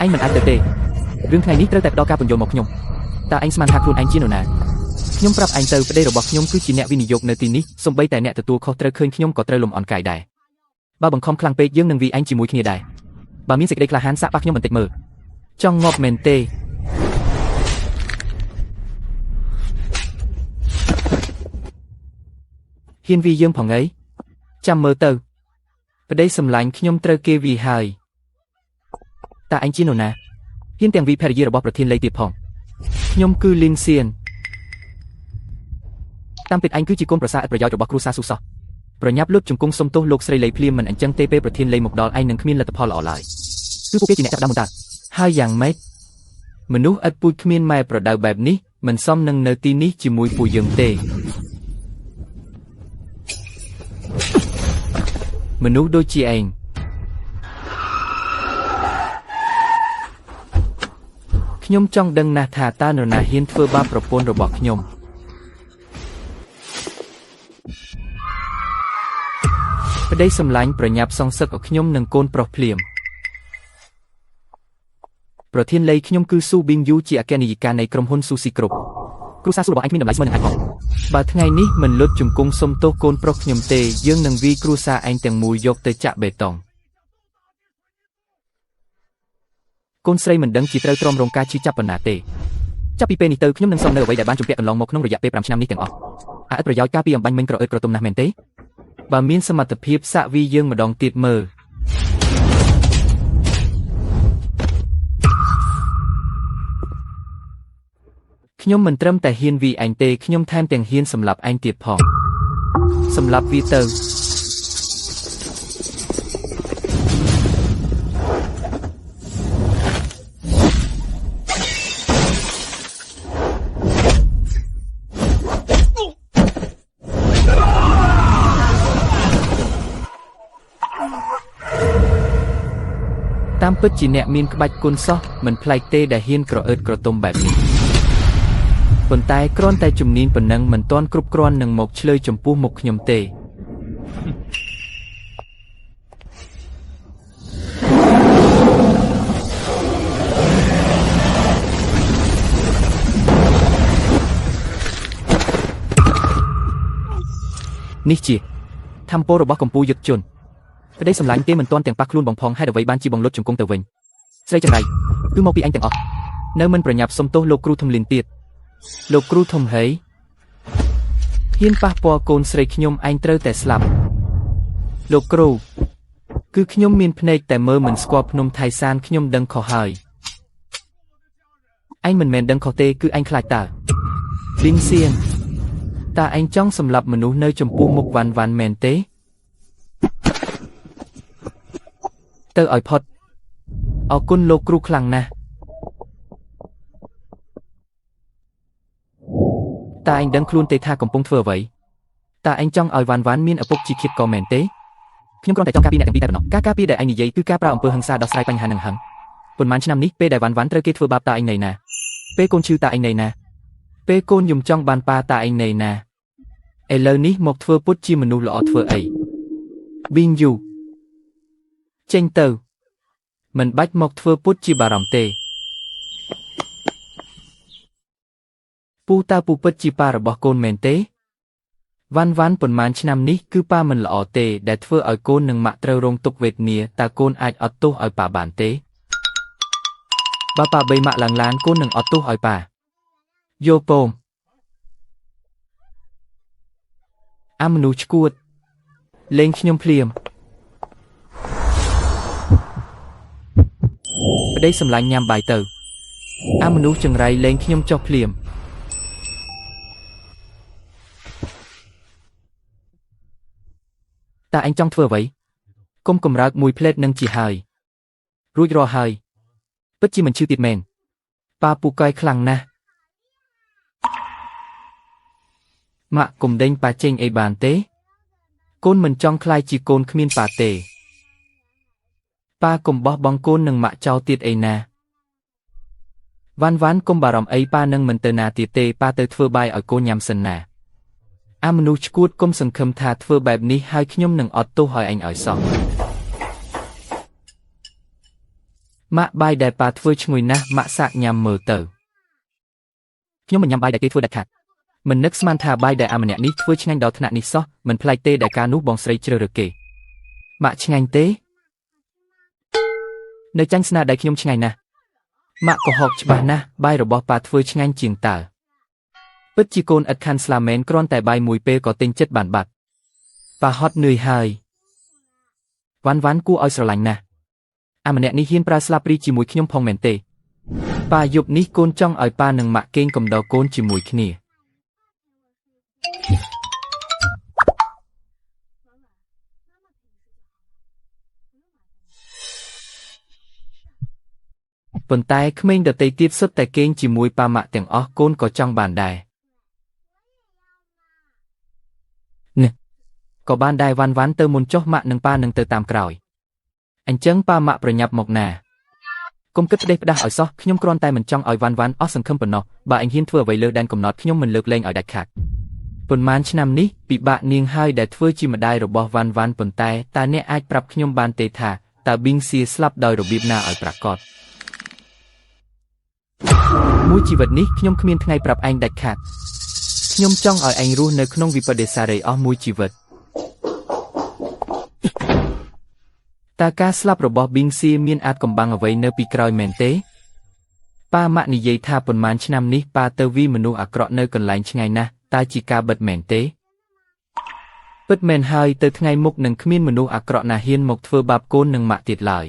anh mìnhអាចទៅទេរឿងថ្ងៃនេះត្រូវតែផ្ដល់ការពន្យល់មកខ្ញុំតើឯងស្មានថាខ្លួនឯងជានរណាខ្ញុំប្រាប់ឯងទៅប្តីរបស់ខ្ញុំគឺជាអ្នកវិនិយោគនៅទីនេះសូម្បីតែអ្នកទទួលខុសត្រូវឃើញខ្ញុំក៏ត្រូវលំអន់កាយដែរបើបង្ខំខ្លាំងពេកយើងនឹងវាយឯងជាមួយគ្នាដែរបើមានសេចក្តីក្លាហានសាកប៉ះខ្ញុំបន្តិចមើលចង់ងាប់មែនទេហ៊ានវាយយើងផងអីចាំមើលទៅប្តីសម្លាញ់ខ្ញុំត្រូវគេវាយហើយតើឯងជានរណាហ៊ានទាំងវិភរិយារបស់ប្រធានលេីទៀតផងខ្ញុំគឺលីនសៀនតាមពិតឯងគឺជាកូនប្រសារឥតប្រយោជន៍របស់គ្រួសារស៊ូសោះប្រញាប់លុតជង្គង់សុំទោសលោកស្រីលេីភ្លាមមិនអញ្ចឹងទេពេលប្រធានលេីមកដល់ឯងនឹងគ្មានលទ្ធផលល្អឡើយគឺពួកគេជាអ្នកចាប់ដើមមុនតើហើយយ៉ាងម៉េចមនុស្សឥតពូជគ្មានម៉ែប្រដៅបែបនេះមិនសមនឹងនៅទីនេះជាមួយពួកយើងទេមនុស្សដូចជាឯងខ្ញុំចង់ដឹងណាស់ថាតើនរណាហ៊ានធ្វើបាបប្រពន្ធរបស់ខ្ញុំប្តីសម្លាញ់ប្រញាប់សងសឹកឲ្យខ្ញុំនិងកូនប្រុសភ្លាមប្រធានលេីខ្ញុំគឺស៊ូប៊ីងយូជាអគ្គនាយិកានៃក្រុមហ៊ុនស៊ូស៊ីគ្រប់គ្រួសារស៊ូរបស់ឯងគ្មានតម្លៃស្មើនឹងឯងផងបើថ្ងៃនេះមិនលុតជង្គង់សុំទោសកូនប្រុសខ្ញុំទេយើងនឹងវាយគ្រួសារឯងទាំងមូលយកទៅចាក់បេតុងកូនស្រីមិនដឹងជាត្រូវទ្រាំរងការឈឺចាប់ប៉ុណ្ណាទេចាប់ពីពេលនេះទៅខ្ញុំនឹងសុំនៅអ្វីដែលបានជំពាក់កន្លងមកក្នុងរយៈពេល5ឆ្នាំនេះទាំងអស់ឥតប្រយោជន៍ការពីអំបញ្ញមិញក្រអឺតក្រទុំណាស់មែនទេបើមានសមត្ថភាពសាក់វាយយើងម្ដងទៀតមើលខ្ញុំមិនត្រឹមតែហ៊ានវាយឯងទេខ្ញុំថែមទាំងហ៊ានសម្លាប់ឯងទៀតផងសម្លាប់វាទៅតាមពិតជាអ្នកមានក្បាច់គុណសោះមិនប្លែកទេដែលហ៊ានក្រអឺតក្រទុំបែបនេះប៉ុន្តែគ្រាន់តែជំនាញប៉ុណ្ណឹងមិនទាន់គ្រប់គ្រាន់នឹងមកឆ្លើយចំពោះមុខខ្ញុំទេនេះជាធម្មពលរបស់កម្ពុជាយុទ្ធជនប្តីសម្លាញ់ទេមិនទាន់ទាំងប៉ះខ្លួនបងផងហេតុអ្វីបានជាបងលុតជង្គង់ទៅវិញស្រីចង្រៃគឺមកពីអញទាំងអស់នៅមិនប្រញាប់សុំទោសលោកគ្រូធំលីនទៀតលោកគ្រូធំហីហ៊ានប៉ះពាល់កូនស្រីខ្ញុំឯងត្រូវតែស្លាប់លោកគ្រូគឺខ្ញុំមានភ្នែកតែមើលមិនស្គាល់ភ្នំថៃសានខ្ញុំដឹងខុសហើយឯងមិនមែនដឹងខុសទេគឺឯងខ្លាចតើលីនសៀនតើឯងចង់សម្លាប់មនុស្សនៅចំពោះមុខវ៉ាន់វ៉ាន់មែនទេទៅឲ្យផុតអរគុណលោកគ្រូខ្លាំងណាស់តើឯងដឹងខ្លួនទេថាកំពុងធ្វើអ្វីតើឯងចង់ឲ្យវ៉ាន់វ៉ាន់មានឪពុកជាឃាតករមែនទេខ្ញុំគ្រាន់តែចង់ការពារអ្នកទាំងពីរតែប៉ុណ្ណោះការពារដែលឯងនិយាយគឺការប្រើអំពើហិង្សាដោះស្រាយបញ្ហានឹងហឹងប៉ុន្មានឆ្នាំនេះពេលដែលវ៉ាន់វ៉ាន់ត្រូវគេធ្វើបាបតើឯងនៅណាពេលកូនឈឺតើឯងនៅណាពេលកូនយំចង់បានប៉ាតើឯងនៅណាឥឡូវនេះមកធ្វើពុតជាមនុស្សល្អធ្វើអីប៊ីងយូចេញទៅមិនបាច់មកធ្វើពុតជាបារម្ភទេពូតើពូពិតជាប៉ារបស់កូនមែនទេវ៉ាន់វ៉ាន់ប៉ុន្មានឆ្នាំនេះគឺប៉ាមិនល្អទេដែលធ្វើឲ្យកូននិងម៉ាក់ត្រូវរងទុក្ខវេទនាតើកូនអាចអត់ទោសឲ្យប៉ាបានទេបើប៉ាបីម៉ាក់ឡើងឡានកូននឹងអត់ទោសឲ្យប៉ាយល់ពមអាមនុស្សឈួតលេងខ្ញុំភ្លាមប្តីសម្លាញ់ញ៉ាំបាយទៅអាមនុស្សចង្រៃលេងខ្ញុំចុះភ្លាមតើឯងចង់ធ្វើអ្វីកុំកម្រើកមួយផ្លេតនឹងជាហើយរួចរាល់ហើយពិតជាមិនឈឺទៀតមែនប៉ាពូកែខ្លាំងណាស់ម៉ាក់កុំដេញប៉ាចេញអីបានទេកូនមិនចង់ខ្លាយជាកូនគ្មានប៉ាទេប៉ាកុំបោះបង់កូននិងម៉ាក់ចោលទៀតអីណាវ៉ាន់វ៉ាន់កុំបារម្ភអីប៉ានឹងមិនទៅណាទៀតទេប៉ាទៅធ្វើបាយឲ្យកូនញ៉ាំសិនណាអាមនុស្សឈួតកុំសង្ឃឹមថាធ្វើបែបនេះហើយខ្ញុំនឹងអត់ទោសឲ្យអញឲ្យសោះ ម៉ាក់បាយដែលប៉ាធ្វើឈ្ងុយណាស់ម៉ាក់សាកញ៉ាំមើលទៅខ្ញុំមិនញ៉ាំបាយដែលគេធ្វើដាច់ខាតមិននឹកស្មានថាបាយដែលអាម្នាក់នេះធ្វើឆ្ងាញ់ដល់ថ្នាក់នេះសោះមិនប្លែកទេដែលការនោះបងស្រីជ្រើសរើសគេម៉ាក់ឆ្ងាញ់ទេនៅចាញ់ស្នាដៃខ្ញុំឆ្ងាញ់ណាស់ម៉ាក់កុហកច្បាស់ណាស់បាយរបស់ប៉ាធ្វើឆ្ងាញ់ជាងតើពិតជាកូនឥតខាន់ស្លាមែនគ្រាន់តែបាយមួយពេលក៏ទិញចិត្តបានបាត់ប៉ាហត់នឿយហើយវ៉ាន់គួរឲ្យស្រឡាញ់ណាស់អាម្នាក់នេះហ៊ានប្រើស្លាបព្រីជាមួយខ្ញុំផងមែនទេប៉ាយប់នេះកូនចង់ឲ្យប៉ានិងម៉ាក់កេងកំដរកូនជាមួយគ្នាប៉ុន្តែក្មេងដទៃទៀតសុទ្ធតែកេងជាមួយប៉ាម៉ាក់ទាំងអស់កូនក៏ចង់បានដែរនេះក៏បានដែរវ៉ាន់ទៅមុនចុះម៉ាក់និងប៉ានឹងទៅតាមក្រោយអញ្ចឹងប៉ាម៉ាក់ប្រញាប់មកណាកុំគិតផ្ដេសផ្ដាស់ឲ្យសោះខ្ញុំគ្រាន់តែមិនចង់ឲ្យវ៉ាន់អស់សង្ឃឹមប៉ុណ្ណោះបើអញហ៊ានធ្វើអ្វីលើដែនកំណត់ខ្ញុំមិនលើកលែងឲ្យដាច់ខាតប៉ុន្មានឆ្នាំនេះពិបាកនាងហើយដែលធ្វើជាម្ដាយរបស់វ៉ាន់ប៉ុន្តែតើអ្នកអាចប្រាប់ខ្ញុំបានទេថាតើប៊ីងសៀស្លាប់ដោយរបៀបណាឲ្យប្រាកដមួយជីវិតនេះខ្ញុំគ្មានថ្ងៃប្រាប់ឯងដាច់ខាតខ្ញុំចង់ឲ្យឯងរស់នៅក្នុងវិបដិសារីអស់មួយជីវិតតើការស្លាប់របស់ប៊ីងសៀមានអាចកំបាំងអ្វីនៅពីក្រោយមែនទេប៉ាម៉ាក់និយាយថាប៉ុន្មានឆ្នាំនេះប៉ាទៅវីមនុស្សអាក្រក់នៅកន្លែងឆ្ងាយណាស់តើជាការបិទមែនទេពិតមែនហើយទៅថ្ងៃមុខនឹងគ្មានមនុស្សអាក្រក់ណាហ៊ានមកធ្វើបាបកូននិងម៉ាក់ទៀតឡើយ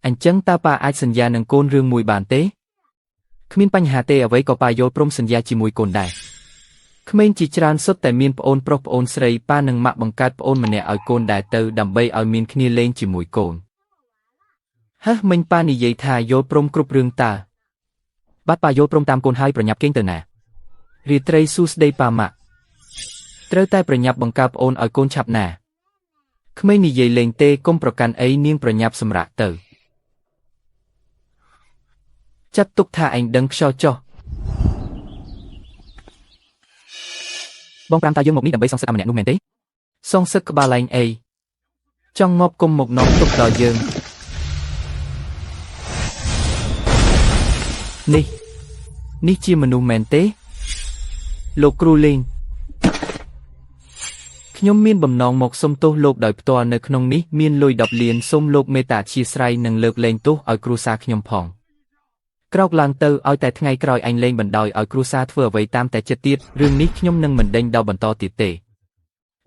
អញ្ចឹងតើប៉ាអាចសន្យានឹងកូនរឿងមួយបានទេគ្មានបញ្ហាទេអ្វីក៏ប៉ាយល់ព្រមសន្យាជាមួយកូនដែរក្មេងជាច្រើនសុទ្ធតែមានប្អូនប្រុសប្អូនស្រីប៉ានិងម៉ាក់បង្កើតប្អូនម្នាក់ឲ្យកូនដែរទៅដើម្បីឲ្យមានគ្នាលេងជាមួយកូនមិញប៉ានិយាយថាយល់ព្រមគ្រប់រឿងតើបាត់ប៉ាយល់ព្រមតាមកូនហើយប្រញាប់គេងទៅណារាត្រីសួស្ដីប៉ាម៉ាក់ត្រូវតែប្រញាប់បង្កើតប្អូនឲ្យកូនឆាប់ណាក្មេងនិយាយលេងទេកុំប្រកាន់អីនាងប្រញាប់សម្រាកទៅចាត់ទុកថាឯងដឹងខ្យល់ចុះបងប្រាំតើយើងមកនេះដើម្បីសងសឹកអាម្នាក់នោះមែនទេសងសឹកក្បាលឯងអីចង់ងាប់គុំមកនាំទុកដល់យើងនេះជាមនុស្សមែនទេលោកគ្រូលេងខ្ញុំមានបំណងមកសុំទោសលោកដោយផ្ទាល់នៅក្នុងនេះមានលុយ10លានសូមលោកមេត្តាអធ្យាស្រ័យនិងលើកលែងទោសឲ្យគ្រួសារខ្ញុំផងក្រោកឡើងទៅឲ្យតែថ្ងៃក្រោយអញលេងបណ្ដោយឲ្យគ្រួសារធ្វើអ្វីតាមតែចិត្តទៀតរឿងនេះខ្ញុំនឹងមិនដេញដោលបន្តទៀតទេ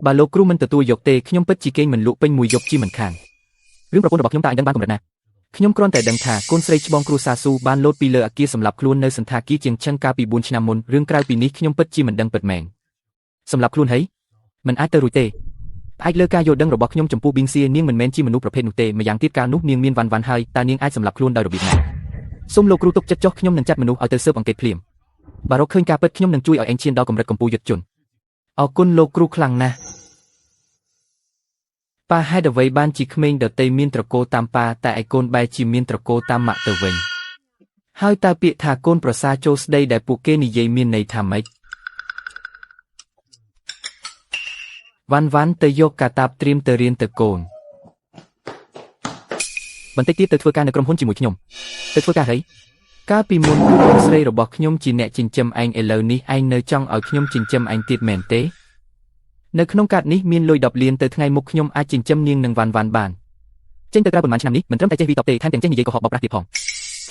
បើលោកគ្រូមិនទទួលយកទេខ្ញុំពិតជាគេងមិនលក់ពេញមួយយប់ជាមិនខានរឿងប្រពន្ធរបស់ខ្ញុំតើអញដឹងបានកម្រិតណាខ្ញុំគ្រាន់តែដឹងថាកូនស្រីច្បងគ្រូសាស៊ូបានលោតពីលើអគារសម្រាប់ខ្លួននៅសន្តាគារជាងឆឹងកាលពី4ឆ្នាំមុនរឿងក្រៅពីនេះខ្ញុំពិតជាមិនដឹងពិតមែនសម្រាប់ខ្លួនហីមិនអាចទៅរួចទេផ្អែកលើការយល់ដឹងរបស់ខ្ញុំចំពោះប៊ីងសៀនាងមិនមែនជាមនុស្សប្រភេទនោះទេម្យ៉ាងទៀតកាលនោះនាងមានវ៉ាន់ហើយតើនាងអាចសម្រាប់ខ្លួនដោយរបៀបណាសូមលោកគ្រូទុកចិត្តចុះខ្ញុំនឹងចាត់មនុស្សឲ្យទៅស៊ើបអង្កេតភ្លាមបើរកឃើញការពិតខ្ញុំនឹងជួយឲ្យឯងឈានដល់កម្រិតកម្ពុជាយុទ្ធជនអរគុណលោកគ្រូខ្លាំងណាស់ប៉ាហេតុអ្វីបានជាក្មេងដទៃមានត្រកូលតាមប៉ាតែឯកូនបែរជាមានត្រកូលតាមម៉ាក់ទៅវិញហើយតើពាក្យថាកូនប្រសាចូលស្ដីដែលពួកគេនិយាយមានន័យថាម៉េចវ៉ាន់ទៅយកកាតាបត្រៀមទៅរៀនទៅកូនបន្តិចទៀតទៅធ្វើការនៅក្រុមហ៊ុនជាមួយខ្ញុំទៅធ្វើការហីកាលពីមុនគឺបងស្រីរបស់ខ្ញុំជាអ្នកចិញ្ចឹមឯងឥឡូវនេះឯងនៅចង់ឲ្យខ្ញុំចិញ្ចឹមឯងទៀតមែនទេនៅក្នុងកាតនេះមានលុយ10លានទៅថ្ងៃមុខខ្ញុំអាចចិញ្ចឹមនាងនឹងវ៉ាន់បានចេញទៅក្រៅប៉ុន្មានឆ្នាំនេះមិនត្រឹមតែចេះវីតបទេថែមទាំងចេះនិយាយកុហកបោកប្រាស់ទៀតផង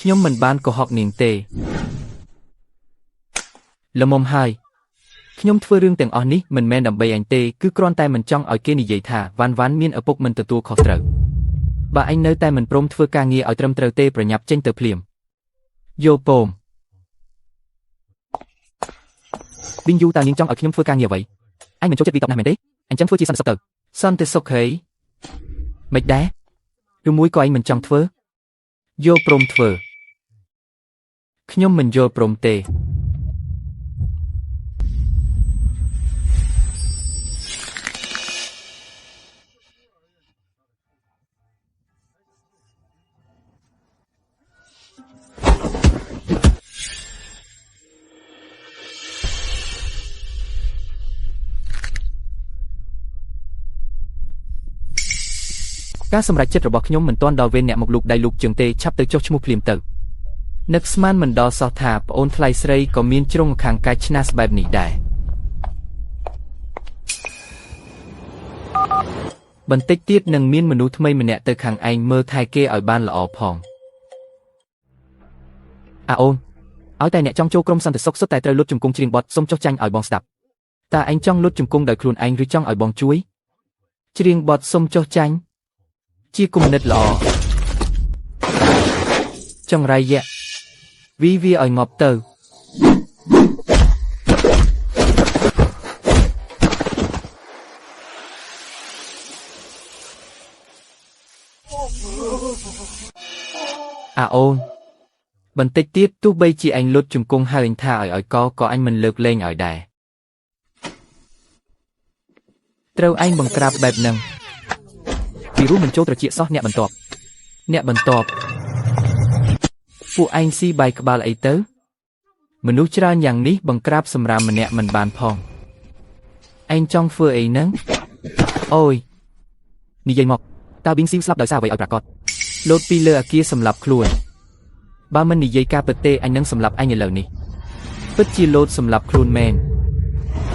ខ្ញុំមិនបានកុហកនាងទេល្មមហើយខ្ញុំធ្វើរឿងទាំងអស់នេះមិនមែនដើម្បីឯងទេគឺគ្រាន់តែមិនចង់ឲ្យគេនិយាយថាវ៉ាន់មានឪពុកមិនទទួលខុសត្រូវបើឯងនៅតែមិនព្រមធ្វើការងារឲ្យត្រឹមត្រូវទេប្រញាប់ចេញទៅភ្លាមយោពមប៊ីងយូតើនាងចង់ឲ្យខ្ញុំធ្វើការងារអ្វីអញមិនចូលចិត្តវីតបណាស់មែនទេអញ្ចឹងធ្វើជាសន្តិសុខទៅសន្តិសុខហីមិនដែរឬមួយក៏ឯងមិនចង់ធ្វើយោព្រមធ្វើខ្ញុំមិនយល់ព្រមទេ ការសម្រេចចិត្តរបស់ខ្ញុំមិនទាន់ដល់វេនអ្នកមកលូកដៃលូកជើងទេឆាប់ទៅចុះឈ្មោះភ្លាមទៅនឹកស្មានមិនដល់សោះថាប្អូនថ្លៃស្រីក៏មានជ្រុងខាងកាច់ឆ្នាស់បែបនេះដែរបន្តិចទៀតនឹងមានមនុស្សថ្មីម្នាក់ទៅខាងឯងមើលថែគេឲ្យបានល្អផងអូនឲ្យតែអ្នកចង់ចូលក្រុមសន្តិសុខសុទ្ធតែត្រូវលុតជង្គង់ច្រៀងបទសុំចុះចាញ់ឲ្យបងស្ដាប់តើឯងចង់លុតជង្គង់ដោយខ្លួនឯងឬចង់ឲ្យបងជួយច្រៀងបទសុំចុះចាញ់ជាគំនិតល្អចង្រៃយៈវាឲ្យងាប់ទៅអូនបន្តិចទៀតទោះបីជាអញលុតជង្គង់ហើយអញថាឲ្យក៏អញមិនលើកលែងឲ្យដែរត្រូវឯងបង្ក្រាបបែបហ្នឹងពីរួមមិនចូលត្រចៀកសោះអ្នកបន្ទាប់ពួកឯងស៊ីបាយក្បាលអីទៅមនុស្សច្រើនយ៉ាងនេះបង្ក្រាបសម្រាមម្នាក់មិនបានផងឯងចង់ធ្វើអីហ្នឹងអូយនិយាយមកតើប៊ីងស៊ីវស្លាប់ដោយសារអ្វីឲ្យប្រាកដលោតពីលើអាគារសម្លាប់ខ្លួនបើមិននិយាយការពិតទេអញនឹងសម្លាប់អញឥឡូវនេះពិតជាលោតសម្លាប់ខ្លួនមែន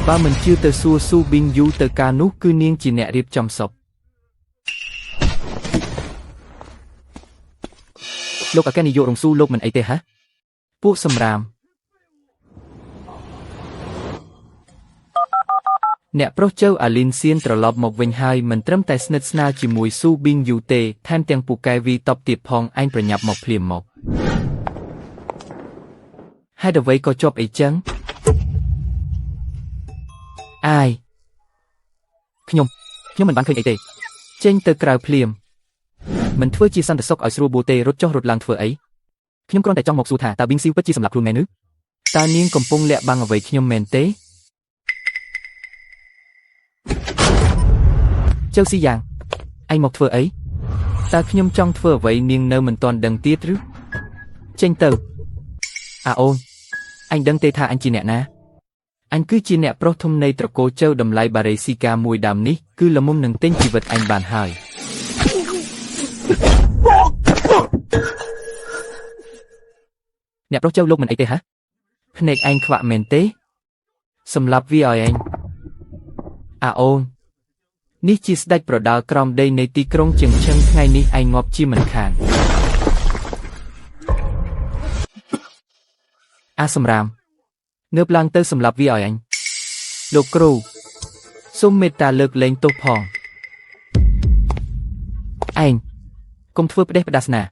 បើមិនជឿទៅសួរស៊ូប៊ីងយូទៅការនោះគឺនាងជាអ្នករៀបចំសពលោកអាកានីយករងស៊ូលោកមិនអីទេហ៎ពួកសម្រាមអ្នកប្រុសចៅអាលីនសៀនត្រឡប់មកវិញហើយមិនត្រឹមតែស្និទ្ធស្នាលជាមួយស៊ូប៊ីងយូទេថែមទាំងពូកែវីតបទៀតផងឯងប្រញាប់មកភ្លាមមកហេតុអ្វីក៏ជាប់អីចឹងអាយខ្ញុំមិនបានឃើញអីទេចេញទៅក្រៅភ្លាមមិនធ្វើជាសន្តិសុខឲ្យស្រួលបួទេរត់ចុះរត់ឡើងធ្វើអីខ្ញុំគ្រាន់តែចង់មកសួរថាតើប៊ីងស៊ីវពិតជាសម្លាប់ខ្លួនមែនឬតើនាងកំពុងលាក់បាំងអ្វីខ្ញុំមែនទេចៅស៊ីយ៉ាងឯងមកធ្វើអីតើខ្ញុំចង់ធ្វើអ្វីនាងនៅមិនទាន់ដឹងទៀតឬចេញទៅអូនអញដឹងទេថាអញជាអ្នកណាអញគឺជាអ្នកប្រុសធំនៃត្រកូលចៅតម្លៃបារេស៊ីកាមួយដើមនេះគឺល្មមនឹងទិញជីវិតអញបានហើយអ្នកប្រុសចៅលោកមិនអីទេហ៎ភ្នែកឯងខ្វាក់មែនទេសម្លាប់វាឲ្យឯងអូននេះជាស្ដេចប្រដាល់ក្រោមដីនៃទីក្រុងជើងឈឹងថ្ងៃនេះឯងងាប់ជាមិនខានសម្រាមងើបឡើងទៅសម្លាប់វាឲ្យអញលោកគ្រូសូមមេត្តាលើកលែងទោសផងឯងកុំធ្វើផ្ដេសផ្ដាសណា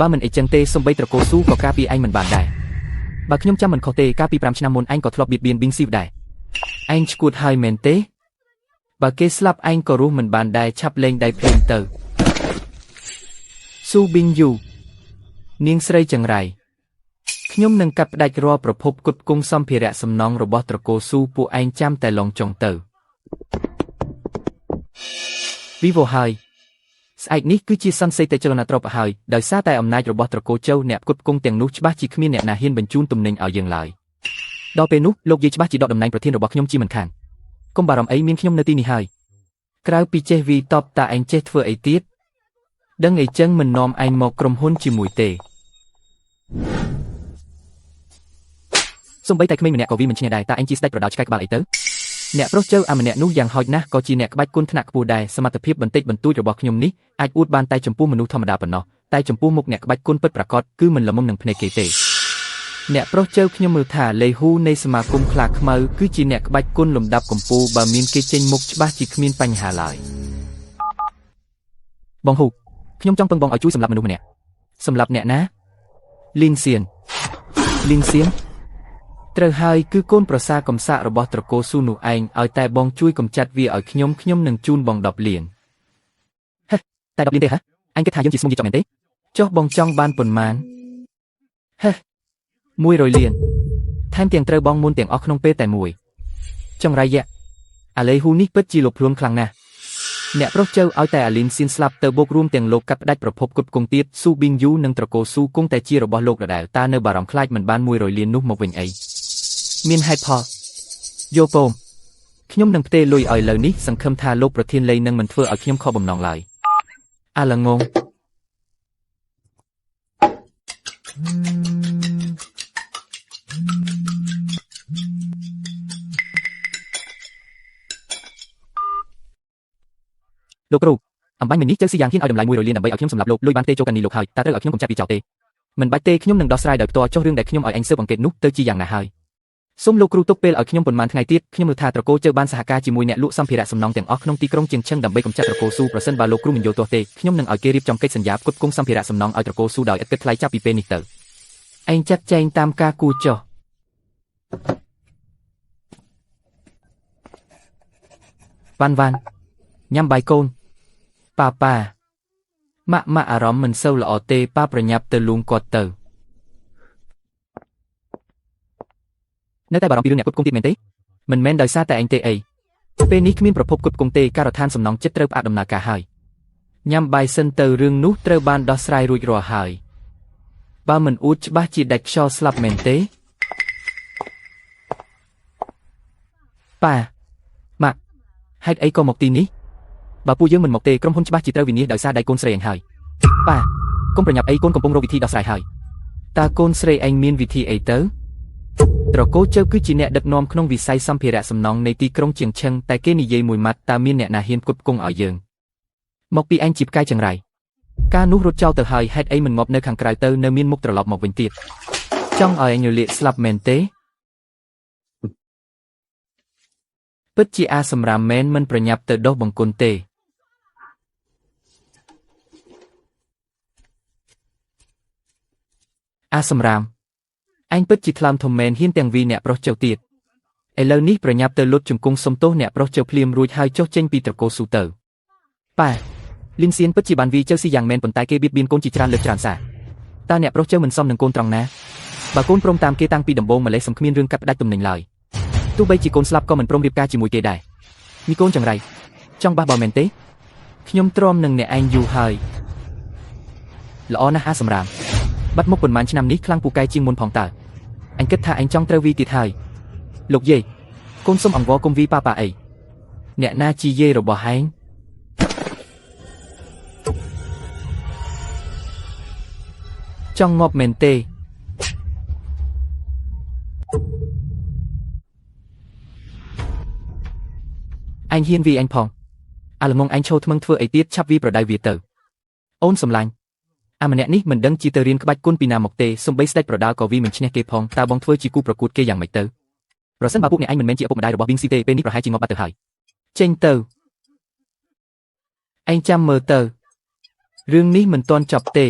បើមិនអីចឹងទេសំបីត្រកូលស៊ូក៏ការពារឯងមិនបានដែរបើខ្ញុំចាំមិនខុសទេកាលពី5ឆ្នាំមុនឯងក៏ធ្លាប់បៀតបៀនប៊ីងស៊ីវដែរឯងឈួតហើយមែនទេបើគេស្លាប់ឯងក៏រស់មិនបានដែរឆាប់លែងដៃភ្លាមទៅស៊ូប៊ីងយូនាងស្រីចង្រៃខ្ញុំនឹងកាត់ផ្ដាច់រាល់ប្រភពគុតគង់សម្ភារៈសំណង់របស់ត្រកូលស៊ូពួកឯងចាំតែឡងចុងទៅវីវ៉ូហើយស្អែកនេះគឺជាសន្និសីទចលនាត្រពហើយដោយសារតែអំណាចរបស់ត្រកូលជើអ្នកគុតគង់ទាំងនោះច្បាស់ជាគ្មានអ្នកណាហ៊ានបញ្ជូនទំនិញឲ្យយើងឡើយដល់ពេលនោះលោកយាយច្បាស់ជាដកតំណែងប្រធានរបស់ខ្ញុំជាមិនខានកុំបារម្ភអីមានខ្ញុំនៅទីនេះហើយក្រៅពីចេះវីតបតើឯងចេះធ្វើអីទៀតដឹងអីចឹងមិននាំឯងមកក្រុមហ៊ុនជាមួយទេសំបីតែក្មេងម្នាក់ក៏វាមិនឈ្នះដែរតើឯងជាស្ដេចប្រដាល់ឆ្កែក្បាលអីទៅអ្នកប្រុសចៅម្នាក់នោះយ៉ាងហោចណាស់ក៏ជាអ្នកក្បាច់គុណថ្នាក់ខ្ពស់ដែរសមត្ថភាពបន្តិចបន្តួចរបស់ខ្ញុំនេះអាចអួតបានតែចំពោះមនុស្សធម្មតាប៉ុណ្ណោះតែចំពោះមុខអ្នកក្បាច់គុណពិតប្រាកដគឺមិនល្មមនឹងភ្នែកគេទេអ្នកប្រុសចៅខ្ញុំមើលថាលេហ៊ូនៃសមាគមខ្លាខ្មៅគឺជាអ្នកក្បាច់គុណលំដាប់កំពូលបើមានគេចេញមុខច្បាស់ជាគ្មានបញ្ហាឡើយបងហ៊ូខ្ញុំចង់ពឹងបងឲ្យជួយសម្លាប់មនុស្សម្នាក់សម្លាប់អ្នកណាលីនសៀនត្រូវហើយគឺកូនប្រសារកំសាករបស់ត្រកូលស៊ូនោះឯងឲ្យតែបងជួយកំចាត់វាឲ្យខ្ញុំនឹងជូនបង10លានហេតែ10លានទេហ៎អញគិតថាយើងជាស្មុំយីចប់មែនទេចុះបងចង់បានប៉ុន្មានហេ100លានថែមទាំងត្រូវបងមុនទាំងអស់ក្នុងពេលតែមួយចង្រៃយៈអាលេហ៊ូនេះពិតជាលោភលន់ខ្លាំងណាស់អ្នកប្រុសចៅឲ្យតែអាលីនសៀនស្លាប់ទៅបូករួមទាំងលោកកាត់ផ្ដាច់ប្រភពគុតគង់ទៀតស៊ូប៊ីងយូនិងត្រកូលស៊ូគង់តែជារបស់លោកដដែលតើនៅបារម្ភខ្លាចមិនបាន100លាននោះមកវិញអីមានហេតុផលយោពមខ្ញុំនឹងផ្ទេរលុយឲ្យលើនេះសង្ឃឹមថាលោកប្រធានលេងនឹងមិនធ្វើឲ្យខ្ញុំខកបំណងឡើយ អាល្ងងលោកគ្រូអំបញ្ញមិញនេះជើស៊ីយ៉ាងហ៊ានឲ្យតម្លៃ100លានដើម្បីឲ្យខ្ញុំសម្លាប់លោកលុយបានទេចូលកានីលោកហើយតើត្រូវឲ្យខ្ញុំកំចាត់ពីចោលទេមិនបាច់ទេខ្ញុំនឹងដោះស្រាយដោយផ្ទាល់ចុះរឿងដែលខ្ញុំឲ្យអញស៊ើបអង្កេតនោះទៅជាយ៉ាងណាហើយសូមលោកគ្រូទុកពេលឲ្យខ្ញុំប៉ុន្មានថ្ងៃទៀតខ្ញុំនឹងថាត្រកូលជើបានសហការជាមួយអ្នកលក់សម្ភារៈសំណង់ទាំងអស់ក្នុងទីក្រុងជាងឈឹងដើម្បីកម្ចាត់ត្រកូលស៊ូប្រសិនបើលោកគ្រូមិនយល់ទាស់ទេខ្ញុំនឹងឲ្យគេរៀបចំកិច្ចសន្យាផ្គត់ផ្គង់សម្ភារៈសំណង់ឲ្យត្រកូលស៊ូដោយឥតគិតថ្លៃចាប់ពីពេលនេះទៅឯងចាត់ចែងតាមការគួរចុះវ៉ាន់ញ៉ាំបាយកូនប៉ាម៉ាក់អារម្មណ៍មិនសូវល្អទេប៉ាប្រញាប់ទៅលួងគាត់ទៅនៅតែបារម្ភពីរឿងអ្នកគ្រប់គ្រងទៀតមែនទេមិនមែនដោយសារតែឯងទេអីពេលនេះគ្មានប្រភពគ្រប់គ្រងទេការដ្ឋានសំណង់ចិត្តត្រូវផ្អាកដំណើរការហើយញ៉ាំបាយសិនទៅរឿងនោះត្រូវបានដោះស្រាយរួចរាល់ហើយបើមិនអួតច្បាស់ជាដាច់ខ្យល់ស្លាប់មែនទេប៉ាម៉ាក់ហេតុអីក៏មកទីនេះបើពួកយើងមិនមកទេក្រុមហ៊ុនច្បាស់ជាត្រូវវិនិច្ឆ័យដោយសារដៃកូនស្រីឯងហើយប៉ាកុំប្រញាប់អីកូនកំពុងរកវិធីដោះស្រាយហើយតើកូនស្រីឯងមានវិធីអីទៅត្រកូលជើគឺជាអ្នកដឹកនាំក្នុងវិស័យសម្ភារៈសំណង់នៃទីក្រុងជាងឈឹងតែគេនិយាយមួយម៉ាត់តើមានអ្នកណាហ៊ានផ្គត់ផ្គង់ឲ្យយើងមកពីឯងជាផ្កាយចង្រៃការនោះរត់ចោលទៅហើយហេតុអីមិនងប់នៅខាងក្រៅទៅនៅមានមុខត្រឡប់មកវិញទៀតចង់ឲ្យអញរលាកស្លាប់មែនទេពិតជាអាសម្រាមមែនមិនប្រញាប់ទៅដុសបង្គន់ទេអាសម្រាមអញពិតជាថ្លើមធំមែនហ៊ានទាំងវីអ្នកប្រុសចៅទៀតឥឡូវនេះប្រញាប់ទៅលុតជង្គង់សុំទោសអ្នកប្រុសចៅភ្លាមរួចហើយចុះចេញពីត្រកូលស៊ូទៅប៉ាលីនសៀនពិតជាបានវីចៅស៊ីយ៉ាងមែនប៉ុន្តែគេបៀតបៀនកូនជាច្រើនលើកច្រើនសារតើអ្នកប្រុសចៅមិនសមនឹងកូនត្រង់ណាបើកូនព្រមតាមគេតាំងពីដំបូងម្លេះសំគ្មានរឿងកាត់ផ្ដាច់ទំនិញឡើយទោះបីជាកូនស្លាប់ក៏មិនព្រមរៀបការជាមួយគេដែរមីកូនចង្រៃចង់បះបោមែនទេខ្ញុំទ្រាំនឹងអ្នកឯងយូរហើយល្អណាស់អាសម្រាមបាត់មុខប៉ុន្មានឆ្នាំនេះខ្លាំងពូកែជាងមុនផងតើអញគិតថាអញចង់ត្រូវវីទៀតហើយលោកយាយកូនសុំអង្វរគុំវីប៉ាអីអ្នកណាជាយាយរបស់ហែងចង់ងាប់មែនទេអញហ៊ានវីអញផងអាល្ងងអញឈោថ្មឹងធ្វើអីទៀតឆាប់វីប្រដៅវាទៅអូនសម្លាញ់អាម្នាក់នេះមិនដឹងជាទៅរៀនក្បាច់គុណពីណាមកទេសំបីស្ដេចប្រដាល់ក៏វីមិនឈ្នះគេផងតើបងធ្វើជាគូប្រកួតគេយ៉ាងម៉េចទៅប្រសិនបើពួកអ្នកឯងមិនមែនជាឪពុកម្ដាយរបស់វីងស៊ីទេពេលនេះប្រហែលជាងាប់បាត់ទៅហើយចេញទៅឯងចាំមើលទៅរឿងនេះមិនទាន់ចប់ទេ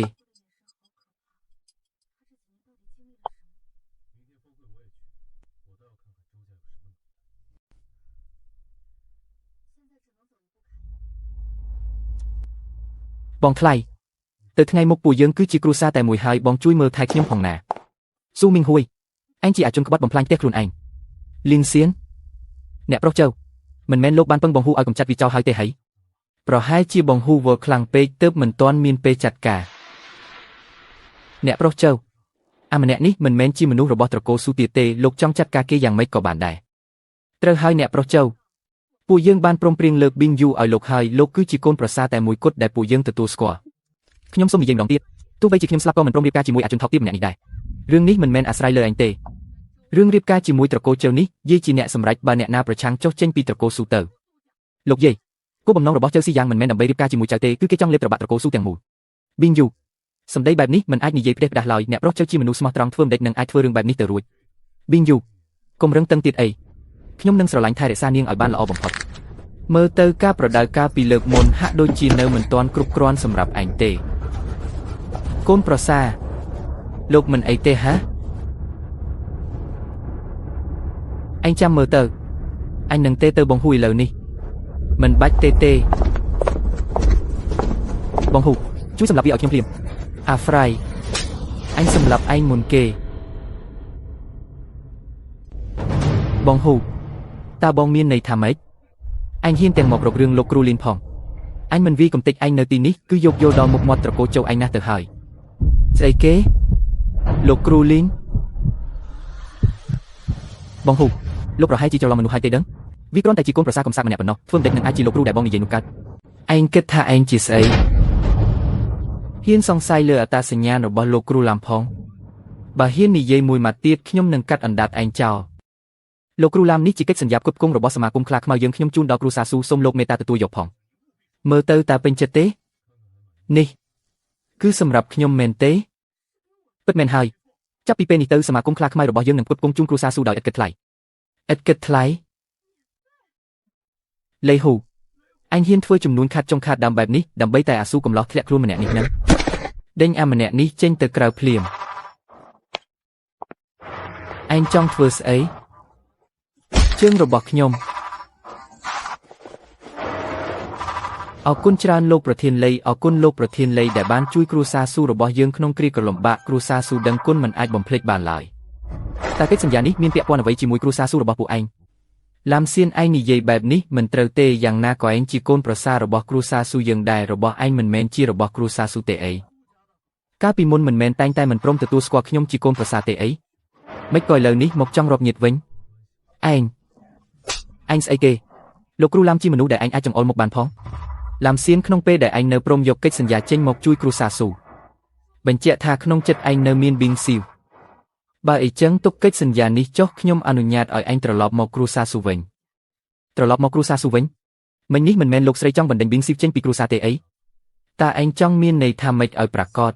បងថ្លៃទៅថ្ងៃមុខពួកយើងគឺជាគ្រួសារតែមួយហើយបងជួយមើលថែខ្ញុំផងណាស៊ូមីងហួយអញជាអាជនក្បត់បំផ្លាញផ្ទះខ្លួនឯងលីនសៀនអ្នកប្រុសចៅមិនមែនលោកបានពឹងបងហ៊ូឲ្យកំចាត់វាចោលហើយទេហីប្រហែលជាបងហ៊ូវល់ខ្លាំងពេកទើបមិនទាន់មានពេលចាត់ការអ្នកប្រុសចៅអាម្នាក់នេះមិនមែនជាមនុស្សរបស់ត្រកូលស៊ូទៀតទេលោកចង់ចាត់ការគេយ៉ាងម៉េចក៏បានដែរត្រូវហើយអ្នកប្រុសចៅពួកយើងបានព្រមព្រៀងលើកប៊ីងយូឲ្យលោកហើយលោកគឺជាកូនប្រសារតែមួយគត់ដែលពួកយើងទទួលស្គាល់ខ្ញុំសូមនិយាយម្ដងទៀតទោះបីជាខ្ញុំស្លាប់ក៏មិនព្រមរៀបការជាមួយអាជនថោកទាបម្នាក់នេះដែររឿងនេះមិនមែនអាស្រ័យលើអញទេរឿងរៀបការជាមួយត្រកូលជើនេះយាយជាអ្នកសម្រេចបើអ្នកណាប្រឆាំងចុះចេញពីត្រកូលស៊ូទៅលោកយាយគោលបំណងរបស់ជើស៊ីយ៉ាងមិនមែនដើម្បីរៀបការជាមួយចៅទេគឺគេចង់លេបត្របាក់ត្រកូលស៊ូទាំងមូលប៊ីងយូសម្ដីបែបនេះមិនអាចនិយាយផ្ដេសផ្ដាស់ឡើយអ្នកប្រុសជើជាមនុស្សស្មោះត្រង់ធ្វើមិនដេចនឹងអាចធ្វើរឿងបែបនេះទៅរួចប៊ីងយូកុំរឹងតឹងទៀតអីខ្ញុំនឹងស្រឡាញ់ថែរក្សានាងឲ្យបានល្អបំផុតមើលទៅការប្រដៅការពីលើកមុនហាក់ដូចជានៅមិនទាន់គ្រប់គ្រាន់សម្រាប់ឯងទេកូនប្រសាលោកមិនអីទេហាអញចាំមើលទៅអញនឹងទេទៅបងហ៊ូឥឡូវនេះមិនបាច់ទេបងហ៊ូជួយសម្លាប់វាឲ្យខ្ញុំភ្លាមអាហ្វ្រៃអញសម្លាប់ឯងមុនគេបងហ៊ូតើបងមានន័យថាម៉េចអញហ៊ានទាំងមករករឿងលោកគ្រូលីនផងអញមិនវីកំតិចឯងនៅទីនេះគឺយកយកដល់មុខមាត់ត្រកូលជោឯងណាស់ទៅហើយស្អីគេលោកគ្រូលីនបងហ៊ូលោកប្រហែលជាច្រឡំមនុស្សហើយទេដឹងវាគ្រាន់តែជាកូនប្រសារកំសាកម្នាក់ប៉ុណ្ណោះធ្វើមិនដេចនឹងអាចជាលោកគ្រូដែលបងនិយាយនោះកើតឯងគិតថាឯងជាស្អី ហ៊ានសង្ស័យលើអត្តសញ្ញាណរបស់លោកគ្រូឡាំផងបើហ៊ាននិយាយមួយម៉ាត់ទៀតខ្ញុំនឹងកាត់អណ្ដាតឯងចោលលោកគ្រូឡាំនេះជាកិច្ចសន្យាផ្គត់ផ្គង់របស់សមាគមខ្លាខ្មៅយើងខ្ញុំជូនដល់គ្រូសាស៊ូសូមលោកមេត្តាទទួលយកផងមើលទៅតើពេញចិត្តទេនេះគឺសម្រាប់ខ្ញុំមែនទេពិតមែនហើយចាប់ពីពេលនេះទៅសមាគមខ្លាខ្មៅរបស់យើងនឹងផ្គត់ផ្គង់ជូនគ្រូសាស៊ូដោយឥតគិតថ្លៃឥតគិតថ្លៃលេហ៊ូអញហ៊ានធ្វើចំនួនខាត់ចុងខាត់ដើមបែបនេះដើម្បីតែអាស៊ូកំឡោះធ្លាក់ខ្លួនម្នាក់នេះនឹងដេញអាម្នាក់នេះចេញទៅក្រៅភ្លាមឯងចង់ធ្វើស្អីជើងរបស់ខ្ញុំអរគុណច្រើនលោកប្រធានលីអរគុណលោកប្រធានលីដែលបានជួយគ្រួសារស៊ូរបស់យើងក្នុងគ្រាក្រលំបាកគ្រួសារស៊ូដឹងគុណមិនអាចបំភ្លេចបានឡើយតែកិច្ចសន្យានេះមានពាក់ព័ន្ធអ្វីជាមួយគ្រួសារស៊ូរបស់ពួកឯងឡាំសៀនឯងនិយាយបែបនេះមិនត្រូវទេយ៉ាងណាក៏ឯងជាកូនប្រសាររបស់គ្រួសារស៊ូយើងដែររបស់ឯងមិនមែនជារបស់គ្រួសារស៊ូទេអីកាលពីមុនមិនមែនតែងតែមិនព្រមទទួលស្គាល់ខ្ញុំជាកូនប្រសារទេអីមិនក៏ឥឡូវនេះមកចង់រាប់ញាតវិញឯងស្អីគេលោកគ្រូឡាំជាមនុស្សដែលឯងអាចចង្អុលមកបានផងឡាំសៀនក្នុងពេលដែលឯងនៅព្រមយកកិច្ចសន្យាចេញមកជួយគ្រួសារស៊ូបញ្ជាក់ថាក្នុងចិត្តឯងនៅមានប៊ីងស៊ីវបើអីចឹងទុកកិច្ចសន្យានេះចុះខ្ញុំអនុញ្ញាតឲ្យឯងត្រឡប់មកគ្រួសារស៊ូវិញត្រឡប់មកគ្រួសារស៊ូវិញមិញនេះមិនមែនលោកស្រីចង់បណ្ដេញប៊ីងស៊ីវចេញពីគ្រួសារទេអីតើឯងចង់មានន័យថាម៉េចឲ្យប្រកាស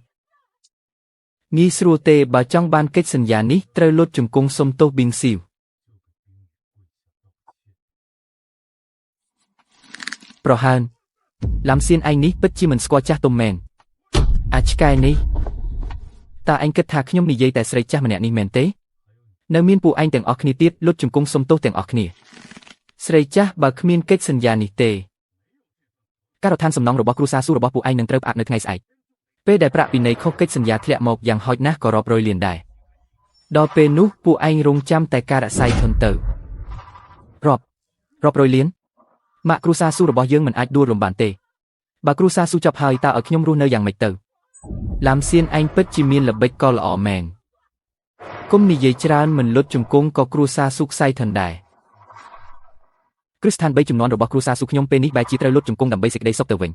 ងាយស្រួលទេបើចង់បានកិច្ចសន្យានេះត្រូវលុតជង្គង់សុំទោសប៊ីងស៊ីវប្រហើនឡាំសៀនឯងនេះពិតជាមិនស្គាល់ចាស់ទុំមែនអាឆ្កែនេះតើឯងគិតថាខ្ញុំនិយាយតែស្រីចាស់ម្នាក់នេះមែនទេនៅមានពួកឯងទាំងអស់គ្នាទៀតលុតជង្គង់សុំទោសទាំងអស់គ្នាស្រីចាស់បើគ្មានកិច្ចសន្យានេះទេការដ្ឋានសំណងរបស់គ្រួសារស៊ូរបស់ពួកឯងនឹងត្រូវផ្អាកនៅថ្ងៃស្អែកពេលដែលប្រាក់ពិន័យខុសកិច្ចសន្យាធ្លាក់មកយ៉ាងហោចណាស់ក៏រាប់រយលានដែរដល់ពេលនោះពួកឯងរងចាំតែការរសាយធនទៅរាប់រយលានម៉ាក់គ្រួសារស៊ូរបស់យើងមិនអាចដួលរំបានទេបើគ្រួសារស៊ូចប់ហើយតើឲ្យខ្ញុំរស់នៅយ៉ាងម៉េចទៅឡាំសៀនឯងពិតជាមានល្បិចក៏ល្អមែនគុំនិយាយច្រើនមិនលុតជង្គង់ក៏គ្រួសារស៊ូខ្សែធនដែរគ្រឹះស្ថាន3ចំនួនរបស់គ្រួសារស៊ូខ្ញុំពេលនេះបែរជាត្រូវលុតជង្គង់ដើម្បីសេចក្តីសុខទៅវិញ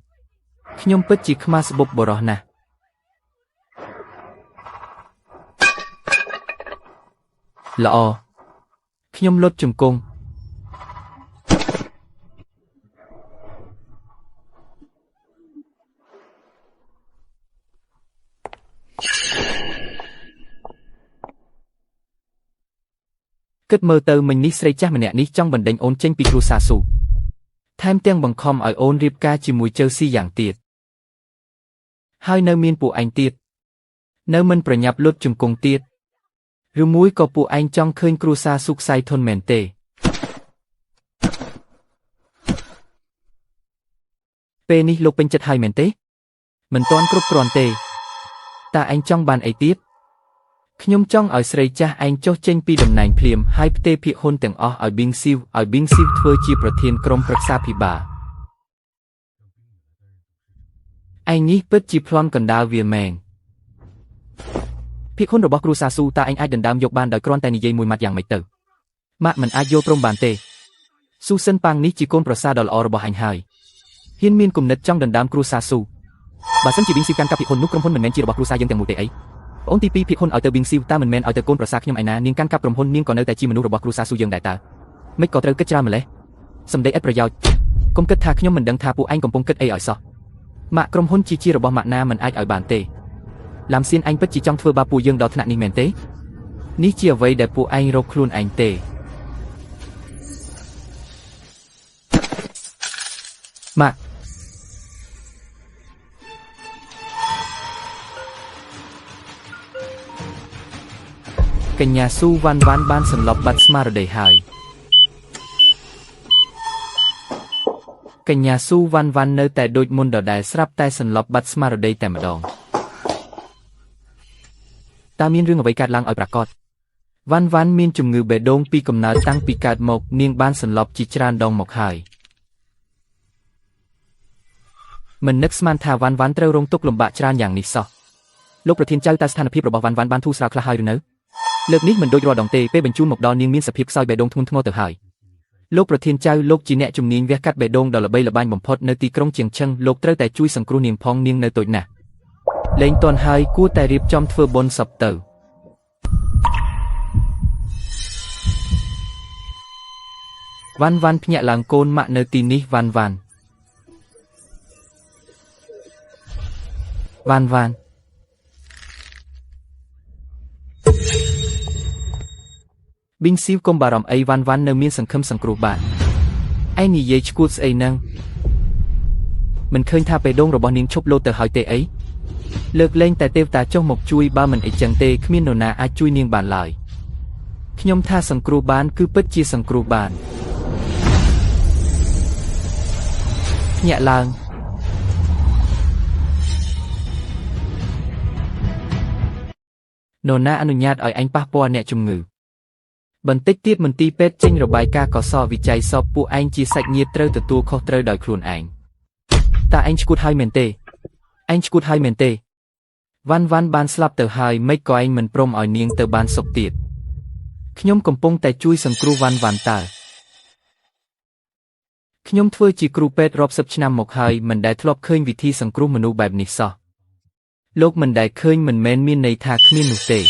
ខ្ញុំពិតជាខ្មាស់ស្បុកបរោះណាស់ល្អខ្ញុំលុតជង្គង់គិតមើលទៅមិញនេះស្រីចាស់ម្នាក់នេះចង់បណ្ដេញអូនចេញពីគ្រួសារស៊ូថែមទាំងបង្ខំឲ្យអូនរៀបការជាមួយជើស៊ីយ៉ាងទៀតហើយនៅមានពួកឯងទៀតនៅមិនប្រញាប់លុតជង្គង់ទៀតឬមួយក៏ពួកឯងចង់ឃើញគ្រួសារស៊ូខ្សែធនមែនទេពេលនេះលោកពេញចិត្តហើយមែនទេមិនទាន់គ្រប់គ្រាន់ទេតើឯងចង់បានអីទៀតខ្ញុំចង់ឲ្យស្រីចាស់ឯងចុះចេញពីតំណែងភ្លាមហើយផ្ទេរភាគហ៊ុនទាំងអស់ឲ្យប៊ីងស៊ីវធ្វើជាប្រធានក្រុមប្រឹក្សាភិបាលឯងនេះពិតជាប្លន់កណ្ដាលវាមែនភាគហ៊ុនរបស់គ្រូសាស៊ូតើឯងអាចដណ្ដើមយកបានដោយគ្រាន់តែនិយាយមួយម៉ាត់យ៉ាងម៉េចទៅម៉ាក់មិនអាចយល់ព្រមបានទេស៊ូសិនប៉ាងនេះជាកូនប្រសារដ៏ល្អរបស់អញហើយហ៊ានមានគំនិតចង់ដណ្ដើមគ្រូសាស៊ូបើសិនជាប៊ីងស៊ីវកាន់កាប់ភាគហ៊ុននោះក្រុមហ៊ុនមិនមែនជារបស់គ្រូសាយើងទាំងមូលទេអីប្អូនទី2ភាគហ៊ុនឲ្យទៅប៊ីងស៊ីវតើមិនមែនឲ្យទៅកូនប្រសារខ្ញុំឯណានាងកាន់កាប់ក្រុមហ៊ុននាងក៏នៅតែជាមនុស្សរបស់គ្រួសារស៊ូយើងដែរតើមិនក៏ត្រូវគិតច្រើនម្លេះសម្ដីឥតប្រយោជន៍កុំគិតថាខ្ញុំមិនដឹងថាពួកឯងកំពុងគិតអីឲ្យសោះម៉ាក់ក្រុមហ៊ុនជារបស់ម៉ាក់ណាមិនអាចឲ្យបានទេឡាំសៀនឯងពិតជាចង់ធ្វើបាបពួកយើងដល់ថ្នាក់នេះមែនទេនេះជាអ្វីដែលពួកឯងរកខ្លួនឯងទេម៉ាក់កញ្ញាស៊ូវ៉ាន់បានសន្លប់បាត់ស្មារតីហើយកញ្ញាស៊ូវ៉ាន់នៅតែដូចមុនដដែលស្រាប់តែសន្លប់បាត់ស្មារតីតែម្ដងតើមានរឿងអ្វីកើតឡើងឲ្យប្រាកដវ៉ាន់មានជំងឺបេះដូងពីកំណើតតាំងពីកើតមកនាងបានសន្លប់ជាច្រើនដងមកហើយមិននឹកស្មានថាវ៉ាន់ត្រូវរងទុក្ខលំបាកច្រើនយ៉ាងនេះសោះលោកប្រធានចៅតើស្ថានភាពរបស់វ៉ាន់បានធូរស្រាលខ្លះហើយឬនៅលើកនេះមិនដូចរាល់ដងទេពេលបញ្ជូនមកដល់នាងមានសភាពខ្សោយបេះដូងធ្ងន់ធ្ងរទៅហើយលោកប្រធានចៅលោកជាអ្នកជំនាញវះកាត់បេះដូងដ៏ល្បីល្បាញបំផុតនៅទីក្រុងជាងឈឹងលោកត្រូវតែជួយសង្គ្រោះនាងផងនាងនៅតូចណាស់ លេងតន់ហើយគួរតែរៀបចំធ្វើបុណ្យសពទៅវ៉ាន់វ៉ាន់ភ្ញាក់ឡើងកូនម៉ាក់នៅទីនេះវ៉ាន់វ៉ាន់ប៊ីងស៊ីវកុំបារម្ភអីវ៉ាន់វ៉ាន់នៅមានសង្ឃឹមសង្គ្រោះបានឯងនិយាយឈួតស្អីហ្នឹងមិនឃើញថាបេះដូងរបស់នាងឈប់លោតទៅហើយទេអីលើកលែងតែទេវតាចុះមកជួយបើមិនអីចឹងទេគ្មាននរណាអាចជួយនាងបានឡើយខ្ញុំថាសង្គ្រោះបានគឺពិតជាសង្គ្រោះបានភ្ញាក់ឡើងនរណាអនុញ្ញាតឲ្យអញប៉ះពាល់អ្នកជំងឺបន្តិចទៀតមន្ទីរពេទ្យចេញរបាយការណ៍កសវិច័យសពពួកឯងជាសាច់ញាតិត្រូវទទួលខុសត្រូវដោយខ្លួនឯងតើឯងឈួតហើយមែនទេវ៉ាន់វ៉ាន់បានស្លាប់ទៅហើយមិនក៏ឯងមិនព្រមឲ្យនាងទៅបានសុខទៀតខ្ញុំកំពុងតែជួយសង្គ្រោះវ៉ាន់វ៉ាន់តើខ្ញុំធ្វើជាគ្រូពេទ្យរាប់សិបឆ្នាំមកហើយមិនដែលធ្លាប់ឃើញវិធីសង្គ្រោះមនុស្សបែបនេះសោះលោកមិនដែលឃើញមិនមែនមានន័យថាគ្មាននោះទេ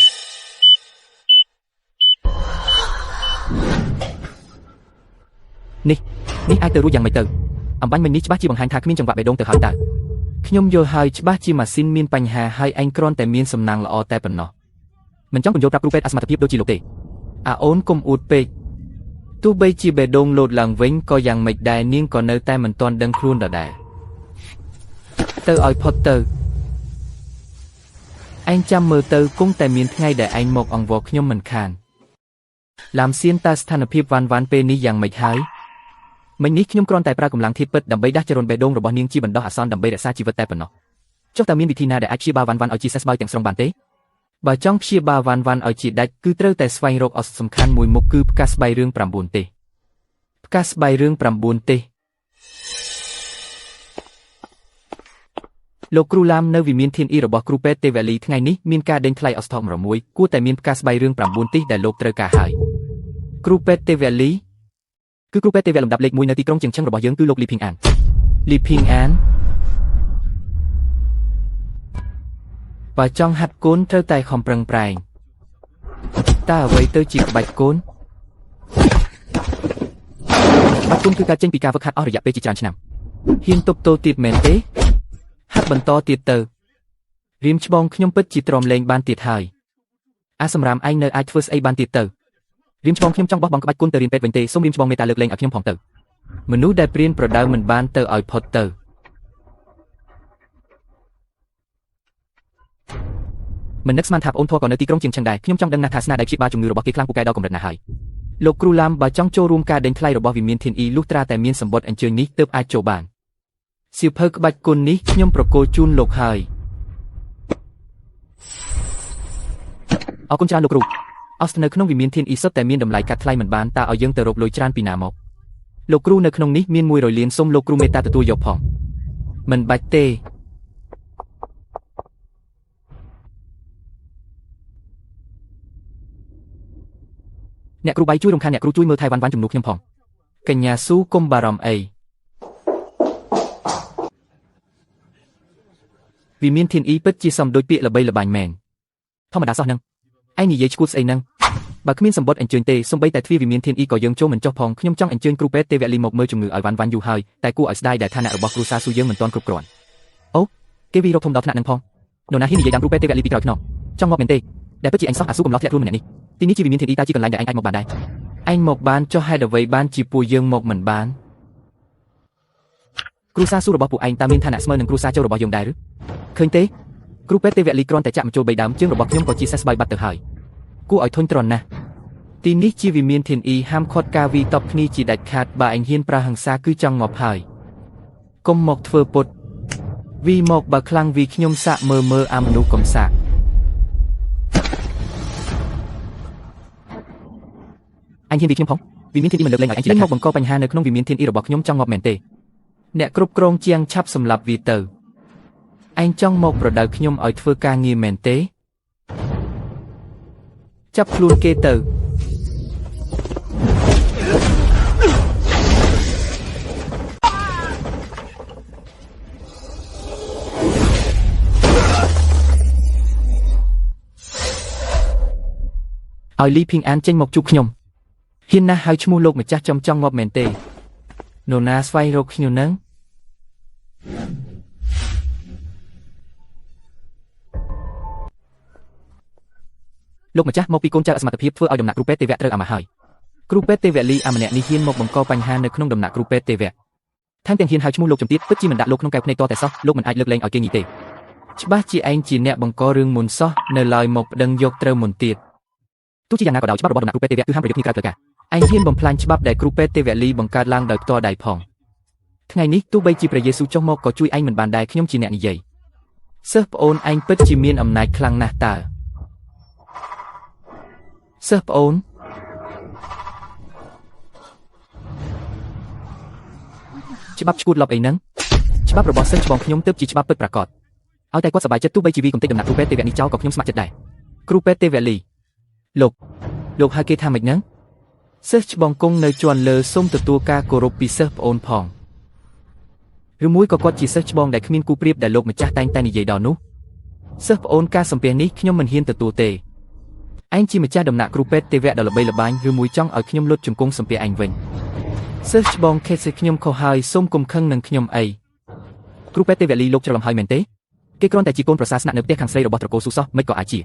នេះអាចទៅរួចយ៉ាងម៉េចទៅអំបញ្ញមិញនេះច្បាស់ជាបង្ហាញថាគ្មានចង្វាក់បេះដូងទៅហើយតើខ្ញុំយល់ហើយច្បាស់ជាម៉ាស៊ីនមានបញ្ហាហើយឯងគ្រាន់តែមានសំណាងល្អតែប៉ុណ្ណោះមិនចង់ពន្យល់ប្រាប់គ្រូពេទ្យអសមត្ថភាពដូចជាលោកទេអូនកុំអួតពេកទោះបីជាបេះដូងលោតឡើងវិញក៏យ៉ាងម៉េចដែរនាងក៏នៅតែមិនទាន់ដឹងខ្លួនដដែលទៅឲ្យផុតទៅឯងចាំមើលទៅគង់តែមានថ្ងៃដែលឯងមកអង្វរខ្ញុំមិនខានឡាមសៀនតើស្ថានភាពវ៉ាន់វ៉ាន់ពេលនេះយ៉ាងម៉េចហើយមិញនេះខ្ញុំគ្រាន់តែប្រើកម្លាំងធាតុពិតដើម្បីដាស់ចរន្តបេះដូងរបស់នាងជាបណ្ដោះអាសន្នដើម្បីរក្សាជីវិតតែប៉ុណ្ណោះចុះតើមានវិធីណាដែលអាចព្យាបាលវ៉ាន់វ៉ាន់ឲ្យជាសះស្បើយទាំងស្រុងបានទេបើចង់ព្យាបាលវ៉ាន់វ៉ាន់ឲ្យជាដាច់គឺត្រូវតែស្វែងរកឱសថសំខាន់មួយមុខគឺផ្កាស្បៃរឿង9ទេសផ្កាស្បៃរឿង9ទេសលោកគ្រូឡាមនៅវិមានធានអ៊ីរបស់គ្រូពេទ្យទេវលីថ្ងៃនេះមានការដេញថ្លៃឱសថ1គួរតែមានផ្កាស្បៃរឿង9ទេសដែលលោកត្រូវការហើយគ្រូពេទ្យទេវលីគឺគ្រូពេទ្យទេវលំដាប់លេខ1នៅទីក្រុងជៀងឆឹងរបស់យើងគឺលោកលីភីងអានបើចង់ហាត់កូនត្រូវតែខំប្រឹងប្រែងតើអ្វីទៅជាក្បាច់កូនគឺការចេញពីការហ្វឹកហាត់អស់រយៈពេលជាច្រើនឆ្នាំហ៊ានទប់ទល់ទៀតមែនទេហាត់បន្តទៀតទៅរៀមច្បងខ្ញុំពិតជាទ្រាំលេងបានទៀតហើយសម្រាប់ឯងនៅអាចធ្វើស្អីបានទៀតទៅរៀមច្បងខ្ញុំចង់បោះបង់ក្បាច់គុណទៅរៀនពេទ្យវិញទេសូមរៀមច្បងមេត្តាលើកលែងឲ្យខ្ញុំផងទៅមនុស្សដែលព្រានប្រដៅមិនបានទៅឲ្យផុតទៅមិននឹកស្មានថាប្អូនធေါ်ក៏នៅទីក្រុងជាងឆឹងដែរខ្ញុំចង់ដឹងណាស់ថាស្នាដៃព្យាបាលជំងឺរបស់គេខ្លាំងពូកែដល់កម្រិតណាហើយលោកគ្រូឡាមបើចង់ចូលរួមការដេញថ្លៃរបស់វិមានធានអ៊ីលុះត្រាតែមានសម្បត្តិអញ្ជើញនេះទើបអាចចូលបានសៀវភៅក្បាច់គុណនេះខ្ញុំប្រគល់ជូនលោកហើយអរគុណច្រើនលោកគ្រូអស់នៅក្នុងវិមានធានអ៊ីសុទ្ធតែមានតម្លៃកាត់ថ្លៃមិនបានតើឲ្យយើងទៅរកលុយច្រើនពីណាមកលោកគ្រូនៅក្នុងនេះមាន100លានសូមលោកគ្រូមេត្តាទទួលយកផងមិនបាច់ទេអ្នកគ្រូបៃជួយរំខានអ្នកគ្រូជួយមើលថែវ៉ាន់វ៉ាន់ជំនួសខ្ញុំផងកញ្ញាស៊ូកុំបារម្ភអីវិមានធានអ៊ីពិតជាសំដូចពាក្យល្បីល្បាញមែនធម្មតាសោះនឹងឯងនិយាយឈួតស្អីនឹងបើគ្មានសម្បត្តិអញ្ជើញទេសូម្បីតែទ្វារវិមានធានអ៊ីក៏យើងចូលមិនចុះផងខ្ញុំចង់អញ្ជើញគ្រូពេទ្យទេវលីមកមើលជំងឺឲ្យវ៉ាន់វ៉ាន់យូរហើយតែគួរឲ្យស្ដាយដែលឋានៈរបស់គ្រូសាស៊ូយើងមិនទាន់គ្រប់គ្រាន់អូគេវិរោគធំដល់ថ្នាក់នឹងផងនរណាហ៊ាននិយាយតាមគ្រូពេទ្យទេវលីពីក្រោយខ្នងចង់មកមែនទេដែលពិតជាអញសោះអាស៊ូកំឡោះធ្លាក់ខ្លួនម្នាក់នេះទីនេះជាវិមានធានអ៊ីតើជាកន្លែងដែលឯងអាចមកបានដែរឯងមកបានចុះហេតុអ្វីបានជាពួកយើងមកមិនបានគ្រូសាស៊ូរបស់ពួកឯងតើមានឋានៈស្មើនឹងគ្រូសាចូលរបស់យើងដែរឬឃើញទេគ្រូពេទ្យទេវលីគ្រាន់តែចាក់មកចូល3ដើមជើងរបស់ខ្ញុំក៏ជាសះស្បើយបាត់ទៅហើយគួរឲ្យធុញទ្រាន់ណាស់ទីនេះជាវិមានធានអ៊ីហាមឃាត់ការវាយតប់គ្នាជាដាច់ខាតបើឯងហ៊ានប្រើហិង្សាគឺចង់ងាប់ហើយកុំមកធ្វើពុតវីមកបើខ្លាំងវីខ្ញុំសាក់មើលអាមនុស្សកំសាក់អញហ៊ានវីខ្ញុំផងវិមានធានអ៊ីមិនលើកលែងឲ្យអញជាដាច់ខាតមកបង្កបញ្ហានៅក្នុងវិមានធានអ៊ីរបស់ខ្ញុំចង់ងាប់មែនទេអ្នកគ្រប់គ្រងជាងឆាប់សម្លាប់វីទៅឯងចង់មកប្រដៅខ្ញុំឲ្យធ្វើការងារមែនទេចាប់ខ្លួនគេទៅ ឲ្យលីភីងអានចេញមកជួបខ្ញុំហ៊ានណាស់ហើយឈ្មោះលោកម្ចាស់ចំចង់ងាប់មែនទេនរណាស្វែងរកខ្ញុំនឹងលោកម្ចាស់មកពីកូនចៅអសមត្ថភាពធ្វើឲ្យដំណាក់គ្រូពេទ្យទេវៈត្រូវអាម៉ាស់ហើយគ្រូពេទ្យទេវៈលីអាម្នាក់នេះហ៊ានមកបង្កបញ្ហានៅក្នុងដំណាក់គ្រូពេទ្យទេវៈថែមទាំងហ៊ានហៅឈ្មោះលោកជំទាវពិតជាមិនដាក់លោកក្នុងកែវភ្នែកតតែសោះលោកមិនអាចលើកលែងឲ្យគេញីទេច្បាស់ជាឯងជាអ្នកបង្ករឿងមុនសោះនៅឡើយមកប្តឹងយកត្រូវមុនទៀតទោះជាយ៉ាងណាក៏ដោយច្បាប់របស់ដំណាក់គ្រូពេទ្យទេវៈគឺហាមប្រយុទ្ធគ្នាក្រៅផ្លូវការឯងហ៊ានបំផ្លាញច្បាប់ដែលគ្រូពេទ្យទេវៈលីបង្កើតឡើងដោយផ្ទាល់ដៃផងថ្ងៃនេះទោះបីជាព្រះយេស៊ូវចុះមកក៏ជួយឯងមិនបានដែរខ្ញុំជាអ្នកនិយាយសិស្សប្អូនឯងពិតជាមានអំណាចខ្លាំងណាស់តើសិស្សប្អូនច្បាប់ឈួតលប់អីហ្នឹងច្បាប់របស់សិស្សច្បងខ្ញុំទើបជាច្បាប់ពិតប្រាកដឲ្យតែគាត់សប្បាយចិត្តទោះបីជាវាកំទេចដំណាក់គ្រូពេទ្យទេវៈនេះចោលក៏ខ្ញុំស្ម័គ្រចិត្តដែរគ្រូពេទ្យទេវៈលីលោកហៅគេថាម៉េចហ្នឹងសិស្សច្បងគង់នៅជាន់លើសូមទទួលការគោរពពីសិស្សប្អូនផងឬមួយក៏គាត់ជាសិស្សច្បងដែលគ្មានគូប្រៀបដែលលោកម្ចាស់តែងតែនិយាយដល់នោះសិស្សប្អូនការសំពះនេះខ្ញុំមិនហ៊ានទទួលទេឯងជាម្ចាស់ដំណាក់គ្រូពេទ្យទេវៈដ៏ល្បីល្បាញឬមួយចង់ឲ្យខ្ញុំលុតជង្គង់សំពះឯងវិញសិស្សច្បងខេតសេខ្ញុំខុសហើយសូមកុំខឹងនឹងខ្ញុំអីគ្រូពេទ្យទេវៈលីលោកច្រឡំហើយមែនទេគេគ្រាន់តែជាកូនប្រសារស្នាក់នៅផ្ទះខាងស្រីរបស់ត្រកូលស៊ូសោះមិនក៏អាចជា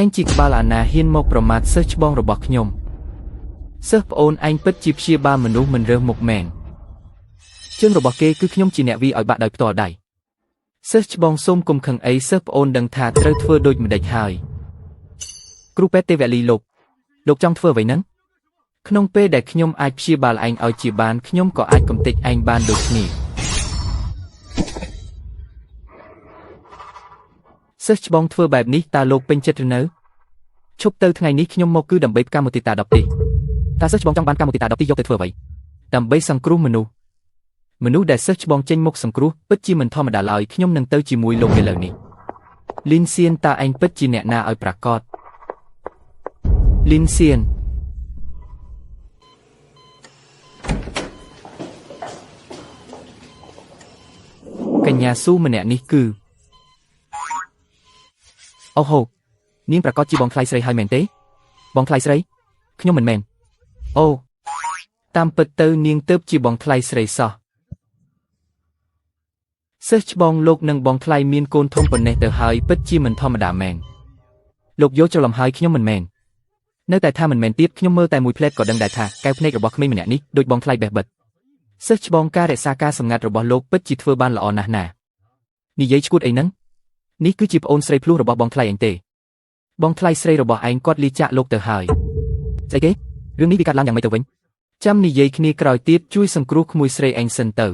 ឯងជាក្បាលអាណាហ៊ានមកប្រមាថសិស្សច្បងរបស់ខ្ញុំសិស្សប្អូនឯងពិតជាព្យាបាលមនុស្សមិនរើសមុខមែនជើងរបស់គេគឺខ្ញុំជាអ្នកវាឲ្យបាក់ដោយផ្ទាល់ដៃសិស្សច្បងសូមកុំខឹងអីសិស្សប្អូនដឹងថាត្រូវធ្វើដូចម្ដេចហើយគ្រូពេទ្យទេវៈលីលោកចង់ធ្វើអ្វីហ្នឹងក្នុងពេលដែលខ្ញុំអាចព្យាបាលឯងឲ្យជាបានខ្ញុំក៏អាចកំទេចឯងបានដូចគ្នាសិស្សច្បងធ្វើបែបនេះតើលោកពេញចិត្តឬនៅឈប់ទៅថ្ងៃនេះខ្ញុំមកគឺដើម្បីផ្កាមុទិតា10ទេតើសិស្សច្បងចង់បានកាមុទិតា10ទីយកទៅធ្វើអ្វីដើម្បីសង្គ្រោះមនុស្សដែលសិស្សច្បងចេញមុខសង្គ្រោះពិតជាមិនធម្មតាឡើយខ្ញុំនឹងទៅជាមួយលោកឥឡូវនេះលីនសៀនតើឯងពិតជាអ្នកណាឲ្យប្រាកដលីនសៀនកញ្ញាស៊ូម្នាក់នេះគឺអូហូនាងប្រកាសជាបងថ្លៃស្រីហើយមែនទេបងថ្លៃស្រីខ្ញុំមិនមែនអូតាមពិតទៅនាងទើបជាបងថ្លៃស្រីសោះសិស្សច្បងលោកនិងបងថ្លៃមានកូនធំប៉ុណ្ណេះទៅហើយពិតជាមិនធម្មតាមែនលោកយកច្រឡំហើយខ្ញុំមិនមែននៅតែថាមិនមែនទៀតខ្ញុំមើលតែមួយផ្លែតក៏ដឹងដែរថាកែវភ្នែករបស់ក្មេងម្នាក់នេះដូចបងថ្លៃបេះបិទសិស្សច្បងការរក្សាការសម្ងាត់របស់លោកពិតជាធ្វើបានល្អណាស់ណានិយាយឈួតអីហ្នឹងនេះគឺជាប្អូនស្រីភ្លោះរបស់បងថ្លៃឯងទេបងថ្លៃស្រីរបស់ឯងគាត់លាចាកលោកទៅហើយស្អីគេរឿងនេះវាកាត់ឡើងយ៉ាងម៉េចទៅវិញចាំនិយាយគ្នាក្រោយទៀតជួយសង្គ្រោះក្មួយស្រីឯងសិនទៅ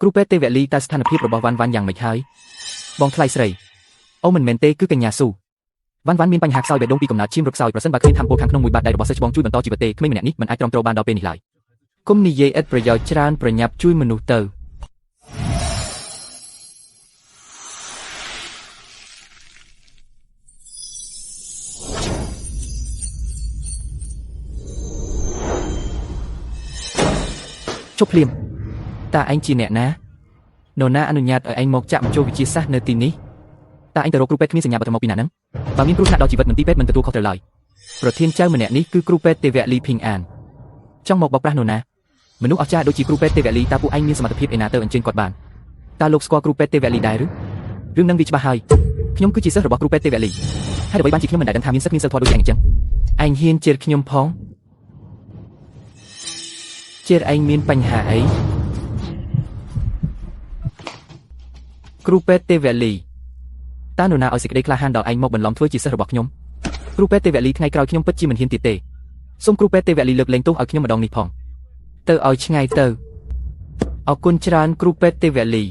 គ្រូពេទ្យទេវៈលីតើស្ថានភាពរបស់វ៉ាន់យ៉ាងម៉េចហើយបងថ្លៃស្រីអូមិនមែនទេគឺកញ្ញាស៊ូវ៉ាន់មានបញ្ហាខ្សោយបេះដូងពីកំណើតឈាមរត់ខ្សោយប្រសិនបើគ្មានធម្មពលខាងក្នុងមួយបាតដៃរបស់សិស្សច្បងជួយបន្តជីវិតទេក្មេងម្នាក់នេះមិនអាចទ្រាំទ្របានដល់ពេលនេះឡើយគុំនិយាយឥតប្រយោជន៍ច្រើនប្រញាប់ជួយមនុស្សទៅជប់ភ្លាមតើឯងជាអ្នកណានរណាអនុញ្ញាតឲ្យឯងមកចាក់បញ្ចូលវិទ្យាសាស្ត្រនៅទីនេះតើឯងទៅរកគ្រូពេទ្យគ្មានសញ្ញាបត្រមកពីណាហ្នឹងបើមានគ្រោះថ្នាក់ដល់ជីវិតមន្ទីរពេទ្យមិនទទួលខុសត្រូវឡើយប្រធានចៅម្នាក់នេះគឺគ្រូពេទ្យទេវៈលីភីងអានចង់មកបោកប្រាស់នរណាមនុស្សអស្ចារ្យដូចជាគ្រូពេទ្យទេវៈលីតើពួកឯងមានសមត្ថភាពឯណាទៅអញ្ជើញគាត់បានតើលោកស្គាល់គ្រូពេទ្យទេវៈលីដែរឬរឿងហ្នឹងវាច្បាស់ហើយខ្ញុំគឺជាសិស្សរបស់គ្រូពេទ្យទេវៈលីហើយអ្វីបានជាខ្ញុំមិនដែលដឹងថាមានសិស្សមានសិលធម៌ដូចឯងអញ្ចឹងឯងហ៊ានជេរខ្ញុំផងជេរឯងមានបញ្ហាអីគ្រូពេទ្យទេវៈលីតើនរណាឲ្យសេចក្តីក្លាហានដល់ឯងមកបន្លំធ្វើជាសិស្សរបស់ខ្ញុំគ្រូពេទ្យទេវៈលីថ្ងៃក្រោយខ្ញុំពិតជាមិនហ៊ានទៀតទេសូមគ្រូពេទ្យទេវៈលីលើកលែងទោសឲ្យខ្ញុំម្ដងនេះផងទៅឲ្យឆ្ងាយទៅអរគុណច្រើនគ្រូពេទ្យទេវៈលី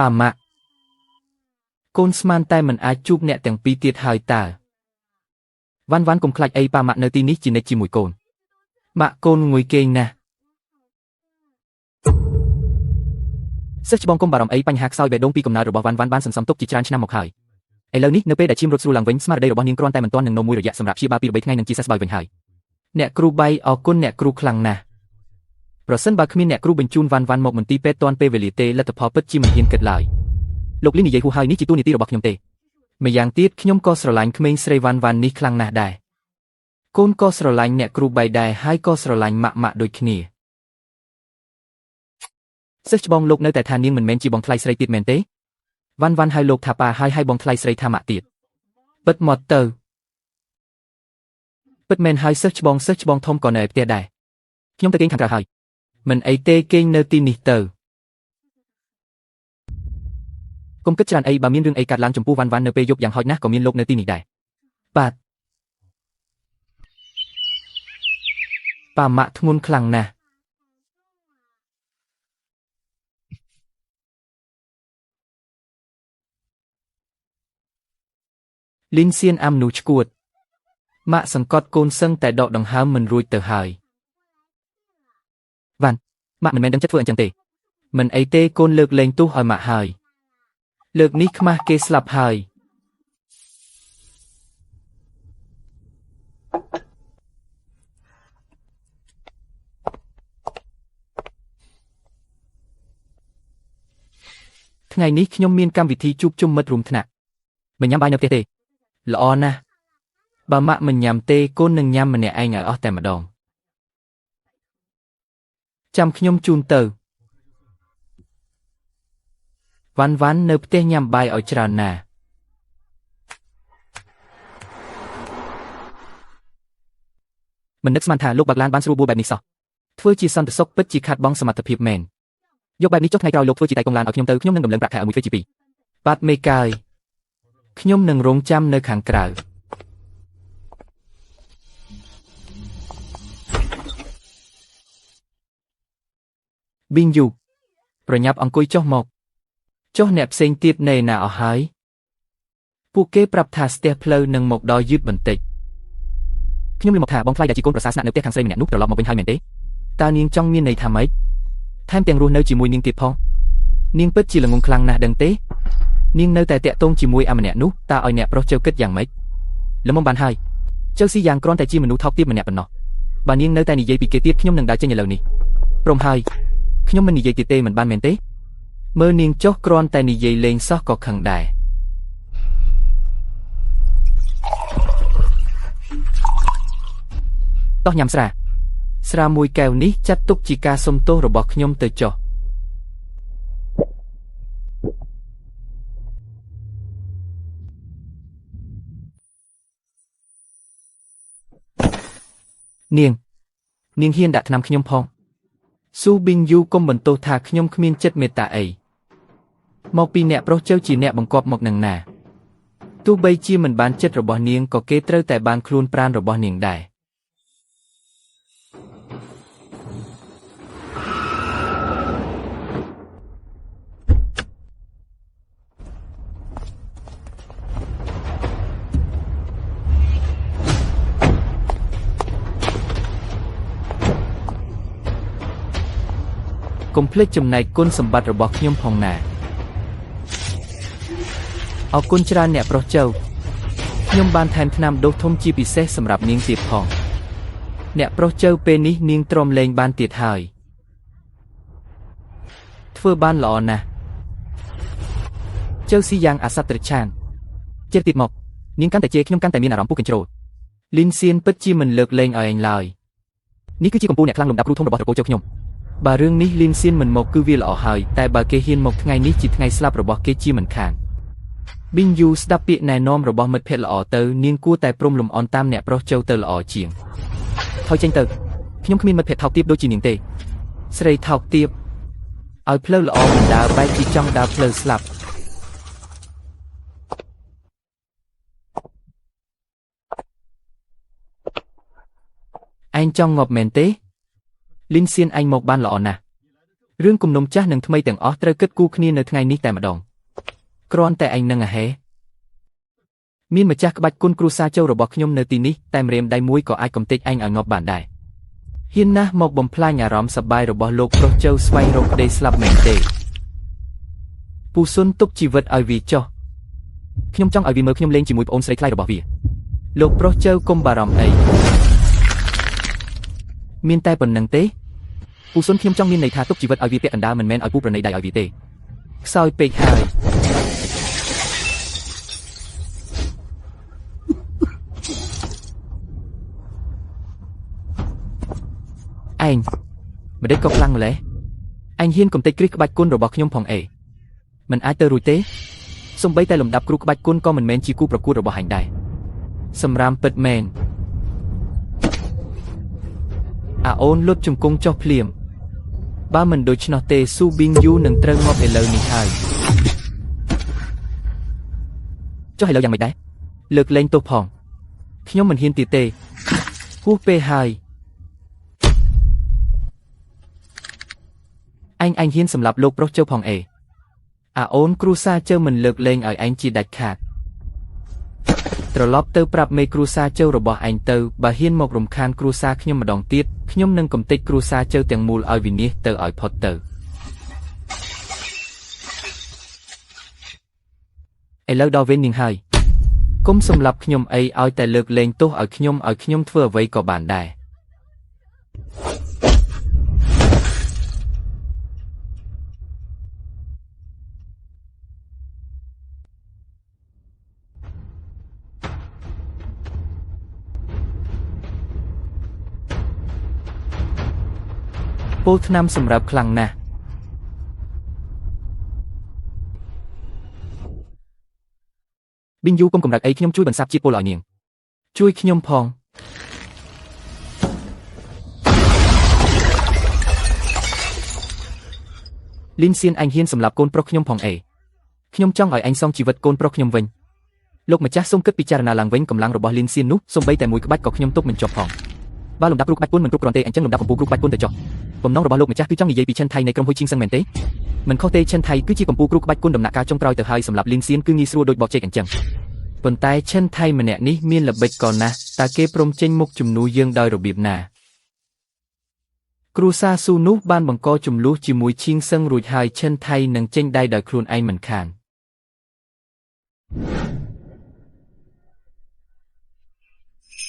ប៉ាម៉ាក់កូនស្មានតែមិនអាចជួបអ្នកទាំងពីរទៀតហើយតើវ៉ាន់កុំខ្លាចអីប៉ាម៉ាក់នៅទីនេះជានិច្ចជាមួយកូនម៉ាក់កូនងុយគេងណាស់ សិស្សច្បងកុំបារម្ភអីបញ្ហាខ្សោយបេះដូងពីកំណើតរបស់វ៉ាន់បានសន្សំទុកជាច្រើនឆ្នាំមកហើយឥឡូវនេះនៅពេលដែលឈាមរត់ស្រួលឡើងវិញស្មារតីរបស់នាងគ្រាន់តែមិនទាន់នឹងនៅមួយរយៈសម្រាប់ព្យាបាល2 3ថ្ងៃនឹងជាសះស្បើយវិញហើយអ្នកគ្រូបៃអរគុណអ្នកគ្រូខ្លាំងណាស់ប្រសិនបើគ្មានអ្នកគ្រូបញ្ជូនវ៉ាន់មកមន្ទីរពេទ្យទាន់ពេលវេលាទេលទ្ធផលពិតជាមិនហ៊ានគិតឡើយលោកលីនិយាយហួសហើយនេះជាទូនីតិរបស់ខ្ញុំទេម្យ៉ាងទៀតខ្ញុំក៏ស្រឡាញ់ក្មេងស្រីវ៉ាន់នេះខ្លាំងណាស់ដែរកូនក៏ស្រឡាញ់អ្នកគ្រូបៃដែរហើយក៏ស្រឡាញ់ម៉ាក់ដូចគ្នាសិស្សច្បងលោកនៅតែថានាងមិនមែនជាបងថ្លៃស្រីទៀតមែនទេវ៉ាន់ហៅលោកថាប៉ាហើយបងថ្លៃស្រីថាម៉ាក់ទៀតពិតមកទៅពិតមែនហើយសិស្សច្បងធំក៏នៅឯផ្ទះដែរខ្ញុំទៅគេងខាងក្រៅហើយមិនអីទេគេងនៅទីនេះទៅកុំគិតច្រើនអីបើមានរឿងអីកើតឡើងចំពោះវ៉ាន់នៅពេលយប់យ៉ាងហោចណាស់ក៏មានលោកនៅទីនេះដែរបាទប៉ាម៉ាក់ធ្ងន់ខ្លាំងណាស់លីនសៀនអាំនូឈួតម៉ាក់សង្កត់កូនសឹងតែដកដង្ហើមមិនរួចទៅហើយវ៉ាន់ម៉ាក់មិនមែនដឹងចិត្តធ្វើអញ្ចឹងទេមិនអីទេកូនលើកលែងទោសឲ្យម៉ាក់ហើយលើកនេះខ្មាស់គេស្លាប់ហើយថ្ងៃនេះខ្ញុំមានកម្មវិធីជួបជុំមិត្តរួមថ្នាក់មិនញ៉ាំបាយនៅផ្ទះទេល្អណាស់បើម៉ាក់មិនញ៉ាំទេកូននឹងញ៉ាំម្នាក់ឯងឲ្យអស់តែម្ដងចាំខ្ញុំជូនទៅវ៉ាន់នៅផ្ទះញ៉ាំបាយឲ្យច្រើនណាស់មិននឹកស្មានថាលោកបាក់ឡានបានស្រួលបួលបែបនេះសោះធ្វើជាសន្តិសុខពិតជាខាត់បង់សមត្ថភាពមែនយកបែបនេះចុះថ្ងៃក្រោយលោកធ្វើជាដៃកងឡានឲ្យខ្ញុំទៅខ្ញុំនឹងដំឡើងប្រាក់ខែឲ្យមួយទ្វេជា2បាទមេកាយខ្ញុំនឹងរងចាំនៅខាងក្រៅប៊ីងយូប្រញាប់អង្គុយចុះមកចុះអ្នកផ្សេងទៀតនៅណាអស់ហើយពួកគេប្រាប់ថាស្ទះផ្លូវនឹងមកដល់យឺតបន្តិចខ្ញុំលើមកថាបងថ្លៃដែលជាកូនប្រសាស្នាក់នៅផ្ទះខាងស្រីម្នាក់នោះត្រឡប់មកវិញហើយមែនទេតើនាងចង់មានន័យថាម៉េចថែមទាំងរស់នៅជាមួយនាងទៀតផងនាងពិតជាល្ងងខ្លាំងណាស់ដឹងទេនាងនៅតែតាក់ទងជាមួយអាម្នាក់នោះតើឲ្យអ្នកប្រុសជើគិតយ៉ាងម៉េចល្មមបានហើយជើស៊ីយ៉ាងគ្រាន់តែជាមនុស្សថោកទាបម្នាក់ប៉ុណ្ណោះបើនាងនៅតែនិយាយពីគេទៀតខ្ញុំនឹងដើរចេញឥឡូវនេះព្រមហើយខ្ញុំមិននិយាយទៀតទេមិនបានមែនទេមើលនាងចុះគ្រាន់តែនិយាយលេងសោះក៏ខឹងដែរតោះញ៉ាំស្រាមួយកែវនេះចាត់ទុកជាការសុំទោសរបស់ខ្ញុំទៅចុះនាងហ៊ានដាក់ថ្នាំខ្ញុំផងស៊ូប៊ីងយូកុំបន្ទោសថាខ្ញុំគ្មានចិត្តមេត្តាអីមកពីអ្នកប្រុសជើជាអ្នកបង្គាប់មកនឹងណាទោះបីជាមិនបានចិត្តរបស់នាងក៏គេត្រូវតែបានខ្លួនប្រាណរបស់នាងដែរកុំភ្លេចចំណែកគុណសម្បត្តិរបស់ខ្ញុំផងណាអរគុណច្រើនអ្នកប្រុសជើខ្ញុំបានថែមថ្នាំដូសធំជាពិសេសសម្រាប់នាងទៀតផងអ្នកប្រុសជើពេលនេះនាងទ្រាំលែងបានទៀតហើយធ្វើបានល្អណាស់ជើស៊ីយ៉ាងអាសត្វត្រឆានជិះទៀតមកនាងកាន់តែជេរខ្ញុំកាន់តែមានអារម្មណ៍ពុះកញ្ជ្រោលលីនសៀនពិតជាមិនលើកលែងឲ្យឯងឡើយនេះគឺជាកម្ពុជាអ្នកខ្លាំងលំដាប់គ្រូធំរបស់ត្រកូលជើខ្ញុំបើរឿងនេះលីនសៀនមិនមកគឺវាល្អហើយតែបើគេហ៊ានមកថ្ងៃនេះជាថ្ងៃស្លាប់របស់គេជាមិនខានប៊ីងយូស្ដាប់ពាក្យណែនាំរបស់មិត្តភក្តិល្អទៅនាងគួរតែព្រមលំអន់តាមអ្នកប្រុសជើទៅល្អជាងថយចេញទៅខ្ញុំគ្មានមិត្តភក្តិថោកទាបដូចជានាងទេស្រីថោកទាបឲ្យផ្លូវល្អមិនដើរបែរជាចង់ដើរផ្លូវស្លាប់ឯងចង់ងាប់មែនទេលីនសៀនឯងមកបានល្អណាស់រឿងគំនុំចាស់និងថ្មីទាំងអស់ត្រូវគិតគូរគ្នានៅថ្ងៃនេះតែម្ដងគ្រាន់តែឯងនឹងអាហេមានម្ចាស់ក្បាច់គុណគ្រូសាជើរបស់ខ្ញុំនៅទីនេះតែម្រាមដៃមួយក៏អាចកំទេចឯងឲ្យងាប់បានដែរហ៊ានណាស់មកបំផ្លាញអារម្មណ៍សប្បាយរបស់លោកប្រុសជើស្វែងរកក្តីស្លាប់មែនទេ ពូសុនទុកជីវិតឲ្យវាចុះខ្ញុំចង់ឲ្យវាមើលខ្ញុំលេងជាមួយប្អូនស្រីខ្លាយរបស់វាលោកប្រុសចៅកុំបារម្ភអីមានតែប៉ុណ្្នឹងទេពូសុនខ្ញុំចង់មានន័យថាទុកជីវិតឲ្យវាពាក់កណ្ដាលមិនមែនឲ្យពូប្រណីដៃឲ្យវាទេខ្សោយពេកហើយឯងមិនដេចក៏ខ្លាំងម្ល៉េះឯងហ៊ានកំទេចគ្រឹះក្បាច់គុណរបស់ខ្ញុំផងអេមិនអាចទៅរួចទេសូម្បីតែលំដាប់គ្រូក្បាច់គុណក៏មិនមែនជាគូប្រកួតរបស់ឯងដែរសម្រាមពិតមែនអាអូនលុតជង្គង់ចុះភ្លាមបើមិនដូច្នោះទេស៊ូប៊ីងយូនឹងត្រូវងាប់ឥឡូវនេះហើយចុះឥឡូវយ៉ាងម៉េចដែរលើកលែងទោសផងខ្ញុំមិនហ៊ានទៀតទេហួសពេលហើយឯងហ៊ានសម្លាប់លោកប្រុសជើផងអេអាអូនគ្រូសាជើមិនលើកលែងឲ្យឯងជាដាច់ខាតត្រឡប់ទៅប្រាប់មេគ្រូសាជើរបស់ឯងទៅបើហ៊ានមករំខានគ្រូសាខ្ញុំម្ដងទៀតខ្ញុំនឹងកំទេចគ្រូសាជើទាំងមូលឲ្យវិនាសទៅឲ្យផុតទៅឥឡូវដល់វេននាងហើយកុំសម្លាប់ខ្ញុំអីឲ្យតែលើកលែងទោសឲ្យខ្ញុំធ្វើអ្វីក៏បានដែរពលថ្នាំសម្រាប់ខ្លាំងណាស់ប៊ីងយូកុំកម្រិតអីខ្ញុំជួយបន្សាបជាតិពលឲ្យនាងជួយខ្ញុំផងលីនសៀនអញហ៊ានសម្លាប់កូនប្រុសខ្ញុំផងអេខ្ញុំចង់ឲ្យអញសងជីវិតកូនប្រុសខ្ញុំវិញលោកម្ចាស់សូមគិតពិចារណាឡើងវិញកម្លាំងរបស់លីនសៀននោះសូម្បីតែមួយក្បាច់ក៏ខ្ញុំទុកមិនចប់ផងបើលំដាប់គ្រូក្បាច់គុណមិនគ្រប់គ្រាន់ទេអញ្ចឹងលំដាប់កម្ពុជាគ្រូក្បាច់គុណទៅចុះបំណងរបស់លោកម្ចាស់គឺចង់និយាយពីឈិនថៃនៃក្រុមហ៊ុយឈីងសឹងមែនទេមិនខុសទេឈិនថៃគឺជាកម្ពុជាគ្រូក្បាច់គុណដំណាក់កាលចុងក្រោយទៅហើយសម្រាប់លីនសៀនគឺងាយស្រួលដូចបកចេកអញ្ចឹងប៉ុន្តែឈិនថៃម្នាក់នេះមានល្បិចកលណាស់តើគេព្រមចេញមុខជំនួសយើងដោយរបៀបណាគ្រូសាស៊ូនោះបានបង្កចំនួនជាមួយឈីងសឹងរួចហើយឈិនថៃនឹងចេញដៃដោយខ្លួនឯងមិនខាន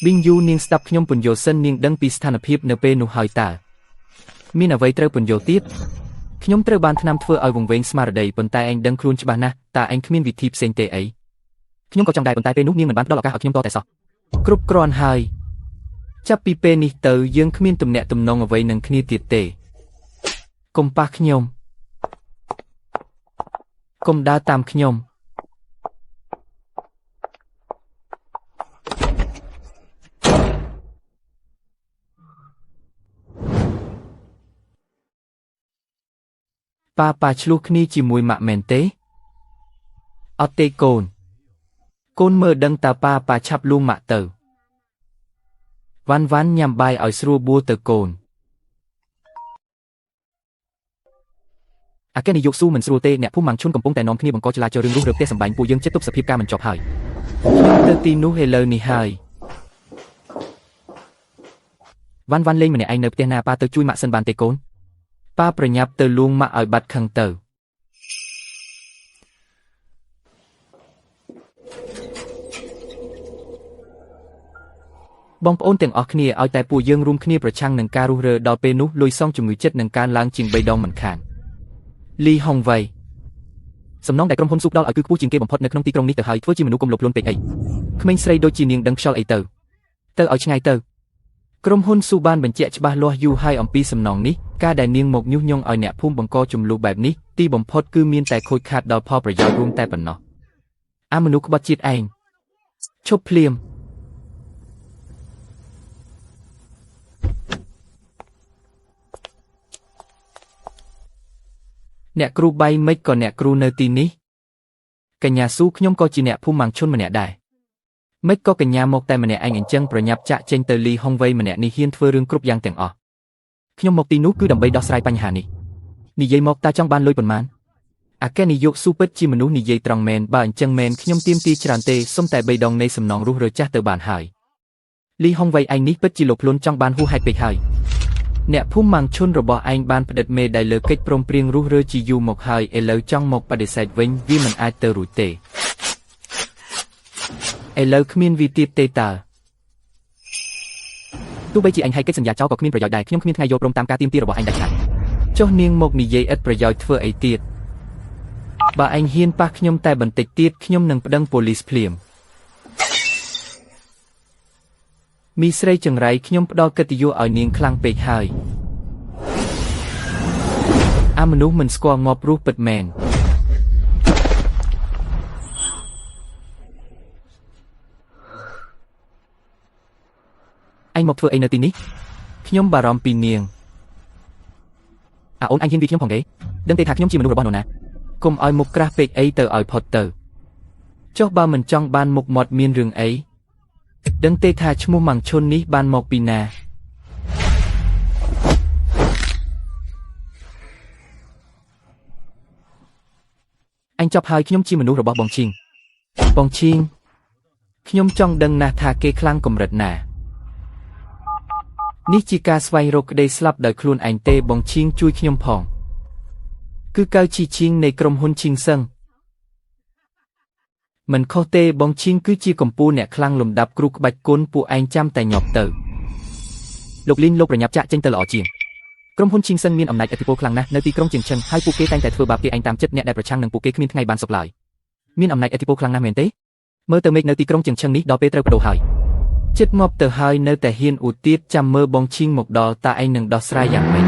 ប៊ីងយូនាងស្ដាប់ខ្ញុំពន្យល់សិននាងដឹងពីស្ថានភាពនៅពេលនោះហើយតើមានអ្វីត្រូវពន្យល់ទៀតខ្ញុំត្រូវបានថ្នាំធ្វើឲ្យវង្វេងស្មារតីប៉ុន្តែឯងដឹងខ្លួនច្បាស់ណាស់តើឯងគ្មានវិធីផ្សេងទេអីខ្ញុំក៏ចង់ដែរប៉ុន្តែពេលនោះនាងមិនបានផ្ដល់ឱកាសឲ្យខ្ញុំតតែសោះគ្រប់គ្រាន់ហើយចាប់ពីពេលនេះទៅយើងគ្មានទំនាក់ទំនងអ្វីនឹងគ្នាទៀតទេកុំប៉ះខ្ញុំកុំដើរតាមខ្ញុំប៉ាឆ្លោះគ្នាជាមួយម៉ាក់មែនទេអត់ទេកូនមើលដឹងតើប៉ាឆាប់លួងម៉ាក់ទៅវ៉ាន់ញ៉ាំបាយឲ្យស្រួលបួលទៅកូនអាកេនាយកស៊ូមិនស្រួលទេអ្នកភូមិម៉ាំងឈុនកំពុងតែនាំគ្នាបង្កចលាចលរឿងរស់រើផ្ទះសម្បែងពួកយើងចិត្តទប់សភាពការមិនចប់ហើយខ្ញុំទៅទីនោះឥឡូវនេះហើយវ៉ាន់លេងម្នាក់ឯងនៅផ្ទះណាប៉ាទៅជួយម៉ាក់សិនបានទេកូនប៉ាប្រញាប់ទៅលួងម៉ាក់ឲ្យបាត់ខឹងទៅបងប្អូនទាំងអស់គ្នាឲ្យតែពួកយើងរួមគ្នាប្រឆាំងនឹងការរុះរើដល់ពេលនោះលុយសងជំងឺចិត្តនឹងកើនឡើងជាង3ដងមិនខានលីហុងវ៉ៃសំណងដែលក្រុមហ៊ុនស៊ូផ្ដល់ឲ្យគឺខ្ពស់ជាងគេបំផុតនៅក្នុងទីក្រុងនេះទៅហើយធ្វើជាមនុស្សកុំលោភលន់ពេកអីក្មេងស្រីដូចជានាងដឹងខ្យល់អីទៅឲ្យឆ្ងាយទៅក្រុមហ៊ុនស៊ូបានបញ្ជាក់ច្បាស់លាស់យូរហើយអំពីសំណងនេះការដែលនាងមកញុះញង់ឲ្យអ្នកភូមិបង្កចំនួនបែបនេះទីបំផុតគឺមានតែខូចខាតដល់ផលប្រយោជន៍រួមតែប៉ុណ្ណោះអាមនុស្សក្បត់ជាតិឯងឈប់ភ្លាមអ្នកគ្រូបៃមិនក៏អ្នកគ្រូនៅទីនេះកញ្ញាស៊ូខ្ញុំក៏ជាអ្នកភូមិម៉ាំងឈុនម្នាក់ដែរមិនក៏កញ្ញាមកតែម្នាក់ឯងអញ្ចឹងប្រញាប់ចាក់ចេញទៅលីហុងវ៉ៃម្នាក់នេះហ៊ានធ្វើរឿងគ្រប់យ៉ាងទាំងអស់ខ្ញុំមកទីនោះគឺដើម្បីដោះស្រាយបញ្ហានេះនិយាយមកតើចង់បានលុយប៉ុន្មានអាកេនាយកស៊ូពិតជាមនុស្សនិយាយត្រង់មែនបើអញ្ចឹងមែនខ្ញុំទៀមទីច្រើនទេសុំតែ3ដងនៃសំណងរុះរើចាស់ទៅបានហើយលីហុងវ៉ៃឯងនេះពិតជាលោកខ្លួនចង់បានហួសហេតុពេកហើយ អ្នកភូមិម៉ាំងឈុនរបស់ឯងបានផ្តិតមេដែលលើកិច្ចព្រមព្រៀងរុះរើជាយូរមកហើយឥឡូវចង់មកបដិសេធវិញវាមិនអាចទៅរួចទេឥឡូវគ្មានវាទៀតទេតើទោះបីជាអញឲ្យកិច្ចសន្យាចោលក៏គ្មានប្រយោជន៍ដែរខ្ញុំគ្មានថ្ងៃយល់ព្រមតាមការទាមទាររបស់អញដាច់ខាតចុះនាងមកនិយាយឥតប្រយោជន៍ធ្វើអីទៀតបើអញហ៊ានប៉ះខ្ញុំតែបន្តិចទៀតខ្ញុំនឹងប្តឹងប៉ូលីសភ្លាមមីស្រីចង្រៃខ្ញុំផ្ដល់កិត្តិយសឲ្យនាងខ្លាំងពេកហើយអាមនុស្សមិនស្គាល់ងាប់រស់ពិតមែនអញមកធ្វើអីនៅទីនេះខ្ញុំបារម្ភពីនាងអូនអញហ៊ានវាខ្ញុំផងទេដឹងទេថាខ្ញុំជាមនុស្សរបស់នរណាកុំឲ្យមុខក្រាស់ពេកអីទៅឲ្យផុតទៅចុះបើមិនចង់បានមុខមាត់មានរឿងអីដឹងទេថាឈ្មោះម៉ាំងឈុននេះបានមកពីណាអញចប់ហើយខ្ញុំជាមនុស្សរបស់បងឈីងខ្ញុំចង់ដឹងណាស់ថាគេខ្លាំងកម្រិតណានេះជាការស្វែងរកក្តីស្លាប់ដោយខ្លួនឯងទេបងឈីងជួយខ្ញុំផងគឺកៅជីឈីងនៃក្រុមហ៊ុនឈីងសឹងមិនខុសទេបងឈីងគឺជាកម្ពុជាអ្នកខ្លាំងលំដាប់គ្រូក្បាច់គុនពួកឯងចាំតែញាប់ទៅលោកលីនលោកប្រញាប់ចាក់ចេញទៅល្អជាងក្រុមហ៊ុនឈីងសឹងមានអំណាចឥទ្ធិពលខ្លាំងណាស់នៅទីក្រុងជៀងឈឹងហើយពួកគេតែងតែធ្វើបាបគេឯងតាមចិត្តអ្នកដែលប្រឆាំងនឹងពួកគេគ្មានថ្ងៃបានសុខឡើយមានអំណាចឥទ្ធិពលខ្លាំងណាស់មែនទេមើលទៅមេឃនៅទីក្រុងជៀងឈឹងនេះដល់ពេលត្រូវបដូរហើយចិត្តងាប់ទៅហើយនៅតែហ៊ានអ៊ូទៀតចាំមើលបងឈីងមកដល់តើឯងនឹងដោះស្រាយយ៉ាងម៉េច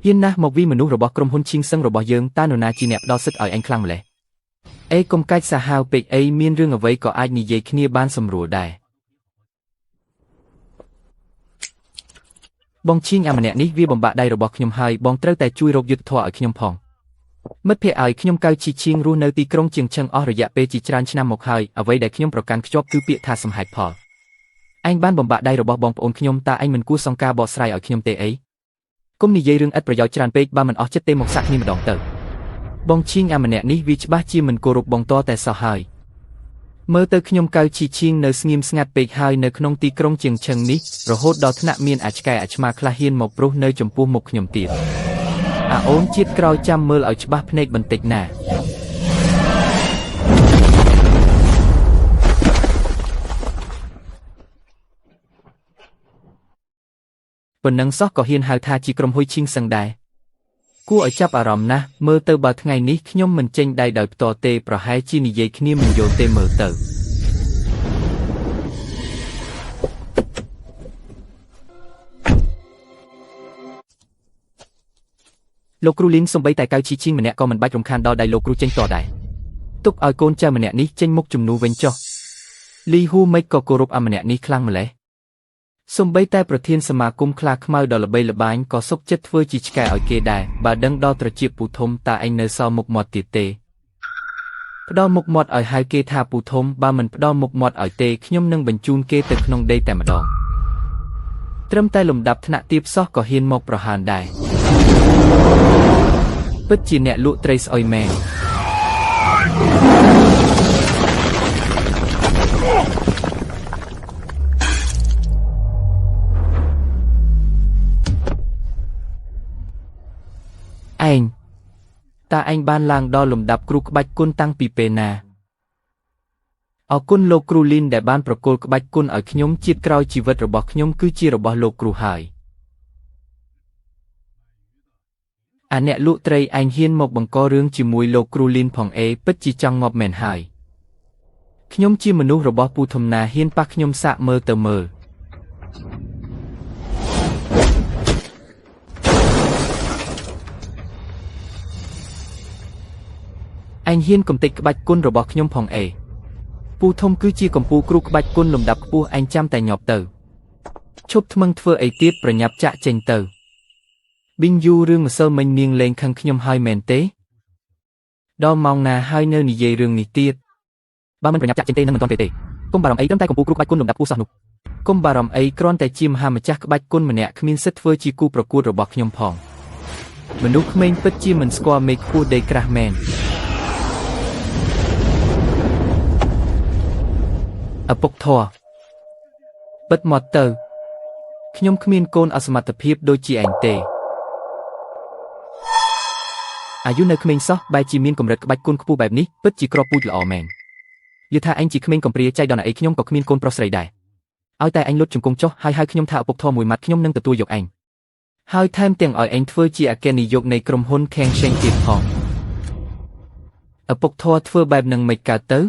ហ៊ានណាស់មកវីមនុស្សរបស់ក្រុមហ៊ុនឈីងសឹងរបស់យើងតើនរណាជាអ្នកផ្ដល់សិទ្ធិឲ្យឯងខ្លាំងម្ល៉េះអេកុំកាច់សាហាវពេកអីមានរឿងអ្វីក៏អាចនិយាយគ្នាបានសម្រួលដែរបងឈីងអាម្នាក់នេះវាបំបាក់ដៃរបស់ខ្ញុំហើយបងត្រូវតែជួយរកយុទ្ធធម៌ឲ្យខ្ញុំផងមិត្តភ័ក្តិឲ្យខ្ញុំកៅជីឈីងរស់នៅទីក្រុងជៀងឈឹងអស់រយៈពេលជាច្រើនឆ្នាំមកហើយអ្វីដែលខ្ញុំប្រកាន់ខ្ជាប់គឺពាក្យថាសំហេតុផលឯងបានបំបាក់ដៃរបស់បងប្អូនខ្ញុំតើឯងមិនគួរសង្ការបកស្រាយឲ្យខ្ញុំទេអីគុំនិយាយរឿងឥតប្រយោជន៍ច្រើនពេកបើមិនអស់ចិត្តទេមកសាក់គ្នាម្ដងទៅបងឈីងអាម្នាក់នេះវាច្បាស់ជាមិនគោរពបងតតែសោះហើយមើលទៅខ្ញុំកៅជីឈីងនៅស្ងៀមស្ងាត់ពេកហើយនៅក្នុងទីក្រុងជៀងឈឹងនេះរហូតដល់ថ្នាក់មានអាឆ្កែអាឆ្មាខ្លះហ៊ានមកប្រុសនៅចំពោះមុខខ្ញុំទៀតអូនជាតិក្រោយចាំមើលឲ្យច្បាស់ភ្នែកបន្តិចណាប៉ុណ្ណឹងសោះក៏ហ៊ានហៅថាជាក្រុមហ៊ុនឈីងសឹងដែរគួរឲ្យចាប់អារម្មណ៍ណាស់មើលទៅបើថ្ងៃនេះខ្ញុំមិនចេញដៃដោយផ្ទាល់ទេប្រហែលជានិយាយគ្នាមិនយល់ទេមើលទៅលោកគ្រូលីនសំបីតែកៅជីឈីងម្នាក់ក៏មិនបាច់រំខានដល់ដៃលោកគ្រូចេញតដែរទុកឲ្យកូនចៅម្នាក់នេះចេញមុខជំនួសវិញចុះលីហ៊ូមិនក៏គោរពអាម្នាក់នេះខ្លាំងម្ល៉េះសំបីតែប្រធានសមាគមខ្លាខ្មៅដ៏ល្បីល្បាញក៏សុកចិត្តធ្វើជាឆ្កែឲ្យគេដែរបើដឹងដល់ត្រចៀកពូធំតើឯងនៅសល់មុខមាត់ទៀតទេផ្ដល់មុខមាត់ឲ្យហៅគេថាពូធំបើមិនផ្ដល់មុខមាត់ឲ្យទេខ្ញុំនឹងបញ្ជូនគេទៅក្នុងដីតែម្ដងត្រឹមតែលំដាប់ថ្នាក់ទាបសោះក៏ហ៊ានមកប្រហារដែរពិតជាអ្នកលក់ត្រីស្អុយមែនឯងតើឯងបានឡើងដល់លំដាប់គ្រូក្បាច់គុនតាំងពីពេលណាអរគុណលោកគ្រូលីនដែលបានប្រគល់ក្បាច់គុនឲ្យខ្ញុំជាតិក្រោយជីវិតរបស់ខ្ញុំគឺជារបស់លោកគ្រូហើយអាអ្នកលក់ត្រីឯងហ៊ានមកបង្ករឿងជាមួយលោកគ្រូលីនផងពិតជាចង់ងាប់មែនហើយខ្ញុំជាមនុស្សរបស់ពូធំណាហ៊ានប៉ះខ្ញុំសាកមើលទៅមើលឯងហ៊ានកំទេចក្បាច់គុនរបស់ខ្ញុំផងពូធំគឺជាកម្ពុជាគ្រូក្បាច់គុនលំដាប់ខ្ពស់ឯងចាំតែញាប់ទៅឈប់ថ្មឹងធ្វើអីទៀតប្រញាប់ចាក់ចេញទៅប៊ីងយូរឿងម្សិលមិញនាងលេងខឹងខ្ញុំហើយមែនទេដល់ម៉ោងណាហើយនៅនិយាយរឿងនេះទៀតបើមិនប្រញាប់ចាក់ចេញទេនឹងមិនទាន់ទេកុំបារម្ភអីត្រឹមតែកម្ពុជាគ្រូក្បាច់គុនលំដាប់ខ្ពស់សោះនោះកុំបារម្ភអីគ្រាន់តែជាមហាម្ចាស់ក្បាច់គុនម្នាក់គ្មានសិទ្ធិធ្វើជាគូប្រកួតរបស់ខ្ញុំផង មនុស្សក្មេងពិតជាមិនស្គាល់មេឃខ្ពស់ដីក្រាស់មែនឪពុកធម៌ពិតមកទៅខ្ញុំគ្មានកូនអសមត្ថភាពដូចជាឯងទេអាយុនៅក្មេងសោះបែរជាមានកម្រិតក្បាច់គុណខ្ពស់បែបនេះពិតជាគ្រាប់ពូជល្អមែនយល់ថាឯងជាក្មេងកំព្រាចៃដន្យឯខ្ញុំក៏គ្មានកូនប្រុសស្រីដែរឲ្យតែឯងលុតជង្គង់ចុះហើយហៅខ្ញុំថាឪពុកធម៌មួយម៉ាត់ខ្ញុំនឹងទទួលយកឯងហើយថែមទាំងឲ្យឯងធ្វើជាអគ្គនាយកនៃក្រុមហ៊ុន Khang Sheng ទៀតផងឪពុកធម៌ធ្វើបែបនឹងមិនកើតទៅ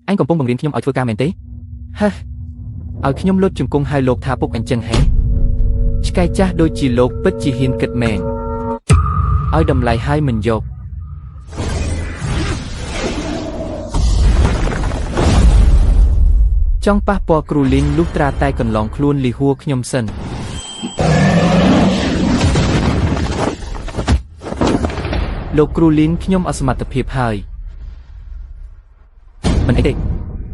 អញកំពុងបង្រៀនខ្ញុំឲ្យធ្វើការមែនទេហេឲ្យខ្ញុំលុតជង្គង់ហៅលោកថាពុកអញ្ចឹងហេឆ្កែចាស់ដូចជាលោកពិតជាហ៊ានគិតមែនឲ្យតម្លៃហើយមិនយកចង់ប៉ះពាល់គ្រូលីងលុះត្រាតែកន្លងខ្លួនលីហួរខ្ញុំសិនលោកគ្រូលីនខ្ញុំអសមត្ថភាពហើយមិនអីទេ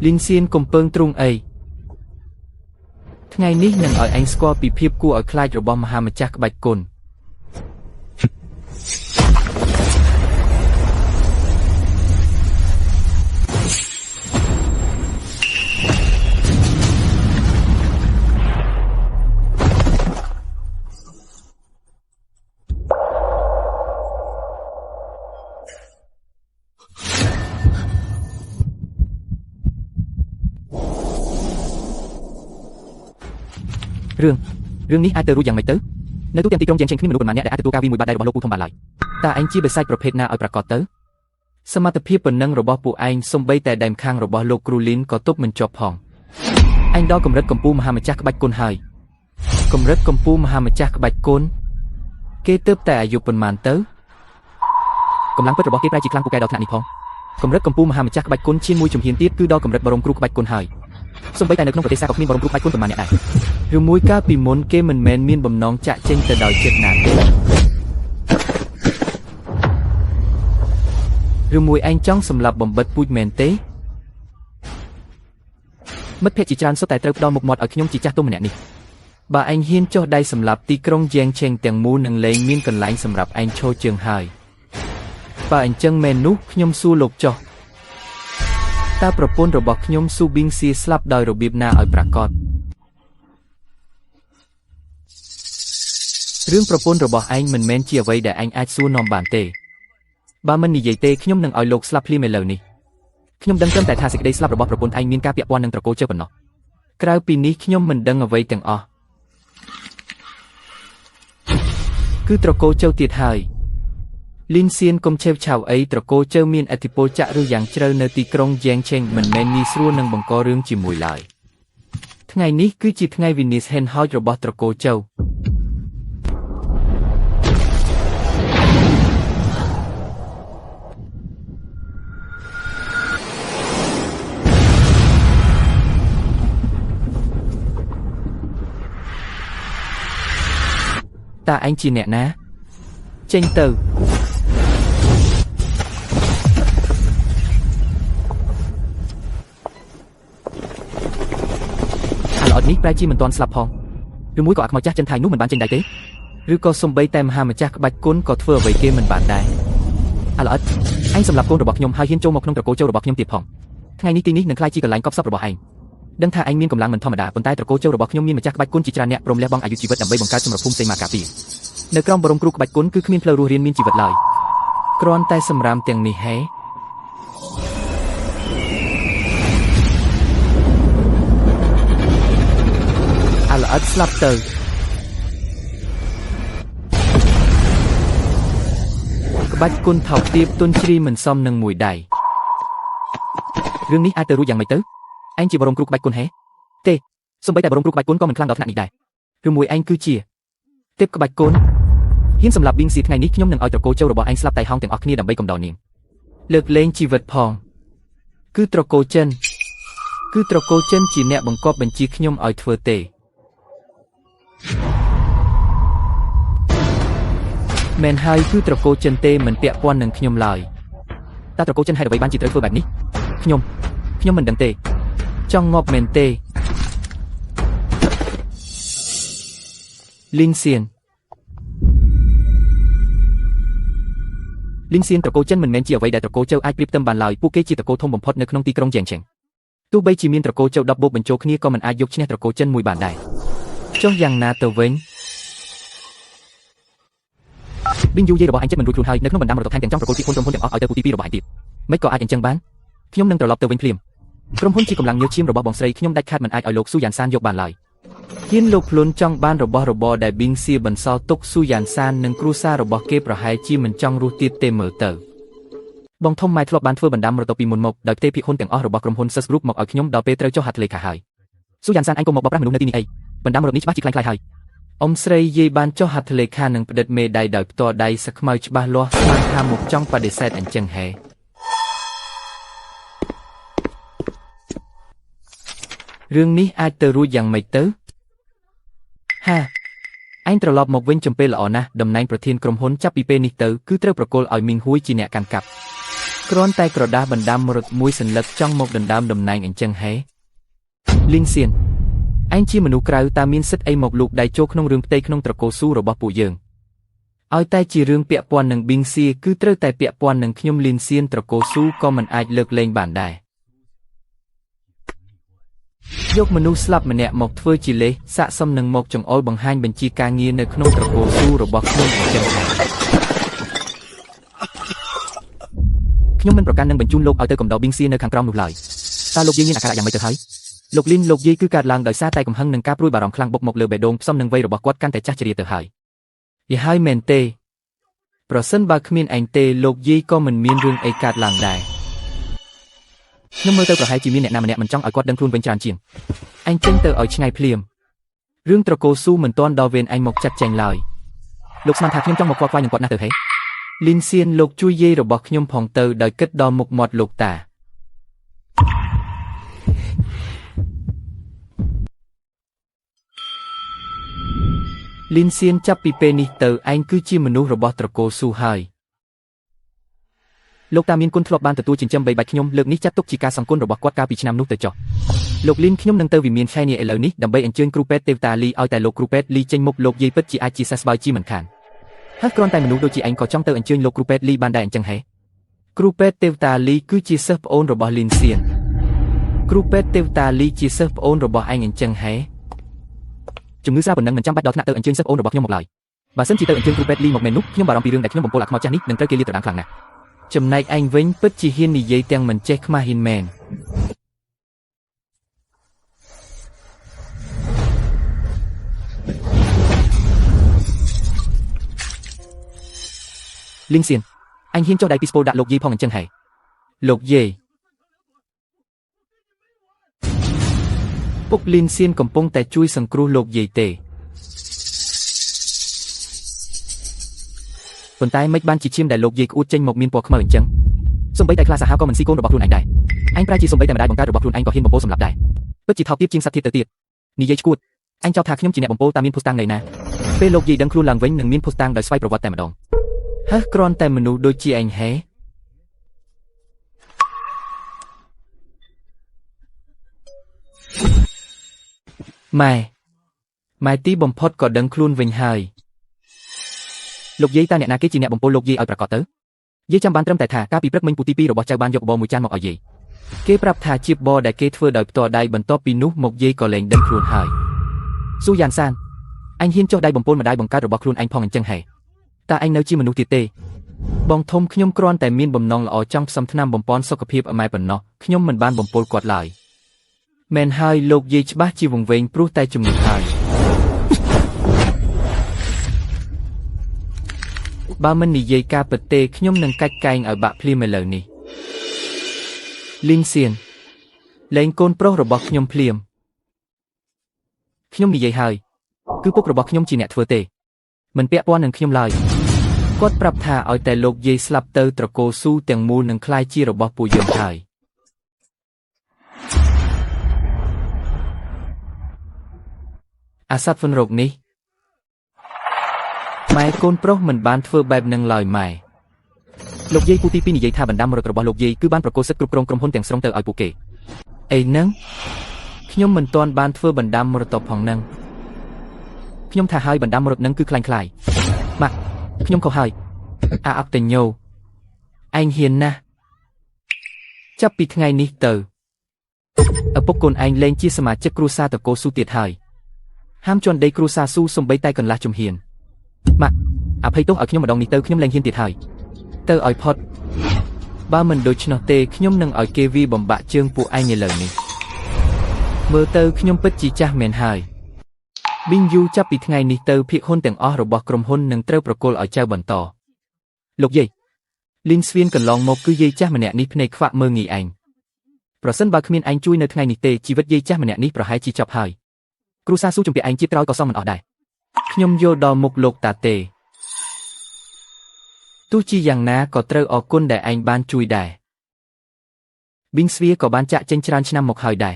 លីងសៀនកុំពើងទ្រូងអីថ្ងៃនេះនឹងឲ្យឯងស្គាល់ពីភាពគួរឲ្យខ្លាចរបស់មហាម្ចាស់ក្បាច់គុណរឿងនេះអាចទៅរួចយ៉ាងម៉េចទៅនៅទូទាំងទីក្រុងយ៉ាងឆេងគ្មានមនុស្សប៉ុន្មានអ្នកដែលអាចទទួលការវាយមួយបាតដៃរបស់លោកពូធំបានឡើយតើឯងជាបិសាចប្រភេទណាឲ្យប្រកាសទៅសមត្ថភាពប៉ុណ្ណឹងរបស់ពួកឯងសំបីតែដែមខាងរបស់លោកគ្រូលីនក៏ទប់មិនជាប់ផងឯងដល់កម្រិតកម្ពុជាមហាម្ចាស់ក្បាច់គុណហើយកម្រិតកម្ពុជាមហាម្ចាស់ក្បាច់គុណគេទើបតែអាយុប៉ុន្មានទៅកម្លាំងពិតរបស់គេប្រែជាខ្លាំងពូកែដល់ថ្នាក់នេះផងកម្រិតកម្ពុជាមហាម្ចាស់ក្បាច់គុណឈានមួយជំហានទៀតគឺដល់កម្រិតបរមគ្រូក្បាច់គុណហើយសូម្បីតែនៅក្នុងប្រទេសសាក៏គ្មានបរមគ្រូក្បាច់គុណប៉ុន្មានអ្នកដែរឬមួយកាលពីមុនគេមិនមែនមានបំណងចាក់ចេញទៅដោយចិត្តណាទេឬមួយឯងចង់សម្លាប់បំបិតពូជមែនទេមិត្តភក្តិជាច្រើនសុទ្ធតែត្រូវផ្ដល់មុខមាត់ឲ្យខ្ញុំជាចាស់ទុំម្នាក់នេះបើឯងហ៊ានចុះដៃសម្លាប់ទីក្រុងយ៉ាងឆេងទាំងមូលនឹងលែងមានកន្លែងសម្រាប់ឯងឈរជើងហើយបើអញ្ចឹងមែននោះខ្ញុំសួរលោកចុះតើប្រពន្ធរបស់ខ្ញុំស៊ូប៊ីងសៀស្លាប់ដោយរបៀបណាឲ្យប្រាកដរឿងប្រពន្ធរបស់ឯងមិនមែនជាអ្វីដែលឯងអាចសួរនាំបានទេបើមិននិយាយទេខ្ញុំនឹងឲ្យលោកស្លាប់ភ្លាមឥឡូវនេះខ្ញុំដឹងត្រឹមតែថាសេចក្តីស្លាប់របស់ប្រពន្ធឯងមានការពាក់ព័ន្ធនឹងត្រកូលជើប៉ុណ្ណោះក្រៅពីនេះខ្ញុំមិនដឹងអ្វីទាំងអស់គឺត្រកូលជើទៀតហើយលីនសៀនកុំឆេវឆាវអីត្រកូលជើមានឥទ្ធិពលចាក់ឬយ៉ាងជ្រៅនៅទីក្រុងយ៉ាងឆេងមិនមែនងាយស្រួលនឹងបង្ករឿងជាមួយឡើយថ្ងៃនេះគឺជាថ្ងៃវិនិច្ឆ័យហេនហោចរបស់ត្រកូលជើតើឯងជាអ្នកណាចេញទៅអាល្អិតនេះប្រែជាមិនទាន់ស្លាប់ផងឬមួយក៏អាខ្មោចចាស់ចិនថៃនោះមិនបានចេញដែរទេឬក៏សំបីតែមហាម្ចាស់ក្បាច់គុណក៏ធ្វើអ្វីគេមិនបានដែរអាល្អិតឯងសម្លាប់កូនរបស់ខ្ញុំហើយហ៊ានចូលមកក្នុងត្រកូលជើរបស់ខ្ញុំទៀតផងថ្ងៃនេះទីនេះនឹងក្លាយជាកន្លែងកប់សពរបស់ឯងដឹងថាឯងមានកម្លាំងមិនធម្មតាប៉ុន្តែត្រកូលជើរបស់ខ្ញុំមានម្ចាស់ក្បាច់គុណជាច្រើនអ្នកព្រមលះបង់អាយុជីវិតដើម្បីបង្កើតសមរភូមិផ្សេងមកការពារនៅក្រោមបរមគ្រូក្បាច់គុណគឺគ្មានផ្លូវរស់រានមានជីវិតឡើយគ្រាន់តែសម្រាមទាំងនេះហេអាល្អិតស្លាប់ទៅក្បាច់គុណថោកទាបទុនជ្រីមិនសមនឹងមួយដៃរឿងនេះអាចទៅរួចយ៉ាងម៉េចទៅឯងជាបរមគ្រូក្បាច់គុណហេទេសូម្បីតែបរមគ្រូក្បាច់គុណក៏មិនខ្លាំងដល់ថ្នាក់នេះដែរឬមួយឯងគឺជាទេពក្បាច់គុណហ៊ានសម្លាប់ប៊ីងស៊ីថ្ងៃនេះខ្ញុំនឹងឲ្យត្រកូលជើរបស់ឯងស្លាប់តៃហោងទាំងអស់គ្នាដើម្បីកំដរនាងលើកលែងជីវិតផងគឺត្រកូលចិនជាអ្នកបង្គាប់បញ្ជាខ្ញុំឲ្យធ្វើទេមែនហើយគឺត្រកូលចិនទេមិនពាក់ព័ន្ធនឹងខ្ញុំឡើយតើត្រកូលចិនហេតុអ្វីបានជាត្រូវធ្វើបែបនេះខ្ញុំមិនដឹងទេចង់ងាប់មែនទេលីនសៀន Linh Xiênត្រកូលចិនមិនមែនជាអ្វីដែលត្រកូលជើអាចប្រៀបផ្ទឹមបានឡើយពួកគេជាត្រកូលធំបំផុតនៅក្នុងទីក្រុងជៀងឆេងទោះបីជាមានត្រកូលជើ10បូកបញ្ចូលគ្នាក៏មិនអាចយកឈ្នះត្រកូលចិនមួយបានដែរចុះយ៉ាងណាទៅវិញប៊ីងយូយេរបស់អញចិត្តមិនរួចខ្លួនហើយនៅក្នុងបណ្ដាមរតកថែមទាំងចង់ប្រកួតពីហ៊ុនក្រុមហ៊ុនទាំងអស់ឲ្យទៅពូទី2របស់អញទៀតមិនក៏អាចអញ្ចឹងបានខ្ញុំនឹងត្រឡប់ទៅវិញភ្លាមក្រុមហ៊ុនជាកម្លាំងញើសឈាមរបស់បងស្រីខ្ញុំដាច់ខាតមិនអាចឲ្យលោកស៊ូយ៉ានសានយកបានឡើយហ៊ានលោកភ្លុនចង់បានរបស់របរដែលប៊ីងសៀបន្សល់ទុកស៊ូយ៉ានសាននិងគ្រួសាររបស់គេប្រហែលជាមិនចង់រស់ទៀតទេមើលទៅបងធំម៉ែធ្លាប់បានធ្វើបណ្ដាមរតកពីមុនមកដោយផ្ទេរភាគហ៊ុនទាំងអស់របស់ក្រុមហ៊ុន Sus Group មកឲ្យខ្ញុំដល់ពេលត្រូវចុះហត្ថលេខាហើយស៊ូយ៉ានសានអញក៏មកបោកប្រាស់មនុស្សនៅទីនេះអីបណ្ដាមរតកនេះច្បាស់ជាខ្លាំងៗហើយអ៊ំស្រីយាយបានចុះហត្ថលេខានឹងផ្តិតមេដៃដោយផ្ទាល់ដៃសខ្មៅច្បាស់លាស់ស្មានថាមកចង់បដិសេធអញ្ចឹងហេរឿងនេះអាចទៅរួចយ៉ាងម៉េចទៅហាអញត្រឡប់មកវិញចំពេលល្អណាស់តំណែងប្រធានក្រុមហ៊ុនចាប់ពីពេលនេះទៅគឺត្រូវប្រគល់ឲ្យមីងហួយជាអ្នកកាន់កាប់គ្រាន់តែក្រដាសបណ្ដាមរត់មួយសន្លឹកចង់មកដណ្ដើមតំណែងអញ្ចឹងហេលីងសៀនអញជាមនុស្សក្រៅតើមានសិទ្ធិអីមកលូកដៃចូលក្នុងរឿងផ្ទៃក្នុងត្រកូលស៊ូរបស់ពួកយើងឲ្យតែជារឿងពាក់ព័ន្ធនឹងប៊ីងសៀគឺត្រូវតែពាក់ព័ន្ធនឹងខ្ញុំលីនសៀនត្រកូលស៊ូក៏មិនអាចលើកលែងបានដែរយកមនុស្សស្លាប់ម្នាក់មកធ្វើជាលេសស័ក្តិសមនឹងមកចង្អុលបង្ហាញបញ្ជាការងារនៅក្នុងត្រកូលស៊ូរបស់ខ្ញុំអញ្ចឹងខ្ញុំមិនប្រកាន់នឹងបញ្ជូនលោកឲ្យទៅកំដៅប៊ីងសៀនៅខាងក្រោមនោះឡើយតើលោកយាយមានអាការៈយ៉ាងម៉េចទៅហើយលោកលីនលោកយាយគឺកើតឡើងដោយសារតែកំហឹងនឹងការព្រួយបារម្ភខ្លាំងបុកមកលើបេះដូងផ្សំនឹងវ័យរបស់គាត់កាន់តែចាស់ជ្រាទៅហើយយីហើយមែនទេប្រសិនបើគ្មានឯងទេលោកយាយក៏មិនមានរឿងអីកើតឡើងដែរខ្ញុំមើលទៅប្រហែលជាមានអ្នកណាម្នាក់មិនចង់ឲ្យគាត់ដឹងខ្លួនវិញច្រើនជាងអញចេញទៅឲ្យឆ្ងាយភ្លាមរឿងត្រកូលស៊ូមិនទាន់ដល់វេនអញមកចាត់ចែងឡើយលោកស្មានថាខ្ញុំចង់មកខ្វល់ខ្វាយនឹងគាត់ណាស់ទៅហេលីនសៀនលោកជួយយាយរបស់ខ្ញុំផងទៅដោយគិតដល់មុខមាត់លោកតាលីនសៀនចាប់ពីពេលនេះទៅឯងគឺជាមនុស្សរបស់ត្រកូលស៊ូហើយលោកតាមានគុណធ្លាប់បានទទួលចិញ្ចឹមបីបាច់ខ្ញុំលើកនេះចាត់ទុកជាការសង្គុណរបស់គាត់កាលពីឆ្នាំនោះទៅចុះលោកលីនខ្ញុំនឹងទៅវិមានខែនេះឥឡូវនេះដើម្បីអញ្ជើញគ្រូពេទ្យទេវតាលីឲ្យតែលោកគ្រូពេទ្យលីចេញមុខលោកយាយពិតជាអាចជាសះស្បើយជាមិនខានហើយគ្រាន់តែមនុស្សដូចជាឯងក៏ចង់ទៅអញ្ជើញលោកគ្រូពេទ្យលីបានដែរអញ្ចឹងហេគ្រូពេទ្យទេវតាលីគឺជាសិស្សប្អូនរបស់លីនសៀនគ្រូពេទ្យទេវតាលីជាសិស្សប្អូនរបស់ឯងអញ្ចឹងហេជំងឺស្រាប៉ុណ្ណឹងមិនចាំបាច់ដល់ថ្នាក់ទៅអញ្ជើញសិស្សប្អូនរបស់ខ្ញុំមកឡើយបើសិនជាទៅអញ្ជើញគ្រូពេទ្យលីមកមែននោះខ្ញុំបារម្ភពីរឿងដែលខ្ញុំបំពុលអាខ្មោចចាស់នេះនឹងត្រូវគេលាតត្រដាងខ្លាំងណាស់ចំណែកឯងវិញពិតជាហ៊ាននិយាយទាំងមិនចេះខ្មាស់ហ៊ានមែនលីងសៀនអញហ៊ានចុះដៃពីស្ពូលដាក់លោកយាយផងអញ្ចឹងហេលោកយាយពុកលីនសៀនកំពុងតែជួយសង្គ្រោះលោកយាយទេប៉ុន្តែមិនបានជាឈាមដែលលោកយាយក្អួតចេញមកមានពណ៌ខ្មៅអញ្ចឹងសូម្បីតែខ្លាសាហាវក៏មិនស៊ីកូនរបស់ខ្លួនឯងដែរអញប្រែជាសូម្បីតែម្ដាយបង្កើតរបស់ខ្លួនឯងក៏ហ៊ានបំពោសម្លាប់ដែរពិតជាថោកទាបជាងសត្វធាតុទៅទៀតនិយាយឈួតអញចោទថាខ្ញុំជាអ្នកបំពោតាមមានភស្តុតាងណីណាពេលលោកយាយដឹងខ្លួនឡើងវិញនឹងមានភស្តុតាងដោយស្វ័យប្រវត្តិតែម្ដងហើគ្រាន់តែមនុស្សដូចជាឯងហេម៉ែទីបំផុតក៏ដឹងខ្លួនវិញហើយលោកយាយតើអ្នកណាគេជាអ្នកបំពុលលោកយាយឲ្យប្រកាសទៅយាយចាំបានត្រឹមតែថាកាលពីព្រឹកមិញពូទី2របស់ចៅបានយកបបរមួយចានមកឲ្យយាយគេប្រាប់ថាជាបបរដែលគេធ្វើដោយផ្ទាល់ដៃបន្ទាប់ពីនោះមកយាយក៏លែងដឹងខ្លួនហើយស៊ូយ៉ានសានអញហ៊ានចុះដៃបំពុលម្ដាយបង្កើតរបស់ខ្លួនឯងផងអញ្ចឹងហេតើឯងនៅជាមនុស្សទៀតទេបងធំខ្ញុំគ្រាន់តែមានបំណងល្អចង់ផ្សំថ្នាំបំពន់សុខភាពឲ្យម៉ែប៉ុណ្ណោះខ្ញុំមិនបានបំពុលគាត់ឡើយមែនហើយលោកយាយច្បាស់ជាវង្វេងព្រោះតែជំងឺហើយបើមិននិយាយការពិតទេខ្ញុំនឹងកាច់កែងឲ្យបាក់ភ្លាមឥឡូវនេះលីងសៀនលែងកូនប្រុសរបស់ខ្ញុំភ្លាមខ្ញុំនិយាយហើយគឺពុករបស់ខ្ញុំជាអ្នកធ្វើទេមិនពាក់ព័ន្ធនឹងខ្ញុំឡើយគាត់ប្រាប់ថាឲ្យតែលោកយាយស្លាប់ទៅត្រកូលស៊ូទាំងមូលនឹងក្លាយជារបស់ពួកយើងហើយអាសត្វវនរោគនេះម៉ែកូនប្រុសមិនបានធ្វើបែបនឹងឡើយម៉ែលោកយាយពូទី2និយាយថាបណ្ដាមរត់របស់លោកយាយគឺបានប្រកួតសិទ្ធិគ្រប់គ្រងក្រុមហ៊ុនទាំងស្រុងទៅឲ្យពួកគេអីហ្នឹងខ្ញុំមិនទាន់បានធ្វើបណ្ដាមរត់ផងហ្នឹងខ្ញុំថាហើយបណ្ដាមរត់ហ្នឹងគឺคล้ายៗម៉ាក់ខ្ញុំខុសហើយអាអកតេញ៉ូ អញហ៊ានណាស់ចាប់ពីថ្ងៃនេះទៅឪពុកកូនឯងលែងជាសមាជិកគ្រួសារតកូស៊ូទៀតហើយហាមជន់ដីគ្រួសារស៊ូសំបីតែកន្លះជំហានម៉ាក់អភ័យទោសឲ្យខ្ញុំម្ដងនេះទៅខ្ញុំលែងហ៊ានទៀតហើយទៅឲ្យផុតបើមិនដូច្នោះទេខ្ញុំនឹងឲ្យគេវាបំបាក់ជើងពួកឯងឥឡូវនេះមើលទៅខ្ញុំពិតជាចាស់មែនហើយប៊ីងយូចាប់ពីថ្ងៃនេះទៅភាគហ៊ុនទាំងអស់របស់ក្រុមហ៊ុននឹងត្រូវប្រគល់ឲ្យចៅបន្តលោកយាយលីនស្វៀនកន្លងមកគឺយាយចាស់ម្នាក់នេះភ្នែកខ្វាក់មើលងាយឯងប្រសិនបើគ្មានឯងជួយនៅថ្ងៃនេះទេជីវិតយាយចាស់ម្នាក់នេះប្រហែលជាចប់ហើយគ្រូសាស៊ូជំពាក់ឯងជាតិក្រោយក៏សងមិនអស់ដែរខ្ញុំយល់ដល់មុខលោកតាទេទោះជាយ៉ាងណាក៏ត្រូវអរគុណដែលឯងបានជួយដែរប៊ីងស្វៀក៏បានចាក់ចេញច្រើនឆ្នាំមកហើយដែរ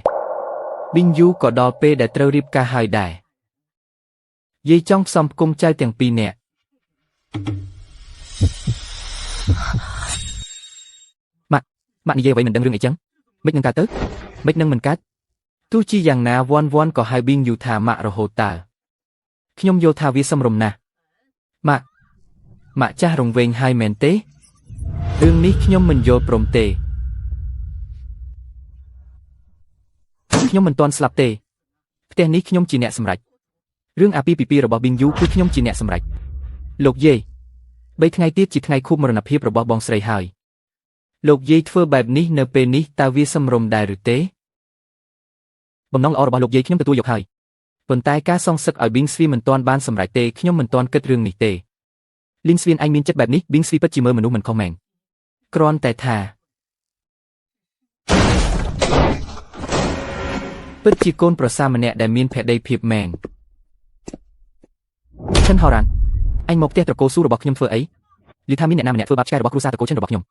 ប៊ីងយូក៏ដល់ពេលដែលត្រូវរៀបការហើយដែរយាយចង់ផ្សំផ្គុំចៅទាំងពីរនាក់ម៉ាក់និយាយអ្វីមិនដឹងរឿងអីចឹងមិននឹងកើតទៅមិននឹងមិនកើតទោះជាយ៉ាងណាវ៉ាន់ក៏ហៅប៊ីងយូថាម៉ាក់រហូតតើខ្ញុំយល់ថាវាសមរម្យណាស់ម៉ាក់ចាស់រង្វេងហើយមែនទេរឿងនេះខ្ញុំមិនយល់ព្រមទេខ្ញុំមិនទាន់ស្លាប់ទេផ្ទះនេះខ្ញុំជាអ្នកសម្រេចរឿងអាពាហ៍ពិពាហ៍របស់ប៊ីងយូគឺខ្ញុំជាអ្នកសម្រេចលោកយាយ3ថ្ងៃទៀតជាថ្ងៃខួបមរណភាពរបស់បងស្រីហើយលោកយាយធ្វើបែបនេះនៅពេលនេះតើវាសមរម្យដែរឬទេបំណងល្អរបស់លោកយាយខ្ញុំទទួលយកហើយប៉ុន្តែការសងសឹកឲ្យប៊ីងស្វីមិនទាន់បានសម្រេចទេខ្ញុំមិនទាន់គិតរឿងនេះទេលីនស្វៀនឯងមានចិត្តបែបនេះប៊ីងស្វីពិតជាមើលមនុស្សមិនខុសមែនគ្រាន់តែថាពិតជាកូនប្រសាម្នាក់ដែលមានភក្ដីភាពមែនឈិនហរ៉ានអញមកផ្ទះត្រកូលស៊ូរបស់ខ្ញុំធ្វើអីឮថាមានអ្នកណាម្នាក់ធ្វើបាបឆ្កែរបស់គ្រួសារត្រកូលឈិនរបស់ខ្ញុំ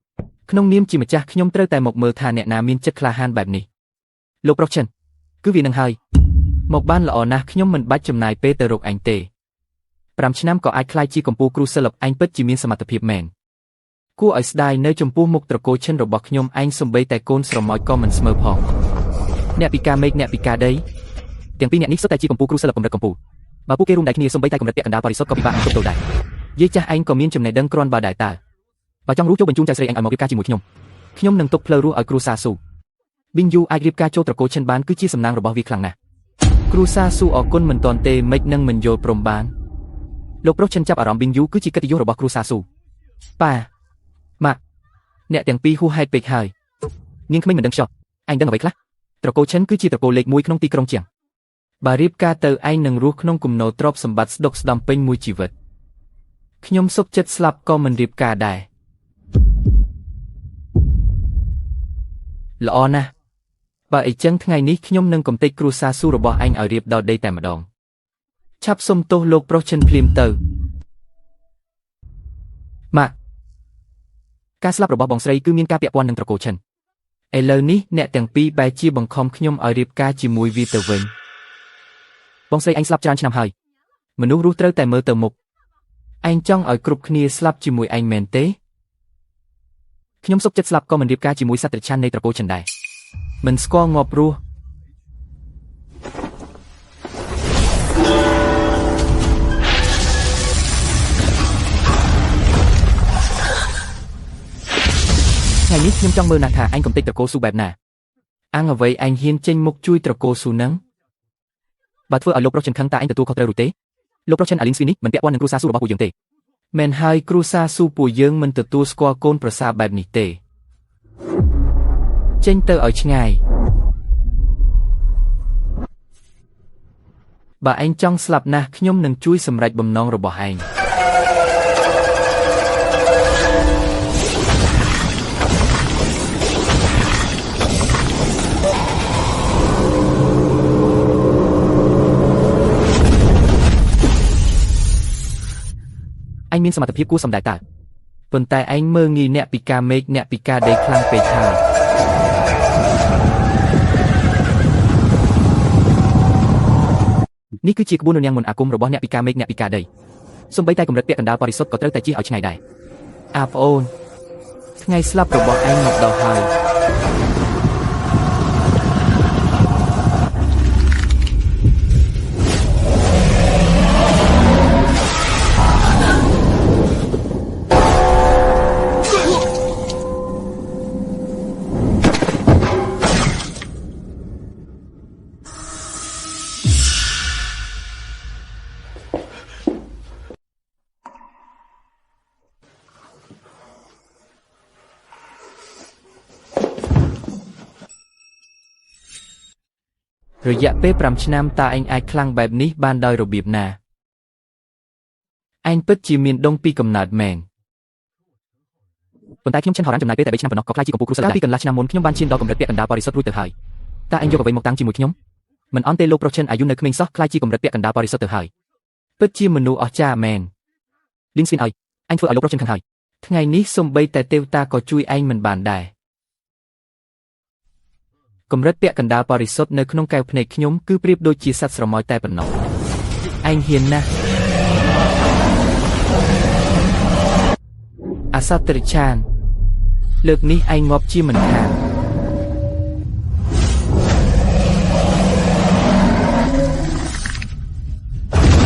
ក្នុងនាមជាម្ចាស់ខ្ញុំត្រូវតែមកមើលថាអ្នកណាមានចិត្តក្លាហានបែបនេះលោកប្រុសឈិនគឺវានឹងហើយមកបានល្អណាស់ខ្ញុំមិនបាច់ចំណាយពេលទៅរកអញទេ5ឆ្នាំក៏អាចក្លាយជាកម្ពុជាគ្រូសិល្បៈឯងពិតជាមានសមត្ថភាពមែនគួរឲ្យស្ដាយនៅចំពោះមុខត្រកូលឈិនរបស់ខ្ញុំឯងសំបីតែកូនស្រមោចក៏មិនស្មើផងអ្នកពិការមេឃអ្នកពិការដីទាំងពីរអ្នកនេះសុទ្ធតែជាកម្ពុជាគ្រូសិល្បៈកម្រិតកម្ពុជាបើពួកគេរួមដៃគ្នាសំបីតែកម្រិតពាក់កណ្ដាលបរិសុទ្ធក៏ពិបាកនឹងទប់ទល់ដែរយាយចាស់ឯងក៏មានចំណេះដឹងគ្រាន់បើដែរតើបើចង់រស់ចូលបញ្ជូនចៅស្រីឯងឲ្យមករៀបការជាមួយខ្ញុំនឹងទុកផ្លូវរស់ឲ្យគ្រូសាស៊ូប៊ីងយូអាចរៀបការចូលត្រកូលឈិនបានគឺជាសំណាងរបស់វាខ្លាំងណាស់គ្រូសាស៊ូអរគុណមិនទាន់ទេមិននឹងមិនយល់ព្រមបានលោកប្រុសឈិនចាប់អារម្មណ៍ប៊ីងយូគឺជាកិត្តិយសរបស់គ្រូសាស៊ូប៉ាម៉ាក់អ្នកទាំងពីរហួសហេតុពេកហើយនាងក្មេងមិនដឹងចោះឯងដឹងអ្វីខ្លះត្រកូលឈិនគឺជាត្រកូលលេខ1ក្នុងទីក្រុងជាងបើរៀបការទៅឯងនឹងរស់ក្នុងគំនរទ្រព្យសម្បត្តិស្ដុកស្ដំពេញមួយជីវិតខ្ញុំសុខចិត្តស្លាប់ក៏មិនរៀបការដែរល្អណាស់បើអីចឹងថ្ងៃនេះខ្ញុំនឹងកំទេចគ្រួសារស៊ូរបស់ឯងឲ្យរៀបដល់ដីតែម្ដងឆាប់សុំទោសលោកប្រុសឈិនភ្លាមទៅម៉ាក់ការស្លាប់របស់បងស្រីគឺមានការពាក់ព័ន្ធនឹងត្រកូលឈិនឥឡូវនេះអ្នកទាំងពីរបែរជាបង្ខំខ្ញុំឲ្យរៀបការជាមួយវាទៅវិញបងស្រីឯងស្លាប់ច្រើនឆ្នាំហើយមនុស្សរស់ត្រូវតែមើលទៅមុខឯងចង់ឲ្យគ្រប់គ្នាស្លាប់ជាមួយឯងមែនទេខ្ញុំសុខចិត្តស្លាប់ក៏មិនរៀបការជាមួយសត្វត្រឆាននៃត្រកូលឈិនដែរមិនស្គាល់ងាប់រស់ថ្ងៃនេះខ្ញុំចង់មើលណាស់ថាឯងកំទេចត្រកូលស៊ូបែបណាអាងអ្វីឯងហ៊ានចេញមុខជួយត្រកូលស៊ូនឹងបើធ្វើឲ្យលោកប្រុសឈិនខឹងតើឯងទទួលខុសត្រូវឬទេលោកប្រុសឈិនអាលីនស្វីនេះមិនពាក់ព័ន្ធនឹងគ្រួសារស៊ូរបស់ពួកយើងទេមែនហើយគ្រួសារស៊ូពួកយើងមិនទទួលស្គាល់កូនប្រសារបែបនេះទេចេញទៅឲ្យឆ្ងាយបើឯងចង់ស្លាប់ណាស់ខ្ញុំនឹងជួយសម្រេចបំណងរបស់ឯងឯងមានសមត្ថភាពគួរសម្ដែងតើប៉ុន្តែឯងមើលងាយអ្នកពិការមេឃអ្នកពិការដីខ្លាំងពេកហើយនេះគឺជាក្បួនរនាំងមន្តអាគមរបស់អ្នកពិការមេឃអ្នកពិការដីសូម្បីតែកម្រិតពាក់កណ្ដាលបរិសុទ្ធក៏ត្រូវតែជៀសឲ្យឆ្ងាយដែរអាប្អូនថ្ងៃស្លាប់របស់ឯងមកដល់ហើយ រយៈពេល5ឆ្នាំតើឯងអាចខ្លាំងបែបនេះបានដោយរបៀបណាឯងពិតជាមានដងពីកំណើតមែនប៉ុន្តែខ្ញុំឈិនហោរ៉ាន់ចំណាយពេលតែ3ឆ្នាំប៉ុណ្ណោះក៏ខ្លាចជាកំពូលគ្រួសារដែរកាលពីកន្លះឆ្នាំមុនខ្ញុំបានឈានដល់កម្រិតពាក់កណ្ដាលបរិសុទ្ធរួចទៅហើយតើឯងយកអ្វីមកតាំងជាមួយខ្ញុំមិនអន់ទេលោកប្រុសឈិនអាយុនៅក្មេងសោះខ្លាចជាកម្រិតពាក់កណ្ដាលបរិសុទ្ធទៅហើយពិតជាមនុស្សអស្ចារ្យមែនលីនស្វីនអើយអញធ្វើឲ្យលោកប្រុសឈិនខាងហើយថ្ងៃនេះសូម្បីតែទេវតាក៏ជួយឯងមិនបានដែរកម្រិតពាក់កណ្ដាលបរិសុទ្ធនៅក្នុងកែវភ្នែកខ្ញុំគឺប្រៀបដូចជាសត្វស្រមោចតែប៉ុណ្ណោះឯងហ៊ានណាស់អាសត្វរិឆានលើកនេះឯងងាប់ជាមិនខាន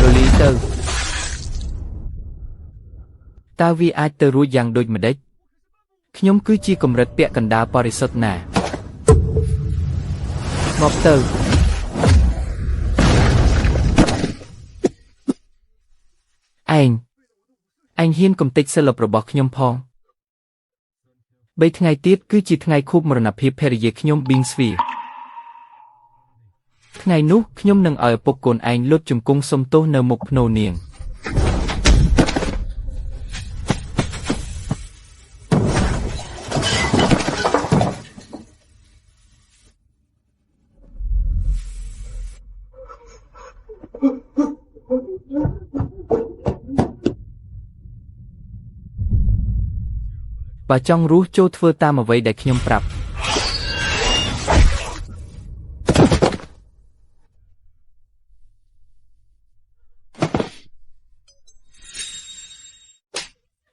រលីទៅតើវាអាចទៅរួចយ៉ាងដូចម្ដេចខ្ញុំគឺជាកម្រិតពាក់កណ្ដាលបរិសុទ្ធណាមកទៅឯងហ៊ានកំទេចសិលបរបស់ខ្ញុំផង3ថ្ងៃទៀតគឺជាថ្ងៃខួបមរណភាពភរិយាខ្ញុំប៊ីងស្វីថ្ងៃនោះខ្ញុំនឹងឲ្យឪពុកកូនឯងលុតជង្គង់សុំទោសនៅមុខភ្នោនាងបើចង់រស់ចូលធ្វើតាមអ្វីដែលខ្ញុំប្រាប់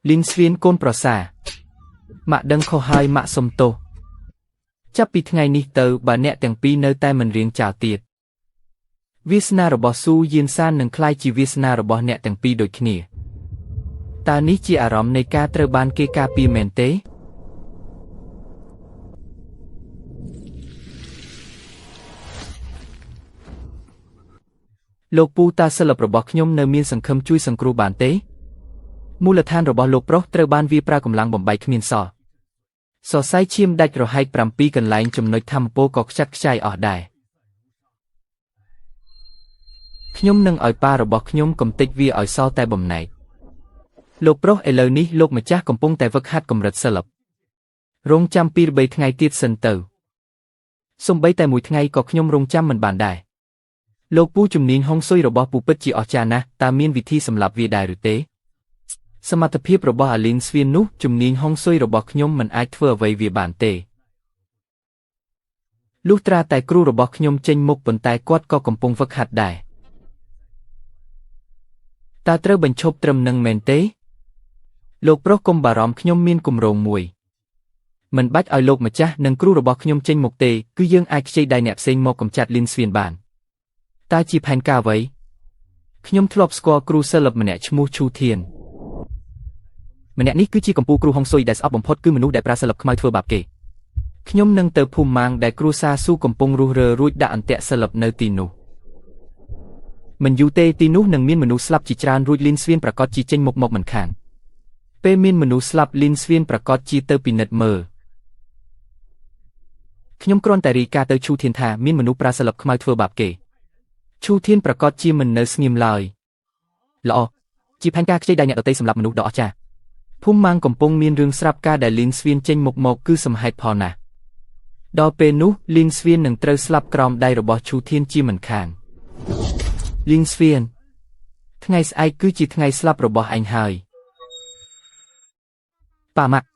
លីនស្វៀនកូនប្រសាម៉ាក់ដឹងខុសហើយម៉ាក់សុំទោសចាប់ពីថ្ងៃនេះទៅបើអ្នកទាំងពីរនៅតែមិនរៀងចោលទៀតវាសនារបស់ស៊ូយៀនសាននឹងក្លាយជាវាសនារបស់អ្នកទាំងពីរដូចគ្នាតើនេះជាអារម្មណ៍នៃការត្រូវបានគេការពារមែនទេលោកពូតើសិលបរបស់ខ្ញុំនៅមានសង្ឃឹមជួយសង្គ្រោះបានទេមូលដ្ឋានរបស់លោកប្រុសត្រូវបានវាប្រើកម្លាំងបំបែកគ្មានសល់សរសៃឈាមដាច់រហែក7កន្លែងចំណុចធម្មពលក៏ខ្ចាត់ខ្ចាយអស់ដែរខ្ញុំនឹងឲ្យប៉ារបស់ខ្ញុំកំទេចវាឲ្យសល់តែបំណែកលោកប្រុសឥឡូវនេះលោកម្ចាស់កំពុងតែវឹកហាត់កម្រិតសិលបរងចាំ2 3ថ្ងៃទៀតសិនទៅសូម្បីតែ1ថ្ងៃក៏ខ្ញុំរងចាំមិនបានដែរលោកពូជំនាញហុងស៊ុយរបស់ពូពិតជាអស្ចារ្យណាស់តើមានវិធីសម្លាប់វាដែរឬទេសមត្ថភាពរបស់អាលីនស្វៀននោះជំនាញហុងស៊ុយរបស់ខ្ញុំមិនអាចធ្វើអ្វីវាបានទេលុះត្រាតែគ្រូរបស់ខ្ញុំចេញមុខប៉ុន្តែគាត់ក៏កំពុងវឹកហាត់ដែរតើត្រូវបញ្ឈប់ត្រឹមនឹងមែនទេលោកប្រុសកុំបារម្ភខ្ញុំមានគម្រោងមួយមិនបាច់ឲ្យលោកម្ចាស់និងគ្រូរបស់ខ្ញុំចេញមុខទេគឺយើងអាចខ្ចីដៃអ្នកផ្សេងមកកម្ចាត់លីនស្វៀនបានតើជាផែនការអ្វីខ្ញុំធ្លាប់ស្គាល់គ្រូសិលបម្នាក់ឈ្មោះឈូធានម្នាក់នេះគឺជាកំពូលគ្រូហុងស៊ុយដែលស្អប់បំផុតគឺមនុស្សដែលប្រើសិលបខ្មៅធ្វើបាបគេខ្ញុំនឹងទៅភូមិម៉ាងដែលគ្រូសាស៊ូកំពុងរុះរើរួចដាក់អន្ទាក់សិលបនៅទីនោះមិនយូរទេទីនោះនឹងមានមនុស្សស្លាប់ជាច្រើនរួចលីនស្វៀនប្រកាសជាចេញមុខមកមិនខានពេលមានមនុស្សស្លាប់លីនស្វៀនប្រកាសជាទៅពិនិត្យមើលខ្ញុំគ្រាន់តែរាយការណ៍ទៅឈូធានថាមានមនុស្សប្រើសិលបខ្មៅធ្វើបាបគេឈូធានប្រកាសជាមិននៅស្ងៀមឡើយល្អជាផែនការខ្ចីដៃអ្នកដទៃសម្រាប់មនុស្សដ៏អស្ចារ្យភូមិម៉ាងកំពុងមានរឿងស្រាប់ការដែលលីនស្វៀនចេញមុខមកគឺសមហេតុផលណាស់ដល់ពេលនោះលីនស្វៀននឹងត្រូវស្លាប់ក្រោមដៃរបស់ឈូធានជាមិនខានលីនស្វៀនថ្ងៃស្អែកគឺជាថ្ងៃស្លាប់របស់ឯងហើយប៉ាម៉ាក់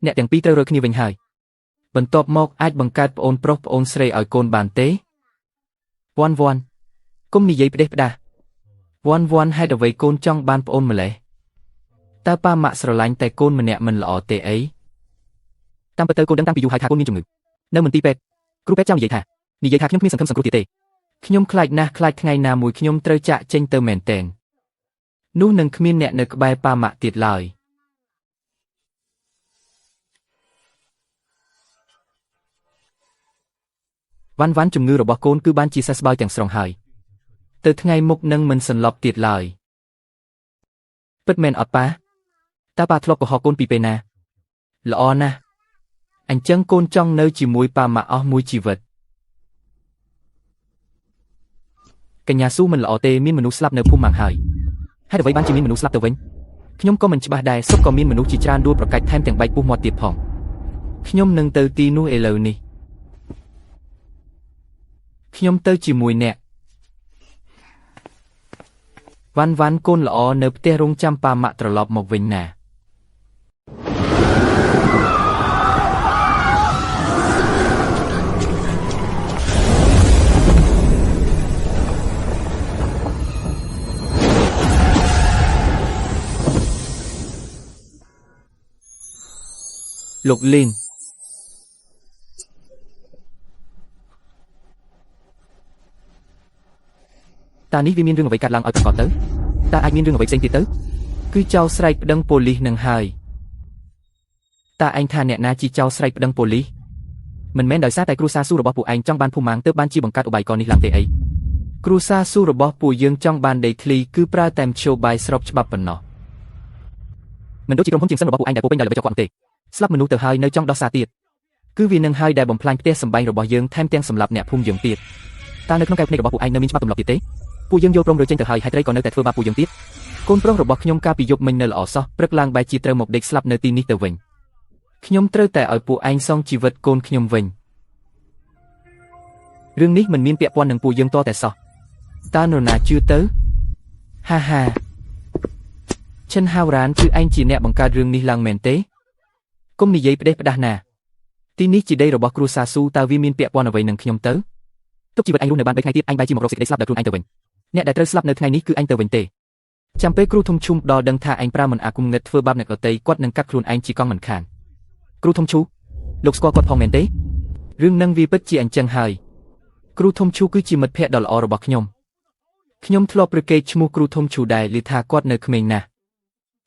អ្នកទាំងពីរត្រូវរកគ្នាវិញហើយបន្ទាប់មកអាចបង្កើតប្អូនប្រុសប្អូនស្រីឲ្យកូនបានទេវ៉ាន់កុំនិយាយផ្ដេសផ្ដាសវ៉ាន់ហេតុអ្វីកូនចង់បានប្អូនម្លេះតើប៉ាម៉ាក់ស្រឡាញ់តែកូនម្នាក់មិនល្អទេអីតាមពិតទៅកូនដឹងតាំងពីយូរហើយថាកូនមានជំងឺនៅមន្ទីរពេទ្យគ្រូពេទ្យចៅនិយាយថាខ្ញុំគ្មានសង្ឃឹមសង្គ្រោះទៀតទេខ្ញុំខ្លាចណាស់ខ្លាចថ្ងៃណាមួយខ្ញុំត្រូវចាក់ចេញទៅមែនទែននោះនឹងគ្មានអ្នកនៅក្បែរប៉ាម៉ាក់ទៀតឡើយវ៉ាន់ជំងឺរបស់កូនគឺបានជាសះស្បើយទាំងស្រុងហើយទៅថ្ងៃមុខនឹងមិនសន្លប់ទៀតឡើយពិតមែនអត់ប៉ាតើប៉ាធ្លាប់កុហកកូនពីពេលណាល្អណាស់អញ្ចឹងកូនចង់នៅជាមួយប៉ាម៉ាក់អស់មួយជីវិត កញ្ញាស៊ូមិនល្អទេមានមនុស្សស្លាប់នៅភូមិម៉ាំងហើយហេតុអ្វីបានជាមានមនុស្សស្លាប់ទៅវិញខ្ញុំក៏មិនច្បាស់ដែរសុទ្ធក៏មានមនុស្សជាច្រើនដួលប្រកាច់ថែមទាំងបែកពុះមាត់ទៀតផងខ្ញុំនឹងទៅទីនោះឥឡូវនេះខ្ញុំទៅជាមួយអ្នកវ៉ាន់កូនល្អនៅផ្ទះរងចាំប៉ាម៉ាក់ត្រឡប់មកវិញណាលោកលីនតានេះវាមានរឿងអ្វីកើតឡើងឲ្យប្រកបទៅតើអាចមានរឿងអ្វីផ្សេងទៀតទៅគឺចៅស្រែកប្តឹងប៉ូលីសនឹងហើយតើឯងថាអ្នកណាជាចៅស្រែកប្តឹងប៉ូលីសមិនមែនដោយសារតែគ្រួសារស៊ូរបស់ពួកឯងចង់បានភូមិម៉ាងទើបបានជាបង្កើតឧបាយកលនេះឡើងទេអីគ្រួសារស៊ូរបស់ពួកយើងចង់បានដីធ្លីគឺប្រើតែមធ្យោបាយស្របច្បាប់ប៉ុណ្ណោះមិនដូចជាក្រុមហ៊ុនជាងសិនរបស់ពួកឯងដែលពោពេញដោយល្បិចចោះគាត់ទេស្លាប់មនុស្សទៅហើយនៅចង់ដោះសារទៀតគឺវានឹងហើយដែលបំផ្លាញផ្ទះសម្បែងរបស់យើងថែមទាំងសម្លាប់អ្នកភូមិយើងទៀតតើនៅក្នុងកែវភ្នែករបស់ពួកឯងនៅមានច្បាប់ទម្លាប់ទៀតទេពួកយើងយកព្រមរើចេញទៅហើយហេតុត្រីក៏នៅតែធ្វើបាបពួកយើងទៀតកូនប្រុសរបស់ខ្ញុំកាលពីយប់មិញនៅល្អសោះព្រឹកឡើងបែរជាត្រូវមកដេកស្លាប់នៅទីនេះទៅវិញខ្ញុំត្រូវតែឲ្យពួកឯងសងជីវិតកូនខ្ញុំវិញរឿងនេះមិនមានពាក់ព័ន្ធនឹងពួកយើងតតែសោះតើនរណាជឿទៅហាឈិនហាវរ៉ានគឺឯងជាអ្នកបង្កើតរឿងនេះឡើងមែនទេកុំនិយាយផ្ដេសផ្ដាស់ណាទីនេះជាដីរបស់គ្រួសារស៊ូតើវាមានពាក់ព័ន្ធអ្វីនឹងខ្ញុំទៅទុកជីវិតឯងរស់នៅបាន3ថ្ងៃទៀតឯងបែរជាមករកសេចក្តីស្លាប់ដោយខ្លួនឯងទៅវិញអ្នកដែលត្រូវស្លាប់នៅថ្ងៃនេះគឺឯងទៅវិញទេចាំពេលគ្រូធំឈុំដល់ដឹងថាឯងប្រើមិនអាគមងឹតធ្វើបាបអ្នកដទៃគាត់នឹងកាត់ខ្លួនឯងជាកង់មិនខានគ្រូធំឈូលោកស្គាល់គាត់ផងមែនទេរឿងនឹងវាពិតជាអញ្ចឹងហើយគ្រូធំឈូគឺជាមិត្តភក្តិដ៏ល្អរបស់ខ្ញុំធ្លាប់ប្រកេកឈ្មោះគ្រូធំឈូដែរឮថាគាត់នៅក្មេងណាស់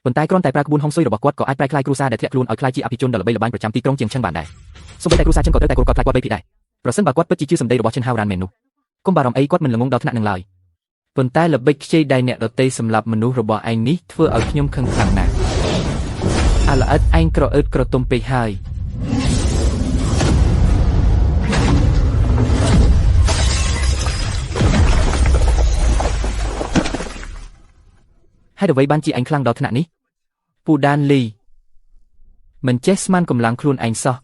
ប៉ុន្តែគ្រាន់តែប្រើក្បួនហុងស៊ុយរបស់គាត់ក៏អាចប្រែក្លាយគ្រួសារដែលធ្លាក់ខ្លួនឲ្យក្លាយជាអភិជនដ៏ល្បីល្បាញប្រចាំទីក្រុងជាងឈឹងបានដែរសូម្បីតែគ្រួសារឈឹងក៏ត្រូវតែគោរពគាត់ខ្លាចគាត់បីភាគដែរប្រសិនបើគាត់ពិតជាជឿសម្ដីរបស់ឈិនហាវរ៉ានមែននោះកុំបារម្ភអីគាត់មិនល្ងងដល់ថ្នាក់នឹងឡើយប៉ុន្តែល្បិចខ្ចីដែលអ្នកដទៃសម្លាប់មនុស្សរបស់ឯងនេះធ្វើឲ្យខ្ញុំខឹងខ្លាំងណាស់អាល្អិតឯងក្រអឺតក្រទុំពេកហើយហេតុអ្វីបានជាឯងខ្លាំងដល់ថ្នាក់នេះពូដានលីមិនចេះស្មានកម្លាំងខ្លួនឯងសោះ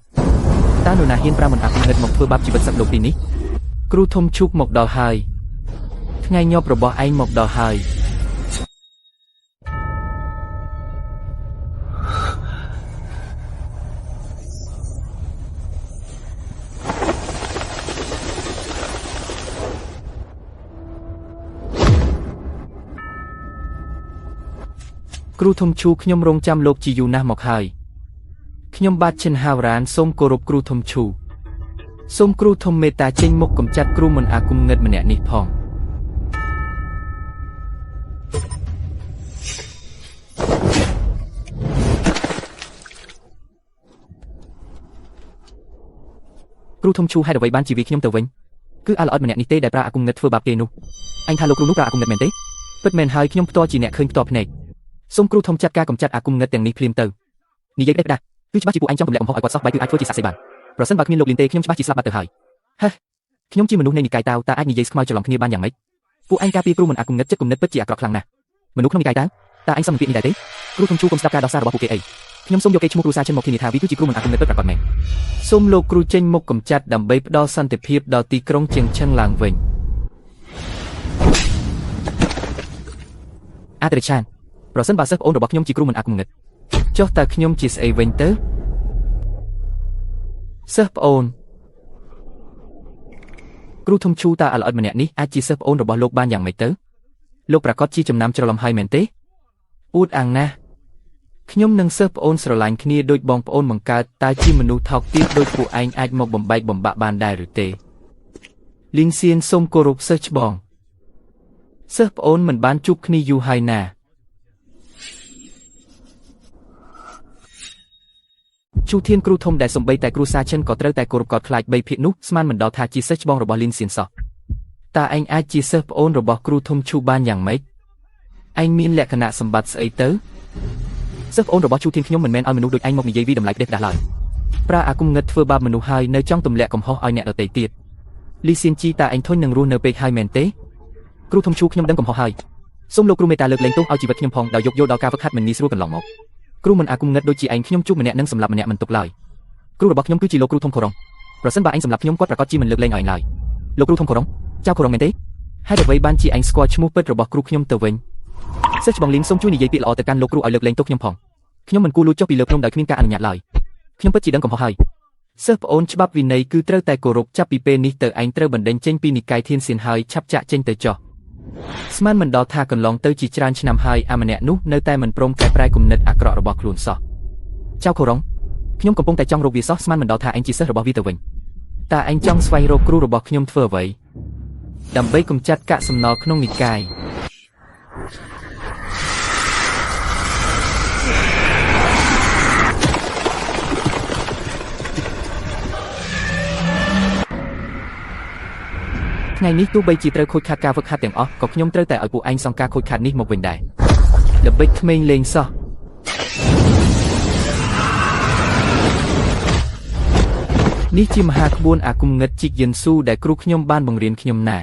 តើនរណាហ៊ានប្រើមន្តអាគមងឹតមកធ្វើបាបជីវិតសត្វលោកទីនេះគ្រូធំឈូកមកដល់ហើយថ្ងៃញាប់របស់ឯងមកដល់ហើយគ្រូធំឈូខ្ញុំរងចាំលោកជាយូរណាស់មកហើយខ្ញុំបាទឈិនហាវរ៉ានសូមគោរពគ្រូធំឈូសូមគ្រូធំមេត្តាចេញមុខកម្ចាត់គ្រូមិនអាគមងឹតម្នាក់នេះផងគ្រូធំឈូហេតុអ្វីបានជាវាខ្ញុំទៅវិញគឺអាល្អិតម្នាក់នេះទេដែលប្រើអាគមងឹតធ្វើបាបគេនោះអញថាលោកគ្រូនោះប្រើអាគមងឹតមែនទេពិតមែនហើយខ្ញុំផ្ទាល់ជាអ្នកឃើញផ្ទាល់ភ្នែកសូមគ្រូធំចាត់ការកម្ចាត់អាគមងឹតទាំងនេះភ្លាមទៅនិយាយផ្ដេសផ្ដាស់គឺច្បាស់ជាពួកឯងចង់ទម្លាក់កំហុសឲ្យគាត់សោះបែបគឺអាចធ្វើជាសាក់សេបានប្រសិនបើគ្មានលោកលីនទេខ្ញុំច្បាស់ជាស្លាប់បាត់ទៅហើយហេខ្ញុំជាមនុស្សនៃនិកាយតៅតើអាចនិយាយស្ខ្មៅច្រឡំគ្នាបានយ៉ាងម៉េចពួកឯងការពារគ្រូមិនអាគមងឹតចិត្តគំនិតពិតជាអាក្រក់ខ្លាំងណាស់មនុស្សក្នុងនិកាយតើឯងសមពាក្យនេះដែរទេគ្រូធំឈូកុំស្ដាប់ការដោះសាររបស់ពួកគេអីខ្ញុំសូមយកគេឈ្មោះគ្រូសាឈិនមកធានាថាវាគឺជាគ្រូមិនអាគមងឹតពិតប្រាកដមែនសូមលោកគ្រូចេញមុខកម្ចាត់ដើម្បីផ្ដល់សន្តិភាពដល់ទីក្រុងជាងឈឹងឡើងវិញអាត្រិឆានប្រសិនបើសិស្សប្អូនរបស់ខ្ញុំជាគ្រូមិនអាគមងឹតចុះតើខ្ញុំជាស្អីវិញទៅសិស្សប្អូនគ្រូធំឈូតើអាល្អិតម្នាក់នេះអាចជាសិស្សប្អូនរបស់លោកបានយ៉ាងម៉េចទៅលោកប្រកាសជាចំណាំច្រឡំហើយមែនទេអួតអាងណាស់ខ្ញុំនិងសិស្សប្អូនស្រឡាញ់គ្នាដូចបងប្អូនបង្កើតតើជាមនុស្សថោកទាបដូចពួកឯងអាចមកបំបែកបំបាក់បានដែរឬទេលីងសៀនសូមគោរពសិស្សច្បងសិស្សប្អូនមិនបានជួបគ្នាយូរហើយណាជូធានគ្រូធំដែលសំបីតែគ្រូសាឈិនក៏ត្រូវតែគោរពកោតខ្លាច3ភាគនោះស្មានមិនដល់ថាជាសិស្សច្បងរបស់លីនសៀនសោះតើឯងអាចជាសិស្សប្អូនរបស់គ្រូធំឈូបានយ៉ាងម៉េចឯងមានលក្ខណៈសម្បត្តិស្អីទៅសិស្សប្អូនរបស់ជូធានខ្ញុំមិនមែនឲ្យមនុស្សដូចឯងមកនិយាយវិតម្លៃផ្ដេសផ្ដាស់ឡើយប្រើអាគមងឹតធ្វើបាបមនុស្សហើយនៅចង់ទម្លាក់កំហុសឲ្យអ្នកដទៃទៀតលីសៀនជីតើឯងធុញនឹងរស់នៅពេកហើយមែនទេ គ្រូធំឈូខ្ញុំដឹងកំហុសហើយសូមលោកគ្រូមេត្តាលើកលែងទោសឲ្យជីវិតខ្ញុំផងដោយយកយល់ដល់ការហ្វឹកហាត់មិនងាយស្រួលកន្លងមកគ្រូមិនអាគំនិតដូចជាឯងខ្ញុំជួបម្នាក់នឹងសម្លាប់ម្នាក់មិនទុកឡើយគ្រូរបស់ខ្ញុំគឺជាលោកគ្រូធំខូរ៉ុងប្រសិនបើឯងសម្លាប់ខ្ញុំគាត់ប្រកាសជាមិនលើកលែងឲ្យឡើយលោកគ្រូធំខូរ៉ុងចៅខូរ៉ុងមែនទេហេតុអ្វីបានជាឯងស្គាល់ឈ្មោះពិតរបស់គ្រូខ្ញុំទៅវិញសិស្សច្បងលីងសូមជួយនិយាយពាក្យល្អទៅកាន់លោកគ្រូឲ្យលើកលែងទោសខ្ញុំផងខ្ញុំមិនគួរលួចចុះពីលើភ្នំដោយគ្មានការអនុញ្ញាតឡើយខ្ញុំពិតជាដឹងកំហុសហើយសិស្សប្អូនច្បាប់វិន័យគឺត្រូវតែគោរពចាប់ពីពេលនេះទៅឯងត្រូវបណ្ដេញចេញពីនិកាយធានសៀនហើយឆាប់ចាក់ចេញទៅចុះស្មានមិនដល់ថាកន្លងទៅជាច្រើនឆ្នាំហើយអាម្នាក់នោះនៅតែមិនព្រមកែប្រែគំនិតអាក្រក់របស់ខ្លួនសោះចៅខូរ៉ុងខ្ញុំកំពុងតែចង់រកវាសោះស្មានមិនដល់ថាឯងជាសិស្សរបស់វាទៅវិញតើឯងចង់ស្វែងរកគ្រូរបស់ខ្ញុំធ្វើអ្វីដើម្បីកម្ចាត់កាកសំណល់ក្នុងនិកាយថ្ងៃនេះទោះបីជាត្រូវខូចខាតការហ្វឹកហាត់ទាំងអស់ក៏ខ្ញុំត្រូវតែឲ្យពួកឯងសងការខូចខាតនេះមកវិញដែរល្បិចក្មេងលេងសោះនេះជាមហាក្បួនអាគំនិតជីកយិនស៊ូដែលគ្រូខ្ញុំបានបង្រៀនខ្ញុំណា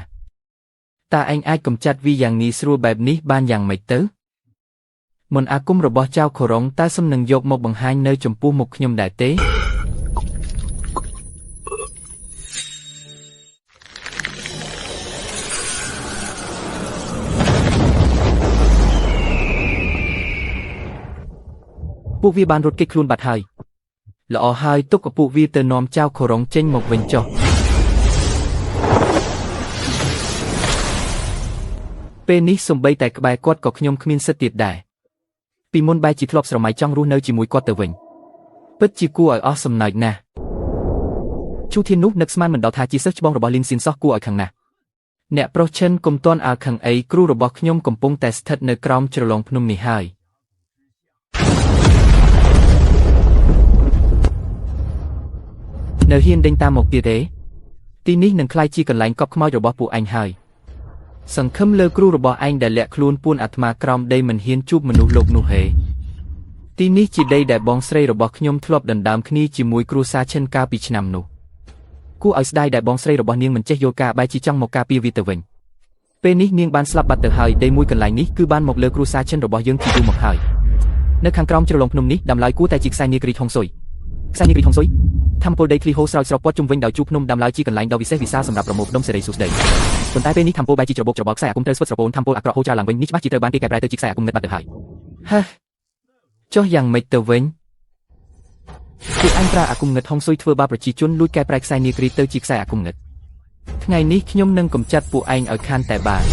តើឯងអាចកម្ចាត់វាយ៉ាងងាយស្រួលបែបនេះបានយ៉ាងម៉េចទៅមន្តអាគមរបស់ចៅខូរ៉ុងតើសំនឹងយកមកបង្ហាញនៅចំពោះមុខខ្ញុំដែរទេពួកវាបានរត់គេចខ្លួនបាត់ហើយល្អហើយទុកឲ្យពួកវាទៅនាំចៅខូរ៉ុងចេញមកវិញចុះពេលនេះសំបីតែក្បែរគាត់ក៏ខ្ញុំគ្មានសិទ្ធិទៀតដែរពីមុនបែរជាធ្លាប់ស្រមៃចង់រស់នៅជាមួយគាត់ទៅវិញពិតជាគួរឲ្យអស់សំណើចណាស់ឈូធាននោះនឹកស្មានមិនដល់ថាជាសិស្សច្បងរបស់លីនស៊ីនសោះគួរឲ្យខឹងណាស់អ្នកប្រុសឈិនកុំទាន់អាលខឹងអីគ្រូរបស់ខ្ញុំកំពុងតែស្ថិតនៅក្រោមជ្រលងភ្នំនេះហើយនៅហ៊ានដេញតាមមកទៀតទេទីនេះនឹងក្លាយជាកន្លែងកប់ខ្មោចរបស់ពួកឯងហើយសង្ឃឹមលើគ្រូរបស់ឯងដែលលាក់ខ្លួនពួនអាត្មាក្រោមដីមិនហ៊ានជួបមនុស្សលោកនោះហេទីនេះជាដីដែលបងស្រីរបស់ខ្ញុំធ្លាប់ដណ្ដើមគ្នាជាមួយគ្រូសាឈិនកាលពីឆ្នាំនោះគួរឲ្យស្ដាយដែលបងស្រីរបស់នាងមិនចេះយល់ការបែរជាចង់មកការពារវាទៅវិញពេលនេះនាងបានស្លាប់បាត់ទៅហើយដីមួយកន្លែងនេះគឺបានមកលើគ្រូសាឈិនរបស់យើងជាយូរមកហើយនៅខាងក្រោមជ្រលងភ្នំនេះដាំឡើយគួរតែជាខ្សែនាគរីថងស៊ុយខ្សែនាគរីថងស៊ុយធម្មពលដីឃ្លីហូស្រោចស្រពព័ទ្ធជុំវិញដោយជួបភ្នំដាំឡើយជាកន្លែងដ៏វិសេសវិសាលសម្រាប់ប្រមូលផ្ដុំសេរីសួស្ដីប៉ុន្តែពេលនេះធម្មពលបែរជាច្របូកច្របល់ខ្សែអាគមត្រូវស្វិតស្រពោនធម្មពលអាក្រក់ហូរចោលឡើងវិញនេះច្បាស់ជាត្រូវបានគេកែប្រែទៅជាខ្សែអាគមងឹតបាត់ទៅហើយចុះយ៉ាងម៉េចទៅវិញពួកអញប្រើអាគមងឹតហុងស៊ុយធ្វើបាបប្រជាជនលួចកែប្រែខ្សែនាគរីទៅជាខ្សែអាគមងឹតថ្ងៃនេះខ្ញុំនឹងកម្ចាត់ពួកឯងឲ្យខានតែបាន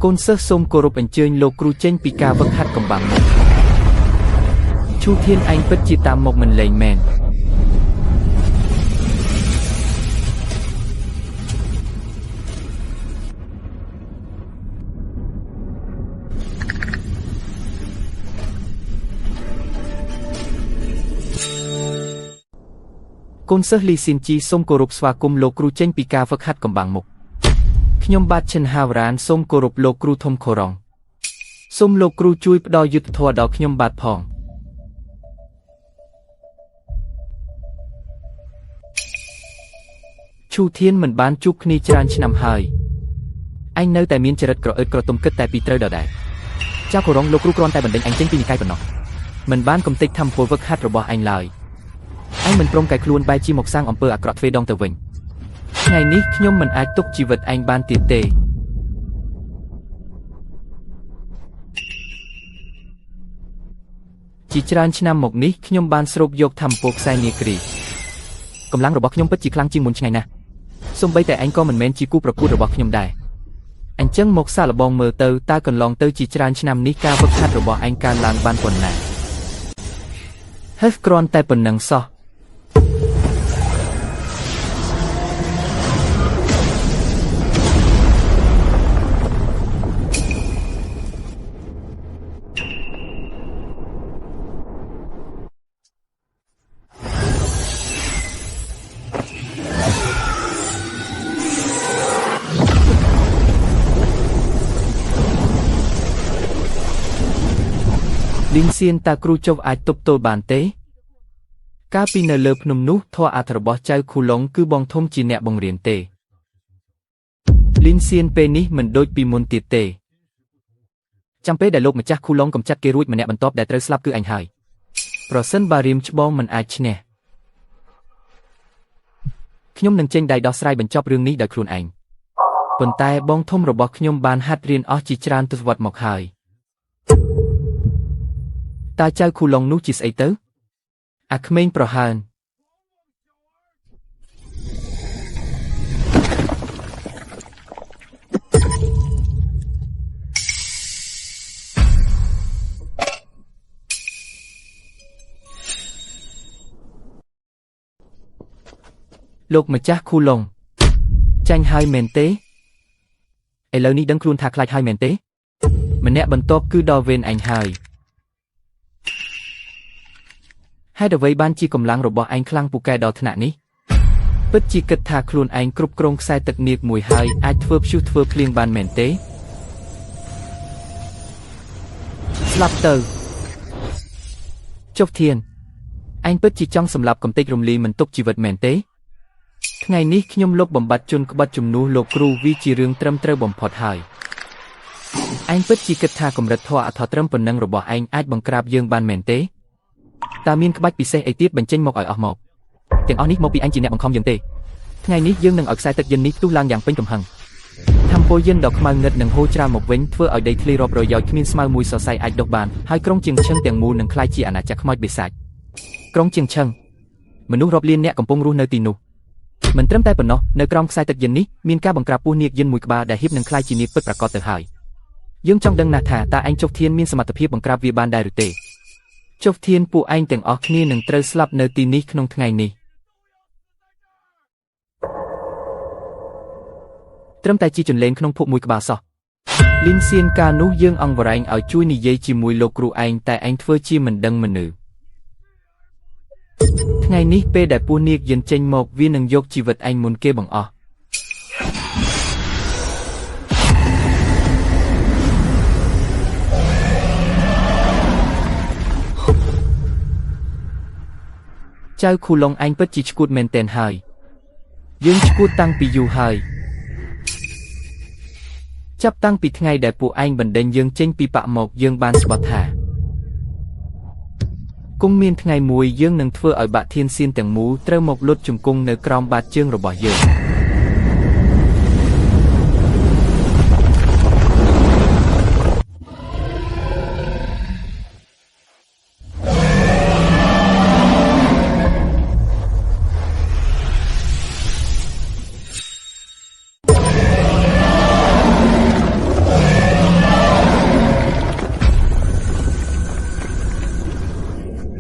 កូនសិស្សសូមគោរពអញ្ជើញលោកគ្រូចេញពីការវឹកហាត់កំបាំងឈូធានឯងពិតជាតាមមកមិនលេងមែនកូនសិស្សលីស៊ីនជីសូមគោរពស្វាគមន៍លោកគ្រូចេញពីការហ្វឹកហាត់កំបាំងមុខខ្ញុំបាទឈិនហាវរ៉ានសូមគោរពលោកគ្រូធំខូរ៉ុងសូមលោកគ្រូជួយផ្ដល់យុត្តិធម៌ដល់ខ្ញុំបាទផងឈូធានមិនបានជួបគ្នាច្រើនឆ្នាំហើយឯងនៅតែមានចរិតក្រអឺតក្រទុំគិតតែពីត្រូវដដែលចៅខូរ៉ុងលោកគ្រូគ្រាន់តែបណ្ដេញឯងចេញពីនិកាយប៉ុណ្ណោះមិនបានកំទេចធម្មពលវឹកហាត់របស់ឯងឡើយឯងមិនព្រមកែខ្លួនបែរជាមកសាងអំពើអាក្រក់ទ្វេដងទៅវិញថ្ងៃនេះខ្ញុំមិនអាចទុកជីវិតឯងបានទៀតទេជាច្រើនឆ្នាំមកនេះខ្ញុំបានស្រូបយកធម្មពលខ្សែនាគរីកម្លាំងរបស់ខ្ញុំពិតជាខ្លាំងជាងមុនឆ្ងាយណាស់សូម្បីតែឯងក៏មិនមែនជាគូប្រកួតរបស់ខ្ញុំដែរអញ្ចឹងមកសាកល្បងមើលទៅតើកន្លងទៅជាច្រើនឆ្នាំនេះការវឹកហាត់របស់ឯងកើនឡើងបានប៉ុណ្ណាហើយគ្រាន់តែប៉ុណ្ណឹងសោះលីងសៀនតាគ្រូចុះអាចទប់ទល់បានទេកាលពីនៅលើភ្នំនោះធម៌អត្ថរបស់ចៅខូឡុងគឺបងធំជាអ្នកបង្រៀនទេ លីនសៀនពេលនេះមិនដូចពីមុនទៀតទេចាំពេលដែលលោកម្ចាស់គូឡុងកំចាត់គេរួចម្នាក់បន្ទាប់ដែលត្រូវស្លាប់គឺអញហើយប្រសិនបើរៀមច្បងមិនអាចឈ្នះខ្ញុំនឹងចេញដៃដោះស្រាយបញ្ចប់រឿងនេះដោយខ្លួនឯងប៉ុន្តែបងធំរបស់ខ្ញុំបានហាត់រៀនអស់ជាច្រើនទសវត្សរ៍មកហើយតើចៅគូឡុងនោះជាស្អីទៅអាក្មេងប្រហើនលោកម្ចាស់គូឡុងចាញ់ហើយមែនទេឥឡូវនេះដឹងខ្លួនថាខ្លាចហើយមែនទេម្នាក់បន្ទាប់គឺដល់វេនអញហើយហេតុអ្វីបានជាកម្លាំងរបស់ឯងខ្លាំងពូកែដល់ថ្នាក់នេះពិតជាគិតថាខ្លួនឯងគ្រប់គ្រងខ្សែទឹកនាគមួយហើយអាចធ្វើព្យុះធ្វើភ្លៀងបានមែនទេស្លាប់ទៅចុះធានឯងពិតជាចង់សម្លាប់កំទេចរំលាយមិនទុកជីវិតមែនទេថ្ងៃនេះខ្ញុំលុបបំបត្តិជនក្បត់ជំនួសលោកគ្រូវាជារឿងត្រឹមត្រូវបំផុតហើយឯងពិតជាគិតថាកម្រិតធម៌អធត្រឹមប៉ុណ្ណឹងរបស់ឯងអាចបង្ក្រាបយើងបានមែនទេតើមានក្បាច់ពិសេសអីទៀតបញ្ចេញមកឲ្យអស់មកទាំងអស់នេះមកពីអញជាអ្នកបង្ខំយើងទេថ្ងៃនេះយើងនឹងឲ្យខ្សែទឹកយិននេះផ្ទុះឡើងយ៉ាងពេញទំហឹងថាមពលយិនដ៏ខ្មៅងឹតនឹងហូរច្រាលមកវិញធ្វើឲ្យដីធ្លីរាប់រយគ្មានស្មៅមួយសរសៃអាចដុះបានហើយក្រុងជាងឈឹងទាំងមូលនឹងក្លាយជាអាណាចក្រខ្មោចបិសាចក្រុងជាងឈឹងមនុស្សរាប់លានអ្នកកំពុងរស់នៅទីនោះមិនត្រឹមតែប៉ុណ្ណោះនៅក្រោមខ្សែទឹកយិននេះមានការបង្ក្រាបពស់នាគយិនមួយក្បាលដែលហ៊ាននឹងក្លាយជានាគពិតប្រាកដទៅហើយយើងចង់ដឹងណាស់ថាតើឯងចុកធានមានសមត្ថភាពបង្ក្រាបវាបានដែរឬទេចុះធានពួកឯងទាំងអស់គ្នានឹងត្រូវស្លាប់នៅទីនេះក្នុងថ្ងៃនេះត្រឹមតែជាចន្លេងក្នុងភពមួយក្បាលសោះលីនសៀនកាលនោះយើងអង្វរែងឲ្យជួយនិយាយជាមួយលោកគ្រូឯងតែឯងធ្វើជាមិនដឹងមិនឮថ្ងៃនេះពេលដែលពស់នាគយិនចេញមកវានឹងយកជីវិតឯងមុនគេបង្អស់ចៅគូឡុងឯងពិតជាឈួតមែនទែនហើយយើងឈួតតាំងពីយូរហើយចាប់តាំងពីថ្ងៃដែលពួកឯងបណ្ដេញយើងចេញពីបកមកយើងបានស្បត់ថាគង់មានថ្ងៃមួយយើងនឹងធ្វើឲ្យបាក់ធានសៀនទាំងមូលត្រូវមកលុតជង្គង់នៅក្រោមបាតជើងរបស់យើង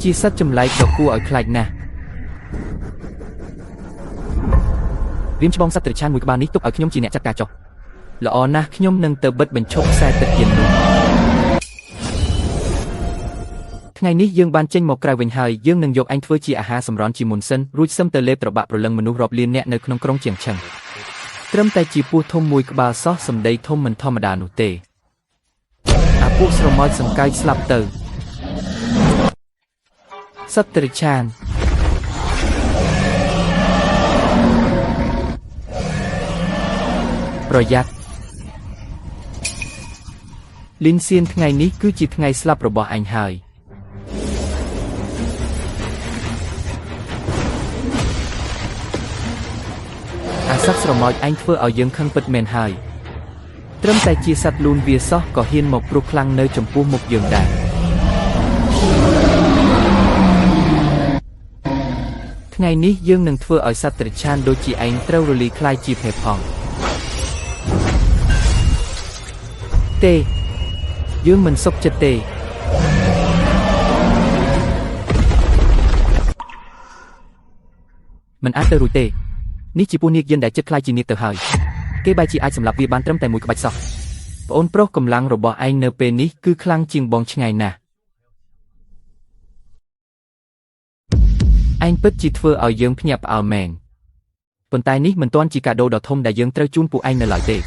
ជាសត្វចម្លែកដ៏គួរឲ្យខ្លាចណាស់រៀមច្បងសត្វតិរច្ឆានមួយក្បាលនេះទុកឲ្យខ្ញុំជាអ្នកចាត់ការចុះល្អណាស់ខ្ញុំនឹងទៅបិទបញ្ឈប់ខ្សែទឹកយិននោះថ្ងៃនេះយើងបានចេញមកក្រៅវិញហើយយើងនឹងយកឯងធ្វើជាអាហារសម្រន់ជាមុនសិនរួចសឹមទៅលេបត្របាក់ប្រលឹងមនុស្សរាប់លានអ្នកនៅក្នុងក្រុងជាងឈឹងត្រឹមតែជាពស់ធំមួយក្បាលសោះសម្ដីធំមិនធម្មតានោះទេអាពួកស្រមោចសង្កែកស្លាប់ទៅសត្វតិរច្ឆានប្រយ័ត្នលីនសៀនថ្ងៃនេះគឺជាថ្ងៃស្លាប់របស់អញហើយអាសត្វស្រមោចអញធ្វើឲ្យយើងខឹងពិតមែនហើយត្រឹមតែជាសត្វលូនវាសោះក៏ហ៊ានមកព្រោះខ្លាំងនៅចំពោះមុខយើងដែរថ្ងៃនេះយើងនឹងធ្វើឲ្យសត្វតិរច្ឆានដូចជាឯងត្រូវរលាយคล้ายជាភេផងទេយើងមិនសុខចិត្តទេមិនអាចទៅរួចទេនេះជាពស់នាគយិនដែលចិត្តคล้ายជានាគទៅហើយគេបែរជាអាចសម្លាប់វាបានត្រឹមតែមួយក្បាច់សោះប្អូនប្រុសកម្លាំងរបស់ឯងនៅពេលនេះគឺខ្លាំងជាងបងឆ្ងាយណាស់ឯងពិតជាធ្វើឲ្យយើងភ្ញាក់ផ្អើលមែនប៉ុន្តែនេះមិនទាន់ជាកាដូដ៏ធំដែលយើងត្រូវជូនពួកឯងនៅឡើយទេ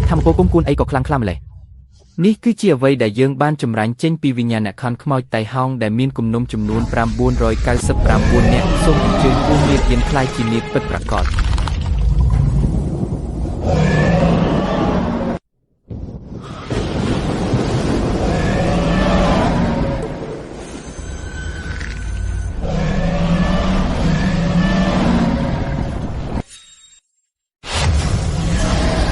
ថាមពលគុំគួនអីក៏ខ្លាំងខ្លាម្ល៉េះនេះគឺជាអ្វីដែលយើងបានចម្រាញ់ចេញពីវិញ្ញាណខណ្ឌខ្មោចតៃហោងដែលមានគំនុំចំនួន999នាក់សូមអញ្ជើញពស់នាគយិនខ្លាយជានាគពិតប្រាកដ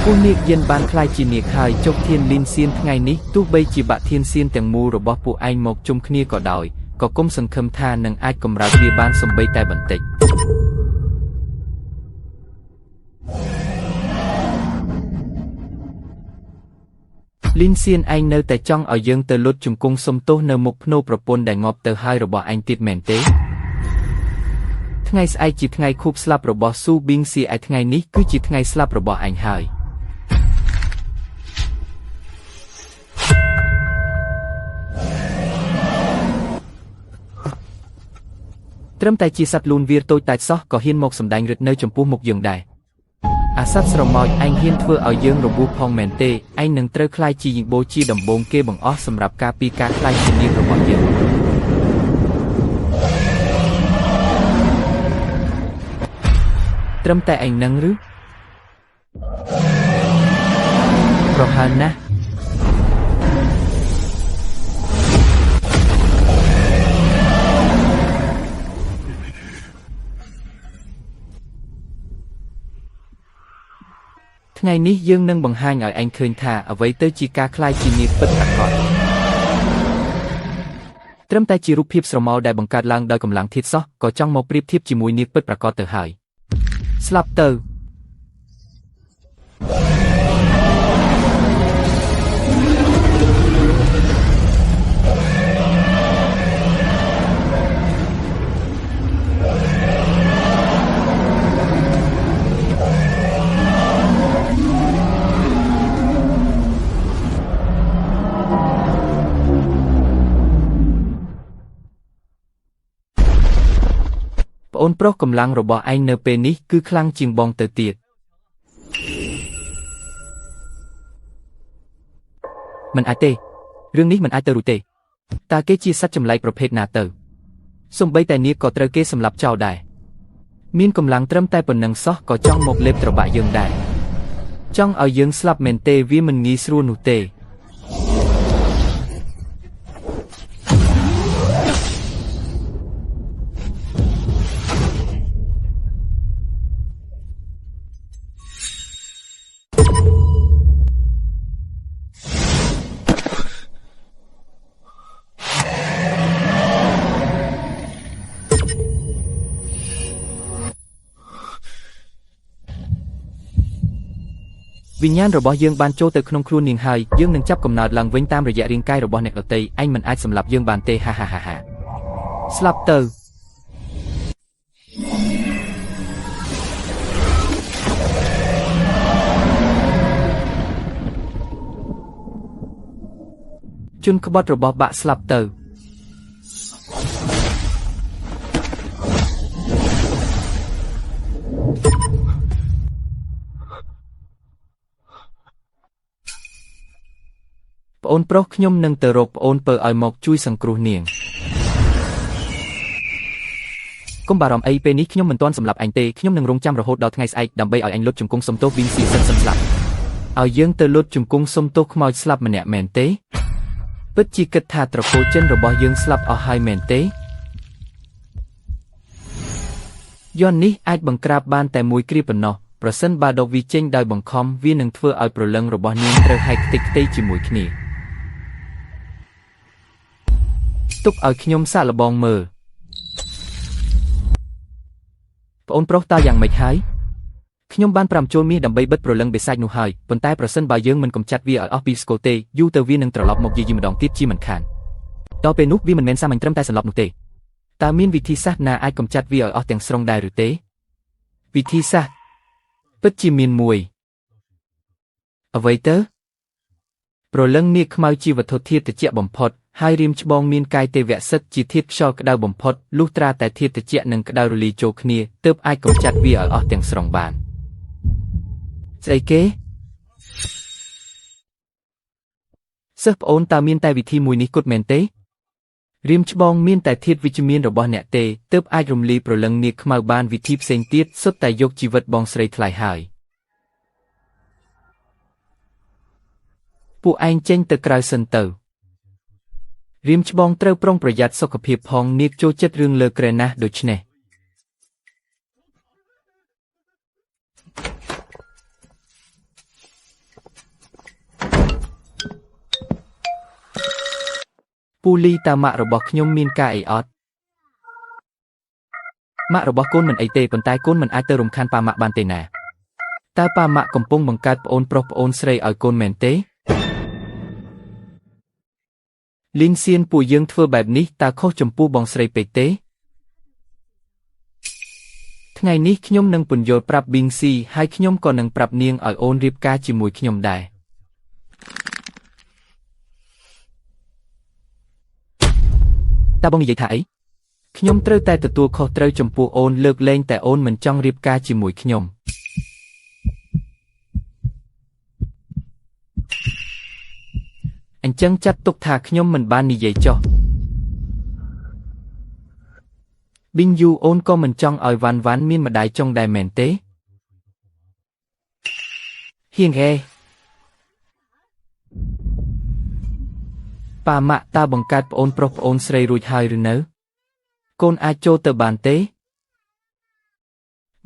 ผู้เนียกเย็นบานคลายจีเนียกหายจกเทียนลินเซียนไงนี้ตู้ใบจีบะเทียนเซียนแต่งมูระบอบผู้ไอหมกจุ่มขี้ก็ดอยก็ก้มสังคมทานนังไอกำราเบียบานสมใบแต่บันติลินเซียนไอเนอแต่จ้องเอายังเตอลุดจุ่มกุ้งสมโตเนอมุกโนประปนแต่งอบเตอให้ระบอบไอติดแมนเต้ไงไอจิตไงคูบสลับระบอบสู้บิงซีไอไงนี้คือจิตไงสลับระบอบไอหายเริ่มแต่จีสัตลูนวีร์ตัวแต่ซอกก็เฮียนหมกสำแดงรถเนยจมพูหมกยังได้อาซัดสรมอยไอเฮียนเพื่อเอายังระบุพองแมนเตไอหนึ่งเตอคลายจียิงโบจีดำบงเกบังอ้อสำหรับการปีการคลายจีนีระบอบยังเริ่มแต่ไอหนังหรือเพราะฮานะไงนี้ยังนั่งบังหายเอาไอเคยท่าเอาไว้เตอจีกาคลายจีนีเปิดตะกอนเริ่มแต่จีรูปเพียบสมอได้บังการล้างโดยกำลังทิศซอกก็จ้องมาเปรียบเทียบจีมวยนีเปิดประกอบเตอหายสลับเตอโอนโปรกำลังระบอบไอเนเปนี้คือคลั่งจิงบองเตอเตียดมันอาเตเรื่องนี้มันอาเตรูเตตาเกจีซัดจำไลประเภทนาเตอสมใบแต่นี้ก็เตอเกสำหรับเจ้าได้มีนกำลังเติมแต่ปนนังซอกก็จ้องหมกเล็บตระบะยังได้จ้องเอายังสลับเมนเตวิมันงี้สรูนุเตวิญญาณระบอบยังบานโจเตอขนมครูนิงไฮยังหนึ่งจับกำเนิดหลังเว้นตามระยะเรียงใกล้ระบอบเนกเตยไอมันอาจสำหรับยังบานเตฮ่าฮ่าฮ่าฮ่าสลับเตอจุนขบดระบอบบะสลับเตอโอนโปรขยมหนึ่งเตอรบโอนเปิดไอหมกจุยสังครูเนียงก้มบารมไอเปนี้ขยมเหมือนต้นสำหรับไอเตขยมหนึ่งรงจำระหดดอทไงไอดำใบไอลดจุ่มกงสมโตวินซีสันสลับเอายังเตอลดจุ่มกงสมโตขมอยสลับมันเนี่ยแมนเตปิดจีกถาตระโคเจนระบอบยังสลับเอาไฮแมนเตย้อนนี้ไอบังกราบบ้านแต่มวยกรีบนอประสันบาดอกวิเจงได้บังคอมวีหนึ่งเพื่อเอาประเลิงระบอบนี้เตอไฮติกเตจิมวยขณีตุกเอาขยมซาละบองมือปอนโปรตาอย่างไม่หายขยมบ้านปรำโจมีดำใบเบิดโปรลังเบสไซนูไฮปนใต้ประสันบายังมันกำจัดวีออฟบิสโกเตยูเตอร์วีนึงตรลบหมกยีมดองติดจีมันขานดอเป็นนุกวีมันเมนซามันเติมใต้สำหรับนุเตตามีนวิธีซักนาไอกำจัดวีออฟแต่งสรงได้หรือเตวิธีซักเปิดจีมีนมวยเอาไว้เตอโปรลังนี่ขมายจีวัตถุที่ตะเจียบ่มพดไฮริมชบองมีนกายเตวะสัดจีทิพชอกระดาวบ่มพดลูกตราแต่ที่ตะเจียหนึ่งกระดาวรุลีโจคเนียเติบไอกำจัดวีออฟแต่งสรงบานใจเก๋เซฟโอนตามีนแต่วิธีมวยนี้กดเมนเตริมชบองมีนแต่ทิศวิจมีนระบอบเนเตเติบไอรมลีโปรลังนี่ขมายบานวิธีเซงตีดสุดแต่ยกจีวัดบองสไลทลายหายผู้ไอเจงตะกรายเซนเตอร์ริมชบองเตอปรองประหยัดสุขภาพพองนิกโจเจ็ดเรื่องเลอกระนะโดยเฉเน ពូលីតាម៉ាក់របស់ខ្ញុំមានការអីអត់ម៉ាក់របស់កូនមិនអីទេប៉ុន្តែកូនមិនអាចទៅរំខានប៉ាម៉ាក់បានទេណាតើប៉ាម៉ាក់កំពុងបង្កើតប្អូនប្រុសប្អូនស្រីឲ្យកូនមែនទេលីនសៀនពួកយើងធ្វើបែបនេះតើខុសចំពោះបងស្រីពេកទេថ្ងៃនេះខ្ញុំនឹងពន្យល់ប្រាប់ប៊ីងស៊ីហើយខ្ញុំក៏នឹងប្រាប់នាងឲ្យអូនរៀបការជាមួយខ្ញុំដែរតើបងនិយាយថាអីខ្ញុំត្រូវតែទទួលខុសត្រូវចំពោះអូនលើកលែងតែអូនមិនចង់រៀបការជាមួយខ្ញុំអញ្ចឹងចាត់ទុកថាខ្ញុំមិនបាននិយាយចុះប៊ីងយូអូនក៏មិនចង់ឲ្យវ៉ាន់មានម្ដាយចុងដែរមែនទេហៀងហេប៉ាម៉ាក់តើបង្កើតប្អូនប្រុសប្អូនស្រីរួចហើយឬនៅកូនអាចចូលទៅបានទេ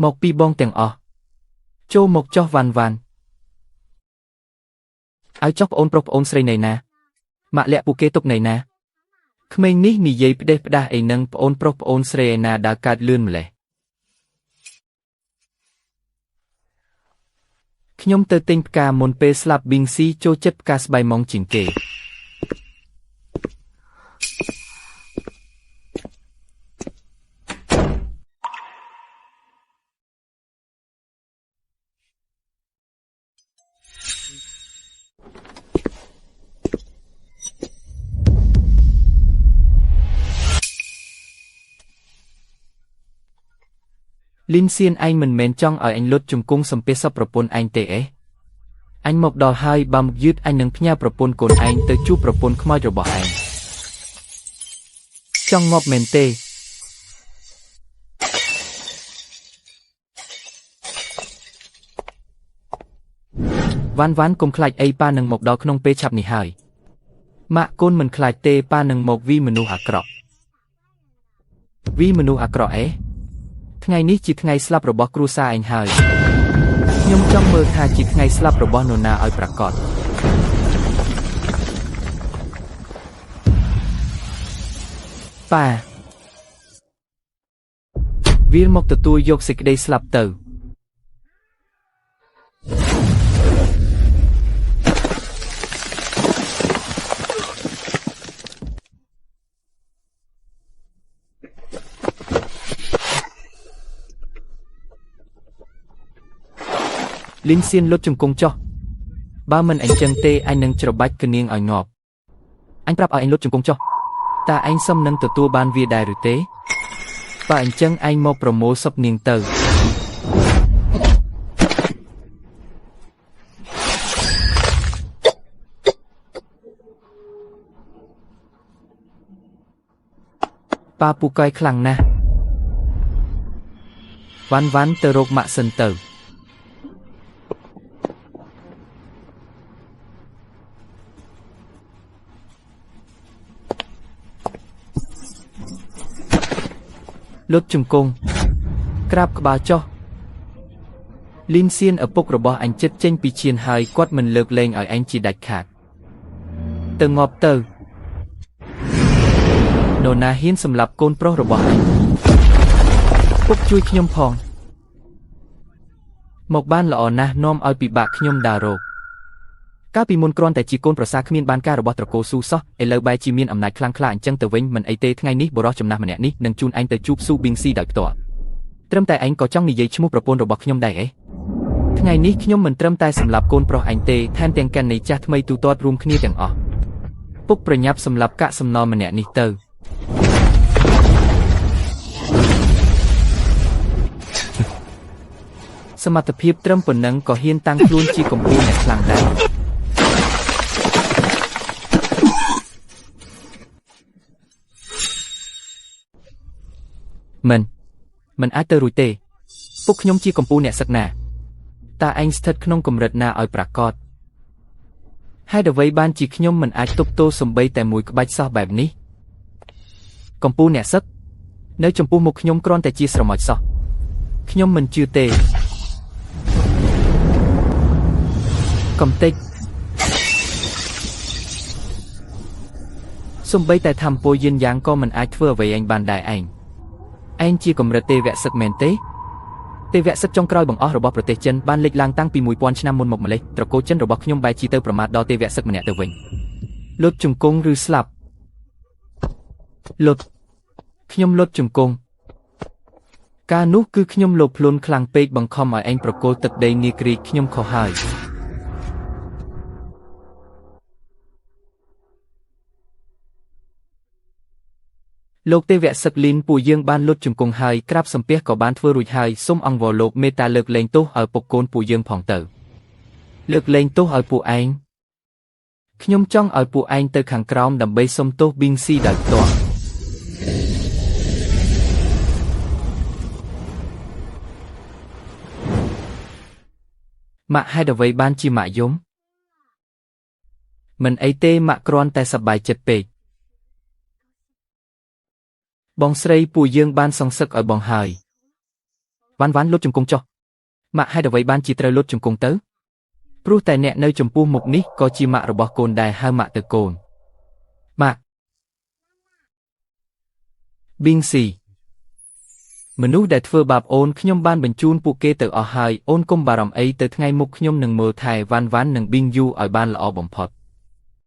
មកពីបងទាំងអស់ចូលមកចុះវ៉ាន់ឲ្យចុះប្អូនប្រុសប្អូនស្រីណៃណាម៉ាក់លាក់ពួកគេទុកណៃណាក្មេងនេះនិយាយផ្ដេសផ្ដាសអីនឹងប្អូនប្រុសប្អូនស្រីឯណាដើរកើតលឿនម្លេះខ្ញុំទៅទិញផ្កាមុនពេលស្លាប់ប៊ីងស៊ីចូលចិត្តផ្កាស្បៃម៉ងជាងគេលីនសៀនឯងមិនមែនចង់ឲ្យអញលុតជង្គង់សំពាសសពប្រពន្ធឯងទេអេអញមកដល់ហើយបើមកយឺតអញនឹងផ្ញើប្រពន្ធកូនឯងទៅជួបប្រពន្ធខ្មោចរបស់ឯងចង់ងាប់មែនទេវ៉ាន់កុំខ្លាចអីប៉ានឹងមកដល់ក្នុងពេលឆាប់នេះហើយម៉ាក់កូនមិនខ្លាចទេប៉ានឹងមកវីមនុស្សអាក្រក់វីមនុស្សអាក្រក់អេថ្ងៃនេះជាថ្ងៃស្លាប់របស់គ្រួសារឯងហើយខ្ញុំចង់មើលថាជាថ្ងៃស្លាប់របស់នរណាឲ្យប្រាកដប៉ាវាមកទទួលយកសេចក្តីស្លាប់ទៅលីនសៀនលុតជង្គង់ចុះបើមិនអញ្ចឹងទេអញនឹងច្របាច់គនាងឲ្យងាប់អញប្រាប់ឲ្យអញលុតជង្គង់ចុះតើឯងសមនឹងទទួលបានវាដែរឬទេបើអញ្ចឹងឯងមកប្រមូលសពនាងទៅប៉ាពូកែខ្លាំងណាស់វ៉ាន់ទៅរកម៉ាក់សិនទៅលុតជង្គង់ក្រាបក្បាលចុះលីនសៀនឪពុករបស់អញចិត្តចេញពីឈានហើយគាត់មិនលើកលែងឲ្យអញជាដាច់ខាតទៅងាប់ទៅនរណាហ៊ានសម្លាប់កូនប្រុសរបស់អញពុកជួយខ្ញុំផងមកបានល្អណាស់នាំឲ្យពិបាកខ្ញុំដើររកកាលពីមុនគ្រាន់តែជាកូនប្រសាគ្មានបានការរបស់ត្រកូលស៊ូសោះឥឡូវបែរជាមានអំណាចខ្លាំងក្លាអញ្ចឹងទៅវិញមិនអីទេថ្ងៃនេះបុរសចំណាស់ម្នាក់នេះនឹងជូនឯងទៅជួបស៊ូប៊ីងស៊ីដោយផ្ទាល់ត្រឹមតែឯងក៏ចង់និយាយឈ្មោះប្រពន្ធរបស់ខ្ញុំដែរអេថ្ងៃនេះខ្ញុំមិនត្រឹមតែសម្លាប់កូនប្រុសឯងទេថែមទាំងកាន់នៃចាស់ថ្មីទូទាត់រួមគ្នាទាំងអស់ពុកប្រញាប់សម្លាប់កាកសំណល់ម្នាក់នេះទៅសមត្ថភាពត្រឹមប៉ុណ្ណឹងក៏ហ៊ានតាំងខ្លួនជាកំពូលអ្នកខ្លាំងដែរមិនអាចទៅរួចទេពុកខ្ញុំជាកំពូលអ្នកសឹកណាតើឯងស្ថិតក្នុងកម្រិតណាឲ្យប្រាកដហើយអ្វីបានជាខ្ញុំមិនអាចទប់ទល់សំបីតែមួយក្បាច់សោះបែបនេះកំពូលអ្នកសឹកនៅចំពោះមុខខ្ញុំគ្រាន់តែជាស្រមោចសោះខ្ញុំមិនជឿទេកំតិច សំបីតែធម្មពលយានយ៉ាងក៏មិនអាចធ្វើអ្វីឯងបានដែរឯងជាកម្រិតទេវៈសឹកមែនទេទេវៈសឹកចុងក្រោយបង្អស់របស់ប្រទេសចិនបានលេចឡើងតាំងពី 1000 ឆ្នាំមុនមកម្លេះត្រកូលចិនរបស់ខ្ញុំបែរជាទៅប្រមាថដល់ទេវៈសឹកម្នាក់ទៅវិញលុតជង្គង់ឬស្លាប់លុតខ្ញុំលុតជង្គង់ការនោះគឺខ្ញុំលោភលន់ខ្លាំងពេកបង្ខំឲ្យឯងប្រគល់ទឹកដីនាគ្រីកខ្ញុំខុសហើយលោកទេវៈសឹកលីនពួកយើងបានលុតជង្គង់ហើយក្រាបសំពះក៏បានធ្វើរួចហើយសូមអង្វរលោកមេត្តាលើកលែងទោសឲ្យពុកកូនពួកយើងផងទៅលើកលែងទោសឲ្យពួកឯងខ្ញុំចង់ឲ្យពួកឯងទៅខាងក្រោមដើម្បីសុំទោសប៊ីងស៊ីដោយផ្ទាល់ម៉ាក់ហេតុអ្វីបានជាម៉ាក់យំមិនអីទេម៉ាក់គ្រាន់តែសប្បាយចិត្តពេកបងស្រីពួកយើងបានសងសឹកឲ្យបងហើយវ៉ាន់លុតជង្គង់ចុះម៉ាក់ហេតុអ្វីបានជាត្រូវលុតជង្គង់ទៅព្រោះតែអ្នកនៅចំពោះមុខនេះក៏ជាម៉ាក់របស់កូនដែរហៅម៉ាក់ទៅកូនម៉ាក់ប៊ីងស៊ីមនុស្សដែលធ្វើបាបអូនខ្ញុំបានបញ្ជូនពួកគេទៅអស់ហើយអូនកុំបារម្ភអីទៅថ្ងៃមុខខ្ញុំនឹងមើលថែវ៉ាន់និងប៊ីងយូឲ្យបានល្អបំផុត